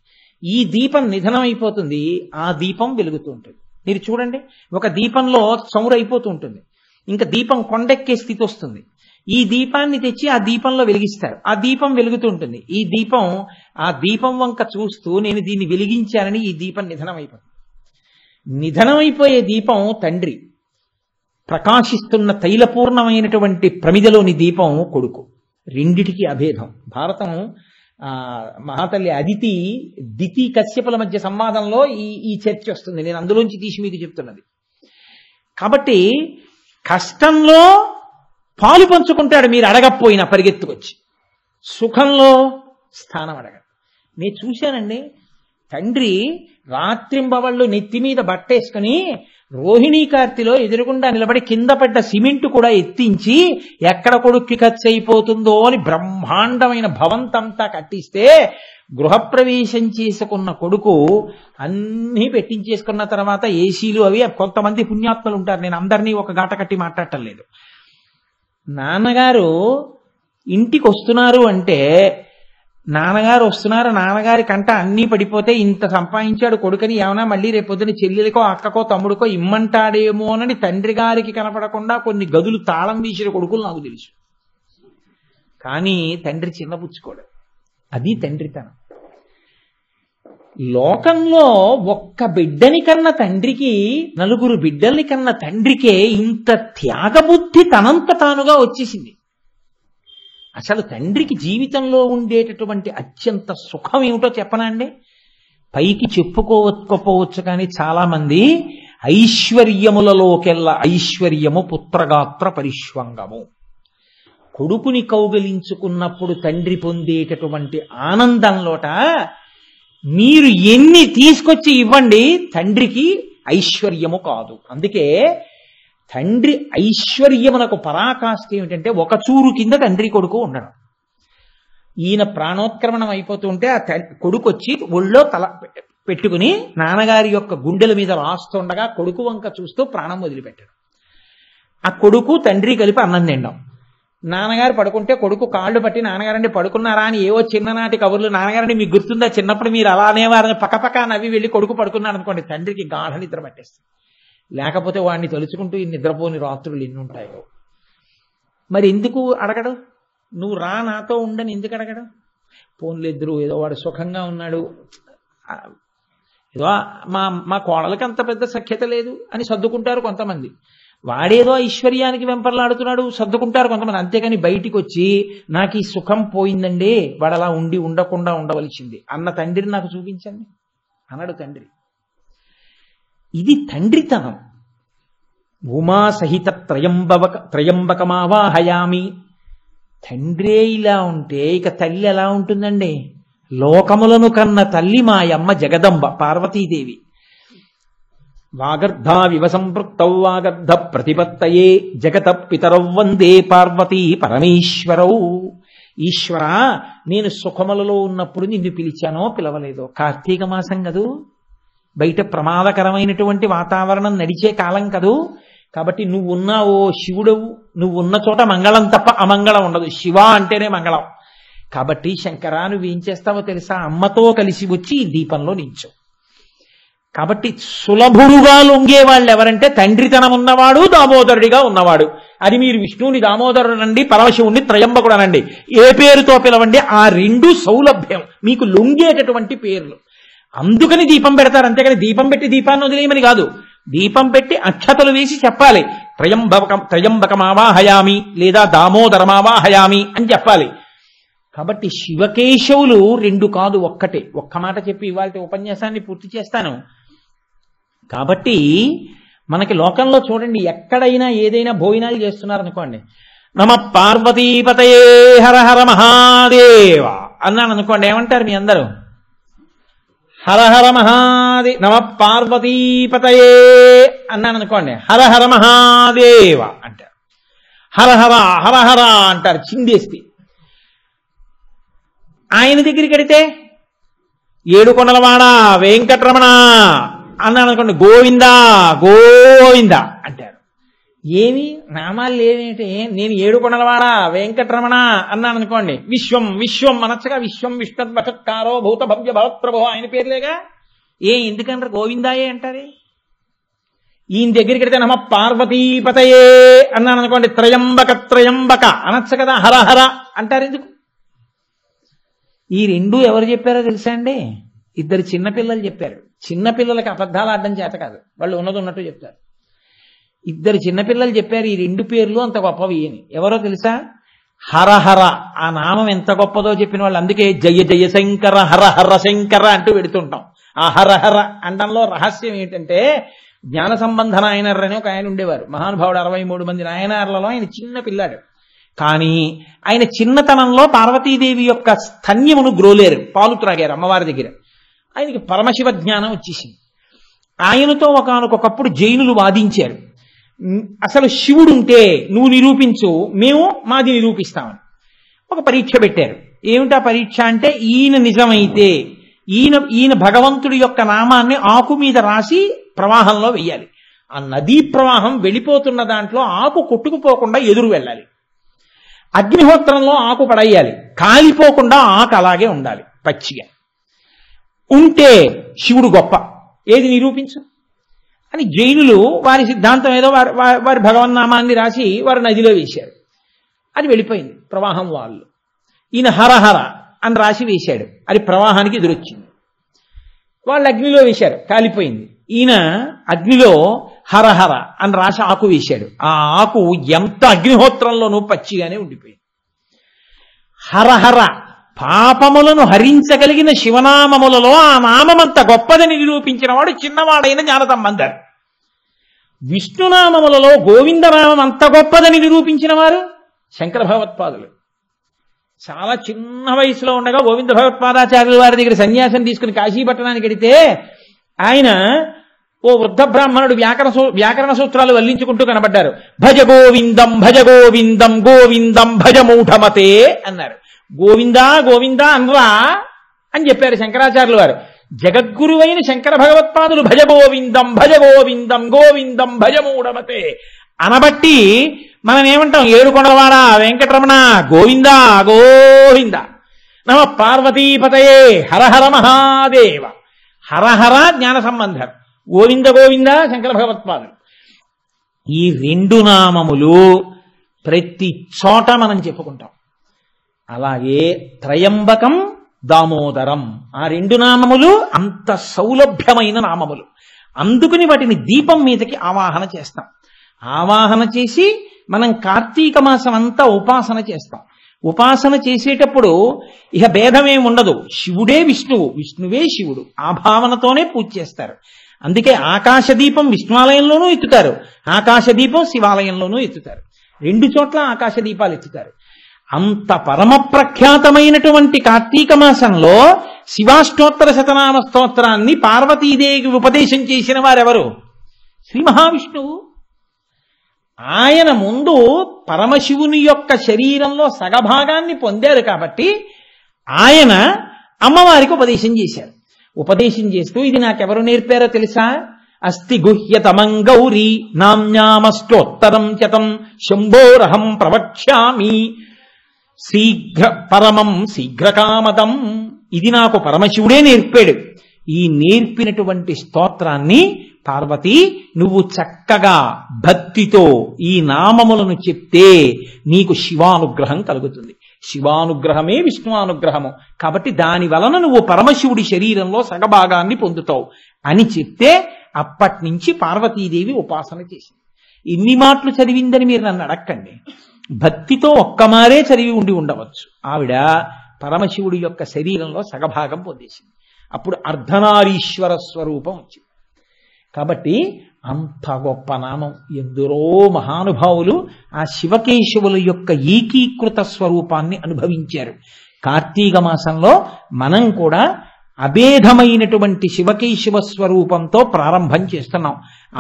ఈ దీపం నిధనం అయిపోతుంది, ఆ దీపం వెలుగుతూ ఉంటుంది. మీరు చూడండి, ఒక దీపంలో చమురు అయిపోతూ ఉంటుంది, ఇంకా దీపం కొండెక్కే స్థితి వస్తుంది. ఈ దీపాన్ని తెచ్చి ఆ దీపంలో వెలిగిస్తారు, ఆ దీపం వెలుగుతూ ఉంటుంది. ఆ దీపం వంక చూస్తూ నేను దీన్ని వెలిగించానని ఈ దీపం నిధనం అయిపోతుంది. నిధనమైపోయే దీపం తండ్రి, ప్రకాశిస్తున్న తైలపూర్ణమైనటువంటి ప్రమిదలోని దీపం కొడుకు. రెండిటికి అభేదం. భారతం మహాతల్లి దితి కశ్యపుల మధ్య సంవాదంలో ఈ చర్చ వస్తుంది. నేను అందులోంచి తీసి మీకు చెప్తున్నది. కాబట్టి కష్టంలో పాలు పంచుకుంటాడు మీరు అడగకపోయినా పరిగెత్తుకొచ్చి, సుఖంలో స్థానం అడగడు. నేను చూశానండి, తండ్రి రాత్రింబవళ్ళు నెత్తి మీద బట్టేసుకుని రోహిణీ కార్తిలో ఎదురుగుండా నిలబడి కింద పడ్డ సిమెంట్ కూడా ఎత్తించి ఎక్కడ కొడుక్కి ఖర్చు అయిపోతుందో అని బ్రహ్మాండమైన భవంతంతా కట్టిస్తే, గృహప్రవేశం చేసుకున్న కొడుకు అన్నీ పెట్టించేసుకున్న తర్వాత ఏసీలు అవి, కొంతమంది పుణ్యాత్మలు ఉంటారు, నేను అందరినీ ఒక గాట కట్టి మాట్లాడటం లేదు. నాన్నగారు ఇంటికి వస్తున్నారు అంటే, నాన్నగారు వస్తున్నారు, నాన్నగారి కంట అన్నీ పడిపోతే ఇంత సంపాదించాడు కొడుకని ఏమైనా మళ్ళీ రేపొద్దున చెల్లెలికో అక్కకో తమ్ముడికో ఇమ్మంటాడేమోనని తండ్రి గారికి కనపడకుండా కొన్ని గదులు తాళం వీసిన కొడుకులు నాకు తెలుసు. కానీ తండ్రి చిన్నపుచ్చుకోడు. అది తండ్రితనం. లోకంలో ఒక్క బిడ్డని కన్న తండ్రికి, 4 బిడ్డల్ని కన్న తండ్రికే ఇంత త్యాగబుద్ధి తనంత తానుగా వచ్చేసింది. అసలు తండ్రికి జీవితంలో ఉండేటటువంటి అత్యంత సుఖం ఏమిటో చెప్పనా అండి? పైకి చెప్పుకోకపోవచ్చు, కానీ చాలా మంది ఐశ్వర్యములలోకెల్లా ఐశ్వర్యము పుత్రగాత్ర పరిష్వంగము. కొడుకుని కౌగలించుకున్నప్పుడు తండ్రి పొందేటటువంటి ఆనందంలోట మీరు ఎన్ని తీసుకొచ్చి ఇవ్వండి, తండ్రికి ఐశ్వర్యము కాదు. అందుకే తండ్రి ఐశ్వర్యమునకు పరాకాష్ఠ ఏమిటంటే ఒక చూరు కింద తండ్రి కొడుకు ఉండడం. ఈయన ప్రాణోత్క్రమణం అయిపోతుంటే ఆ కొడుకు వచ్చి ఒళ్ళో తల పెట్టుకుని నాన్నగారి యొక్క గుండెల మీద రాస్తుండగా కొడుకు వంక చూస్తూ ప్రాణం వదిలిపెట్టడం. ఆ కొడుకు తండ్రి కలిపి అన్నం తినడం. నాన్నగారు పడుకుంటే కొడుకు కాళ్ళు పట్టి నాన్నగారండి పడుకున్నారా అని ఏవో చిన్ననాటి కబుర్లు, నాన్నగారండి మీకు గుర్తుందా చిన్నప్పుడు మీరు అలా అనేవారని పక్కపక్క నవ్వి వెళ్ళి కొడుకు పడుకున్నాడు అనుకోండి, తండ్రికి గాఢ నిద్ర పట్టేస్తుంది. లేకపోతే వాడిని తలుచుకుంటూ ఈ నిద్రపోని రాత్రులు ఎన్ని ఉంటాయో. మరి ఎందుకు అడగడు? నువ్వు రా నాతో ఉండని ఎందుకు అడగడు? పోన్లిద్దరు ఏదో వాడు సుఖంగా ఉన్నాడు, ఏదో మా కోడలకి అంత పెద్ద సఖ్యత లేదు అని సర్దుకుంటారు కొంతమంది. వాడేదో ఐశ్వర్యానికి వెంపర్లాడుతున్నాడు సర్దుకుంటారు కొంతమంది. అంతేకాని బయటికి వచ్చి నాకు ఈ సుఖం పోయిందండి, వాడు అలా ఉండకుండా ఉండవలసింది అన్న తండ్రిని నాకు చూపించండి అన్నాడు తండ్రి. ఇది తండ్రితనం. ఉమా సహిత త్రయంబకమావాహయామి. తండ్రే ఇలా ఉంటే ఇక తల్లి ఎలా ఉంటుందండి? లోకములను కన్న తల్లి మా అమ్మ జగదంబ పార్వతీదేవి. వాగర్ధావివ సంపృక్తౌ వాగర్ధ ప్రతిపత్తయే జగత పితరౌ వందే పార్వతీ పరమేశ్వరౌ. ఈశ్వర, నేను సుఖములలో ఉన్నప్పుడు నిన్ను పిలిచానో పిలవలేదో? కార్తీక మాసం కదూ, బయట ప్రమాదకరమైనటువంటి వాతావరణం నడిచే కాలం కదూ. కాబట్టి నువ్వున్నావో శివుడవు, నువ్వున్న చోట మంగళం తప్ప అమంగళం ఉండదు. శివ అంటేనే మంగళం. కాబట్టి శంకరా నువ్వేం చేస్తావో తెలుసా? అమ్మతో కలిసి వచ్చి ఈ దీపంలో నించు. కాబట్టి సులభుడుగా లొంగే వాళ్ళు ఎవరంటే తండ్రితనం ఉన్నవాడు, దామోదరుడిగా ఉన్నవాడు. అది మీరు విష్ణువుని దామోదరుడనండి, పరమశివుణ్ణి త్రయంబకుడనండి, ఏ పేరుతో పిలవండి, ఆ రెండు సౌలభ్యం మీకు లొంగేటటువంటి పేర్లు. అందుకని దీపం పెడతారు. అంతేకాని దీపం పెట్టి దీపాన్ని వదిలేయమని కాదు. దీపం పెట్టి అక్షతలు వేసి చెప్పాలి, త్రయంబకమావాహయామి లేదా దామోదరమావాహయామి అని చెప్పాలి. కాబట్టి శివకేశవులు రెండు కాదు, ఒక్కటే. ఒక్క మాట చెప్పి ఇవాళ ఉపన్యాసాన్ని పూర్తి చేస్తాను. కాబట్టి మనకి లోకంలో చూడండి, ఎక్కడైనా ఏదైనా భోజనాలు చేస్తున్నారనుకోండి, నమ పార్వతీపతయే హర హర మహాదేవ అన్నాను అనుకోండి, ఏమంటారు మీ అందరూ? హర హర మహాదేవ. నమ పార్వతీపతయే అన్నాను అనుకోండి, హర హర మహాదేవ అంటారు. హర హర హర హర అంటారు చిందేస్తే. ఆయన దగ్గరికి వెడితే ఏడుకొండలవాడ వెంకటరమణ అన్నాను అనుకోండి, గోవిందా గోవింద అంటారు. ఏమి నామాలు ఏమిటి? నేను ఏడుకొండలవాడ వెంకటరమణ అన్నాను అనుకోండి, విశ్వం విశ్వం అనొచ్చగా, విశ్వం విష్ణుద్వచత్కారో భూత భవ్య భవత్ప్రభో ఆయన పేర్లేగా. ఎందుకంటారు గోవిందాయే అంటారే? ఈయన దగ్గరికి వెడితే నమ పార్వతీపతయే అన్నాను అనుకోండి, త్రయంబక అనొచ్చు కదా, హర హర అంటారు ఎందుకు? ఈ రెండు ఎవరు చెప్పారో తెలుసా అండి? ఇద్దరు చిన్నపిల్లలు చెప్పారు. చిన్నపిల్లలకి అబద్ధాలు ఆడడం చేత కాదు, వాళ్ళు ఉన్నది ఉన్నట్టు చెప్తారు. ఇద్దరు చిన్నపిల్లలు చెప్పారు ఈ రెండు పేర్లు అంత గొప్పవి అని. ఎవరో తెలుసా? హరహర. ఆ నామం ఎంత గొప్పదో చెప్పిన వాళ్ళు. అందుకే జయ జయ శంకర హర హర శంకర అంటూ పెడుతుంటాం. ఆ హరహర అండంలో రహస్యం ఏంటంటే, జ్ఞాన సంబంధ నాయనర్ అని ఒక ఆయన ఉండేవారు, మహానుభావుడు. 63 మంది నాయనార్లలో ఆయన చిన్న పిల్లాడు. కానీ ఆయన చిన్నతనంలో పార్వతీదేవి యొక్క స్తన్యమును గ్రోలేరు, పాలు త్రాగారు అమ్మవారి దగ్గర. ఆయనకి పరమశివ జ్ఞానం వచ్చేసింది. ఆయనతో ఒకనకొకప్పుడు జైనులు వాదించారు, అసలు శివుడుంటే నువ్వు నిరూపించు, మేము మాది నిరూపిస్తామని. ఒక పరీక్ష పెట్టారు. ఏమిటా పరీక్ష అంటే, ఈయన నిజమైతే ఈయన భగవంతుడి యొక్క నామాన్ని ఆకు మీద రాసి ప్రవాహంలో వెయ్యాలి. ఆ నదీ ప్రవాహం వెళ్ళిపోతున్న దాంట్లో ఆకు కొట్టుకుపోకుండా ఎదురు వెళ్ళాలి. అగ్నిహోత్రంలో ఆకు పడేయాలి, కాలిపోకుండా ఆకు అలాగే ఉండాలి పచ్చిగా. ఉంటే శివుడు గొప్ప, ఏది నిరూపించు అని జైనులు వారి సిద్ధాంతం ఏదో వారి భగవన్నామాన్ని రాసి వారు నదిలో వేశారు. అది వెళ్ళిపోయింది ప్రవాహం వాళ్ళు. ఈయన హరహర అని రాసి వేశాడు, అది ప్రవాహానికి ఎదురొచ్చింది. వాళ్ళు అగ్నిలో వేశారు, కాలిపోయింది. ఈయన అగ్నిలో హరహర అని రాసి ఆకు వేశాడు. ఆ ఆకు ఎంత అగ్నిహోత్రంలోనూ పచ్చిగానే ఉండిపోయింది. హరహర పాపములను హరించగలిగిన శివనామములలో ఆ నామమంత గొప్పదని నిరూపించిన వాడు చిన్నవాడైన జ్ఞానసంబంధర్. విష్ణునామములలో గోవిందనామం అంత గొప్పదని నిరూపించిన వారు శంకర భగవత్పాదులు. చాలా చిన్న వయసులో ఉండగా గోవింద భగవత్పాదాచార్యుల వారి దగ్గర సన్యాసం తీసుకుని కాశీపట్టణానికి వెడితే ఆయన ఓ వృద్ధ బ్రాహ్మణుడు వ్యాకరణ సూత్రాలు వల్లించుకుంటూ కనబడ్డారు. భజ గోవిందం భజ గోవిందం గోవిందం భజ మూఢమతే అన్నారు. గోవిందా గోవిందా అనరా అని చెప్పారు శంకరాచార్యుల వారు. జగద్గురువైన శంకర భగవత్పాదులు భజ గోవిందం భజ గోవిందం గోవిందం భజ మూఢమతే అనబట్టి మనం ఏమంటాం? ఏడుకొండలవాడ వెంకటరమణ గోవిందా గోవింద, నమ పార్వతీపతయే హరహర మహాదేవ. హరహర జ్ఞాన సంబంధం, గోవింద గోవింద శంకర భగవత్పాదులు. ఈ రెండు నామములు ప్రతి చోట మనం చెప్పుకుంటాం. అలాగే త్రయంబకం దామోదరం, ఆ రెండు నామములు అంత సౌలభ్యమైన నామములు. అందుకని వాటిని దీపం మీదకి ఆవాహన చేస్తాం. ఆవాహన చేసి మనం కార్తీక మాసం అంతా ఉపాసన చేస్తాం. ఉపాసన చేసేటప్పుడు ఇక భేదమేమి ఉండదు. శివుడే విష్ణువు, విష్ణువే శివుడు, ఆ భావనతోనే పూజ చేస్తారు. అందుకే ఆకాశదీపం విష్ణువాలయంలోనూ ఎత్తుతారు, ఆకాశదీపం శివాలయంలోనూ ఎత్తుతారు. రెండు చోట్ల ఆకాశ దీపాలు ఎత్తుతారు. అంత పరమ ప్రఖ్యాతమైనటువంటి కార్తీక మాసంలో శివాష్టోత్తర శతనామ స్తోత్రాన్ని పార్వతీదేవికి ఉపదేశం చేసిన వారెవరు? శ్రీ మహావిష్ణువు. ఆయన ముందు పరమశివుని యొక్క శరీరంలో సగభాగాన్ని పొందారు కాబట్టి ఆయన అమ్మవారికి ఉపదేశం చేశారు. ఉపదేశం చేస్తూ ఇది నాకెవరు నేర్పారో తెలుసా? అస్తి గుహ్యతమం గౌరీ నామ్యామష్టోత్తరం శతం శంభోరహం ప్రవక్ష్యామి శీఘ్ర పరమం శీఘ్రకామదం. ఇది నాకు పరమశివుడే నేర్పాడు. ఈ నేర్పినటువంటి స్తోత్రాన్ని పార్వతి నువ్వు చక్కగా భక్తితో ఈ నామములను చెప్తే నీకు శివానుగ్రహం కలుగుతుంది. శివానుగ్రహమే విష్ణువానుగ్రహము కాబట్టి దాని వలన నువ్వు పరమశివుడి శరీరంలో సగభాగాన్ని పొందుతావు అని చెప్తే అప్పటి నుంచి పార్వతీదేవి ఉపాసన చేసింది. ఎన్ని మాటలు చదివిందని మీరు నన్ను అడక్కండి. భక్తితో ఒక్కమారే చదివి ఉండి ఉండవచ్చు. ఆవిడ పరమశివుడి యొక్క శరీరంలో సగభాగం పొందేసింది. అప్పుడు అర్ధనారీశ్వర స్వరూపం వచ్చింది. కాబట్టి అంత గొప్ప నామం. ఎందరో మహానుభావులు ఆ శివకేశవుల యొక్క ఏకీకృత స్వరూపాన్ని అనుభవించారు. కార్తీక మాసంలో మనం కూడా అభేదమైనటువంటి శివకేశవ స్వరూపంతో ప్రారంభం చేస్తున్నాం.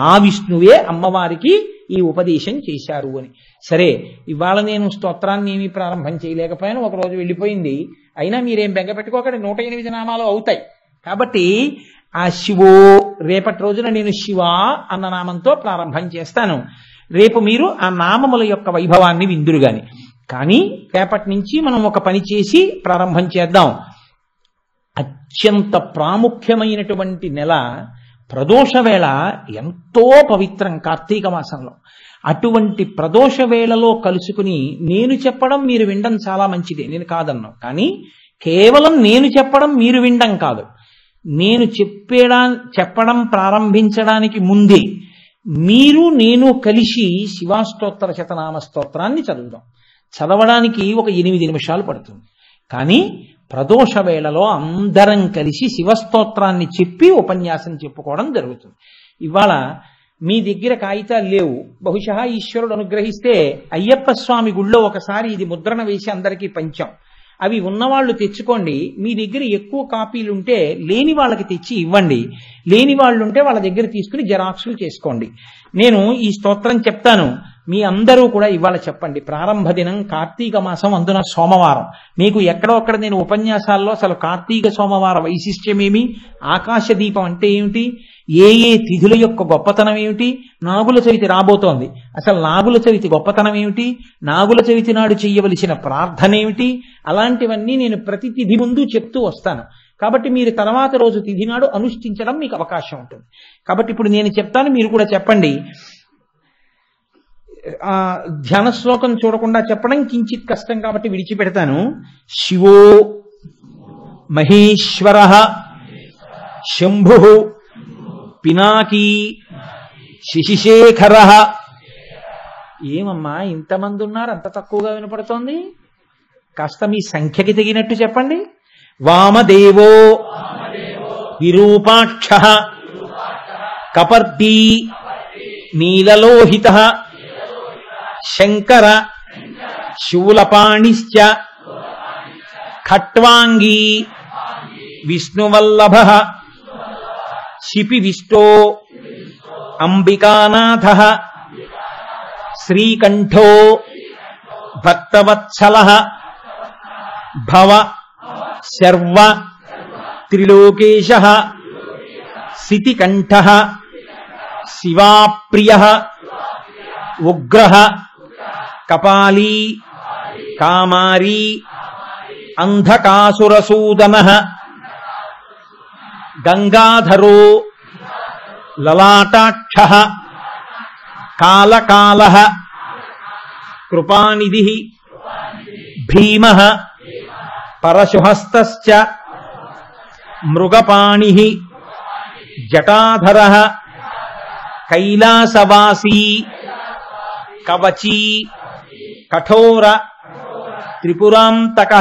ఆ విష్ణువే అమ్మవారికి ఈ ఉపదేశం చేశారు అని. సరే, ఇవాళ నేను స్తోత్రాన్ని ఏమీ ప్రారంభం చేయలేకపోయాను, ఒకరోజు వెళ్ళిపోయింది. అయినా మీరేం బెంగ పెట్టుకోకండి, 108 నామాలు అవుతాయి. కాబట్టి ఆ శివో రేపటి రోజున నేను శివ అన్న నామంతో ప్రారంభం చేస్తాను. రేపు మీరు ఆ నామముల యొక్క వైభవాన్ని విందురుగాని. కానీ రేపటి నుంచి మనం ఒక పని చేసి ప్రారంభం చేద్దాం. అత్యంత ప్రాముఖ్యమైనటువంటి నెల ప్రదోష వేళ ఎంతో పవిత్రం కార్తీక మాసంలో. అటువంటి ప్రదోష వేళలో కలుసుకుని నేను చెప్పడం మీరు వినడం చాలా మంచిదే, నేను కాదన్నాను. కానీ కేవలం నేను చెప్పడం మీరు వినడం కాదు. నేను చెప్పడం ప్రారంభించడానికి ముందే మీరు నేను కలిసి శివాష్టోత్తర శతనామ స్తోత్రాన్ని చదువుదాం. చదవడానికి ఒక 8 నిమిషాలు పడుతుంది. కానీ ప్రదోష వేళలో అందరం కలిసి శివస్తోత్రాన్ని చెప్పి ఉపన్యాసం చెప్పుకోవడం జరుగుతుంది. ఇవాళ మీ దగ్గర కాగితాలు లేవు, బహుశా ఈశ్వరుడు అనుగ్రహిస్తే అయ్యప్ప స్వామి గుళ్ళో ఒకసారి ఇది ముద్రణ వేసి అందరికీ పంచాం. అవి ఉన్నవాళ్లు తెచ్చుకోండి. మీ దగ్గర ఎక్కువ కాపీలుంటే లేని వాళ్ళకి తెచ్చి ఇవ్వండి. లేని వాళ్ళు ఉంటే వాళ్ళ దగ్గర తీసుకుని జెరాక్సులు చేసుకోండి. నేను ఈ స్తోత్రం చెప్తాను, మీ అందరూ కూడా ఇవాళ చెప్పండి. ప్రారంభ దినం కార్తీక మాసం, అందున సోమవారం. మీకు ఎక్కడో అక్కడ నేను ఉపన్యాసాల్లో అసలు కార్తీక సోమవార వైశిష్ట్యమేమి, ఆకాశ దీపం అంటే ఏమిటి, ఏ ఏ తిథుల యొక్క గొప్పతనం ఏమిటి, నాగుల చవితి రాబోతోంది, అసలు నాగుల చవితి గొప్పతనం ఏమిటి, నాగుల చవితి నాడు చెయ్యవలసిన ప్రార్థన ఏమిటి, అలాంటివన్నీ నేను ప్రతి తిథి ముందు చెప్తూ వస్తాను. కాబట్టి మీరు తర్వాత రోజు తిథి నాడు అనుష్ఠించడం మీకు అవకాశం ఉంటుంది. కాబట్టి ఇప్పుడు నేను చెప్తాను, మీరు కూడా చెప్పండి. ధ్యాన శ్లోకం చూడకుండా చెప్పడం కించిత్ కష్టం కాబట్టి విడిచిపెడతాను. శివో మహేశ్వర శంభు పినాకీ శశిశేఖర. ఏమమ్మా ఇంతమంది ఉన్నారు, అంత తక్కువగా వినపడుతోంది? కాస్త మీ సంఖ్యకి తగినట్టు చెప్పండి. వామదేవో విరూపాక్ష కపర్దీ నీలలోహిత శంకర శూలపాణిశ్చ ఖట్వాంగీ విష్ణువల్లభ శిపివిష్టో అంబికానాథ శ్రీకంఠో భక్తవత్సల భవ శర్వ త్రిలోకేశ సితికంఠ శివాప్రియ ఉగ్ర కపాలీ కామారీ అంధకాసురసూదన గంగాధరో లలాటాక్ష కాలకాల కృపానిధి భీమ పరశుహస్త మృగపాణి జటాధర కైలాసవాసీ కవచీ కఠోర త్రిపురాంతక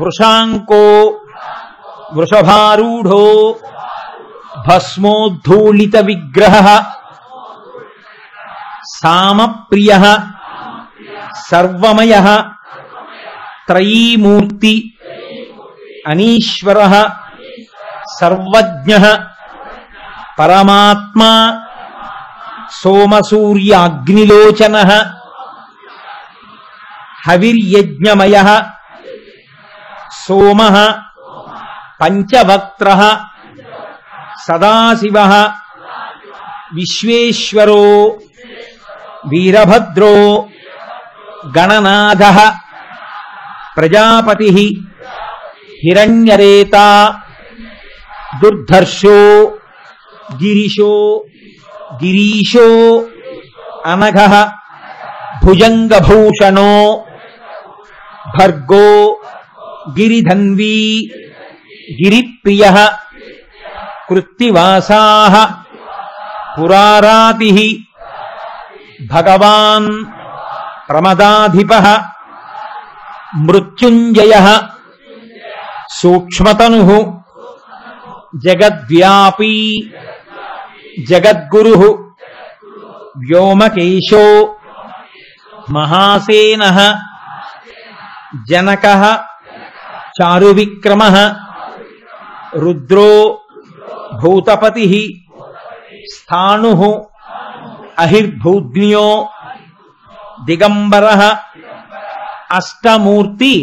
వృషాంకో వృషభారూఢో భస్మోద్ధూళిత విగ్రహ సామప్రియ సర్వమయ త్రయీమూర్తి అనీశ్వర సర్వజ్ఞ పరమాత్మా సోమసూర్యాగ్నిలోచన హవిర్యజ్ఞమయ సోమ పంచవక్త్ర సదాశివ విశ్వేశ్వరో వీరభద్రో గణనాథ ప్రజాపతి హిరణ్యరేత దుర్ధర్షో గిరిశో గిరీశో అనఘ భుజంగభూషణో భర్గో గిరిధన్వీ గిరిప్రియ కృత్తివాసా పురారాతి భగవాన్ ప్రమదాధిప మృత్యుంజయ సూక్ష్మతను జగద్వ్యాపీ జగద్గురు వ్యోమకేశో మహాసేన జనక చారువిక్రమ రుద్రో భూతపతి స్థాణు అహిర్భూజ్ఞో దిగంబర అష్టమూర్తి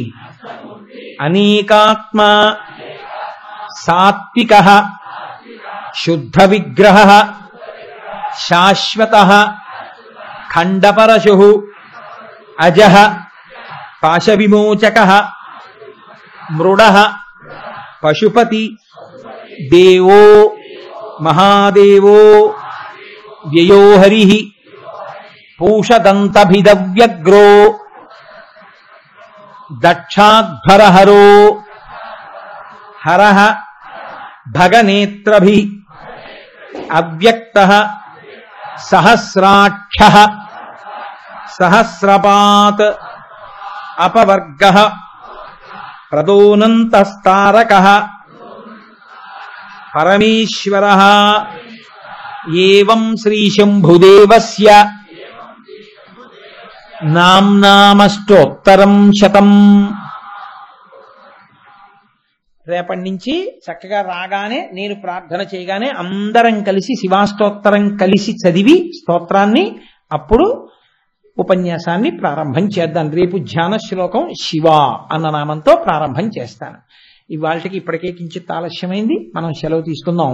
అనేకాత్మ సాత్విక శుద్ధ విగ్రహ శాశ్వత ఖండపరశు అజ పాశవిమోచక మృడ పశుపతి దేవో మహాదేవో వ్యయో హరి పూషదంతభిదవ్యగ్రో దక్షాధ్వరహరో హర భగనేత్రభి అవ్యక్త సహస్రాక్ష సహస్రపాత్ అపవర్గ ప్రదోనంతస్తారక పరమేశ్వర ఏవం శ్రీశంభుదేవస్య నామ్నామష్టోత్తరం శతం. రేపటి నుంచి చక్కగా రాగానే నేను ప్రార్థన చేయగానే అందరం కలిసి శివాష్టోత్తరం కలిసి చదివి స్తోత్రాన్ని అప్పుడు ఉపన్యాసాన్ని ప్రారంభం చేద్దాం. రేపు ధ్యాన శ్లోకం శివ అన్న నామంతో ప్రారంభం చేస్తాను. ఇవాళకి ఇప్పటికే కించిత్ ఆలస్యమైంది, మనం సెలవు తీసుకుందాం.